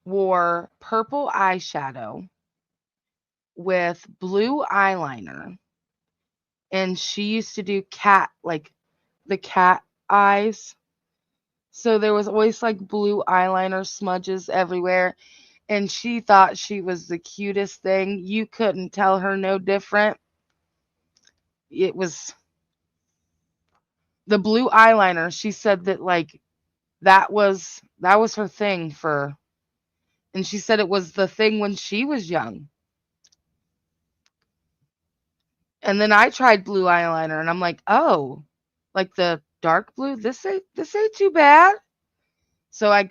wore purple eyeshadow with blue eyeliner, and she used to do like the cat eyes. So there was always like blue eyeliner smudges everywhere, and she thought she was the cutest thing. You couldn't tell her no different. It was the blue eyeliner. She said that like that was her thing for, and she said it was the thing when she was young. And then I tried blue eyeliner and I'm like, "Oh, like the dark blue, this ain't too bad." So I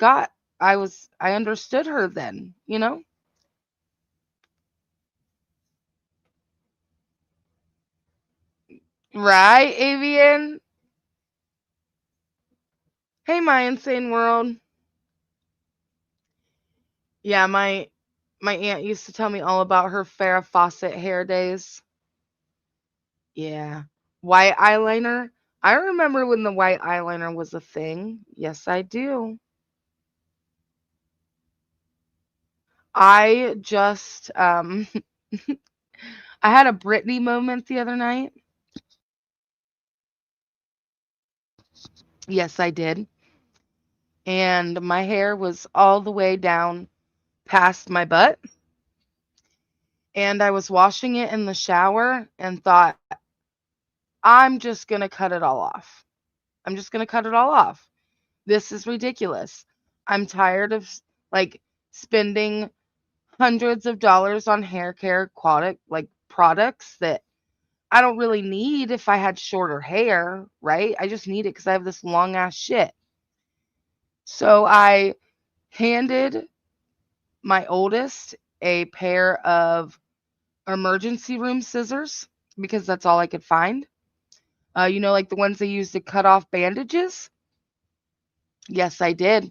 understood her then, you know? Right, Avian? Hey, my insane world. Yeah, my aunt used to tell me all about her Farrah Fawcett hair days. Yeah. White eyeliner. I remember when the white eyeliner was a thing. Yes, I do. I just I had a Britney moment the other night. Yes, I did. And my hair was all the way down past my butt. And I was washing it in the shower and thought, I'm just going to cut it all off. I'm just going to cut it all off. This is ridiculous. I'm tired of like spending hundreds of dollars on hair care products that I don't really need if I had shorter hair, right? I just need it because I have this long ass shit. So I handed my oldest a pair of emergency room scissors because that's all I could find. Like the ones they use to cut off bandages. Yes, I did.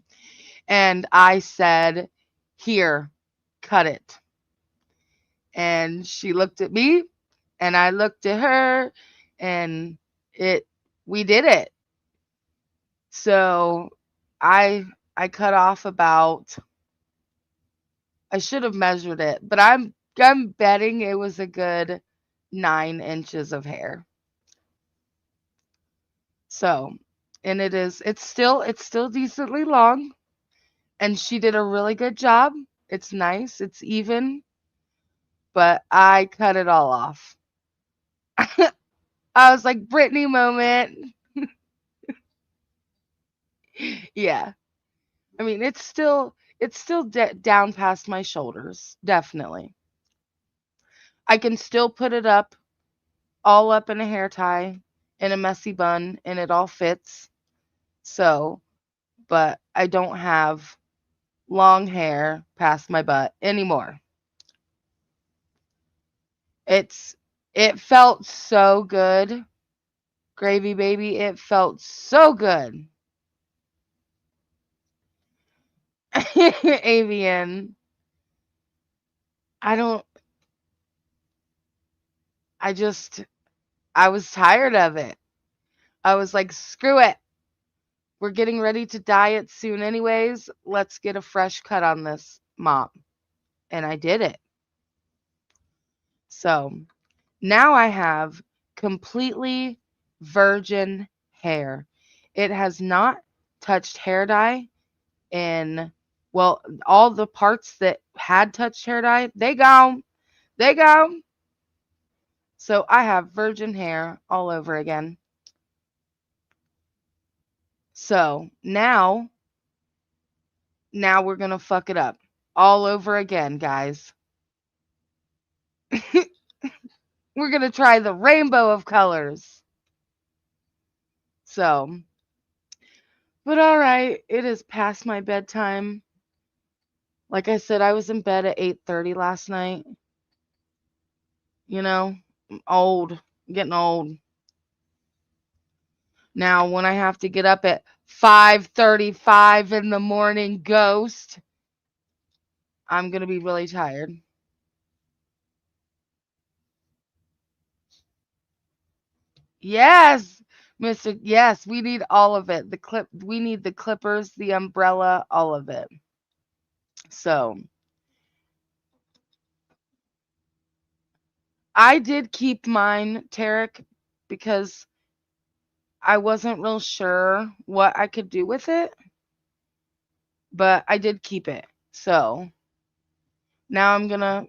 And I said, "Here, cut it." And she looked at me and I looked at her and we did it. So I cut off about, I should have measured it, but I'm betting it was a good 9 inches of hair. So, and it's still decently long, and she did a really good job. It's nice, it's even, but I cut it all off. I was like, Brittany moment. Yeah. I mean, it's still down past my shoulders, definitely. I can still put it up all up in a hair tie in a messy bun and it all fits. So, but I don't have long hair past my butt anymore. It's it felt so good. Gravy baby, it felt so good. Avian. I don't I just I was tired of it. I was like, screw it. We're getting ready to diet soon anyways. Let's get a fresh cut on this mop. And I did it. So now I have completely virgin hair. It has not touched hair dye in, well, all the parts that had touched hair dye, they go. They go. So I have virgin hair all over again. So now we're going to fuck it up all over again, guys. We're going to try the rainbow of colors. So, but all right, it is past my bedtime. Like I said, I was in bed at 8:30 last night. You know, I'm old, I'm getting old. Now, when I have to get up at 5:35 in the morning, ghost, I'm going to be really tired. Yes, Mr. Yes, we need all of it. We need the clippers, the umbrella, all of it. So, I did keep mine, Tarek, because I wasn't real sure what I could do with it, but I did keep it. So, now I'm going to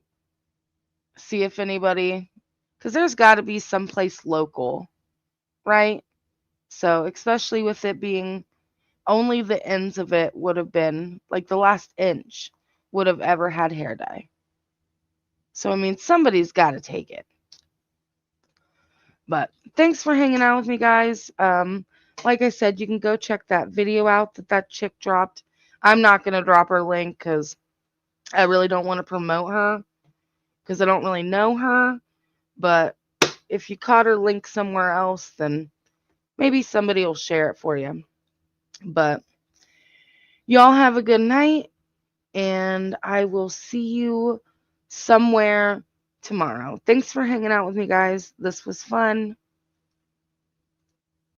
see if anybody, because there's got to be someplace local, right? So, especially with it being only the ends of it would have been, like the last inch would have ever had hair dye. So, I mean, somebody's got to take it. But thanks for hanging out with me, guys. Like I said, you can go check that video out that chick dropped. I'm not going to drop her link because I really don't want to promote her because I don't really know her. But if you caught her link somewhere else, then maybe somebody will share it for you. But y'all have a good night, and I will see you somewhere tomorrow. Thanks for hanging out with me, guys. This was fun.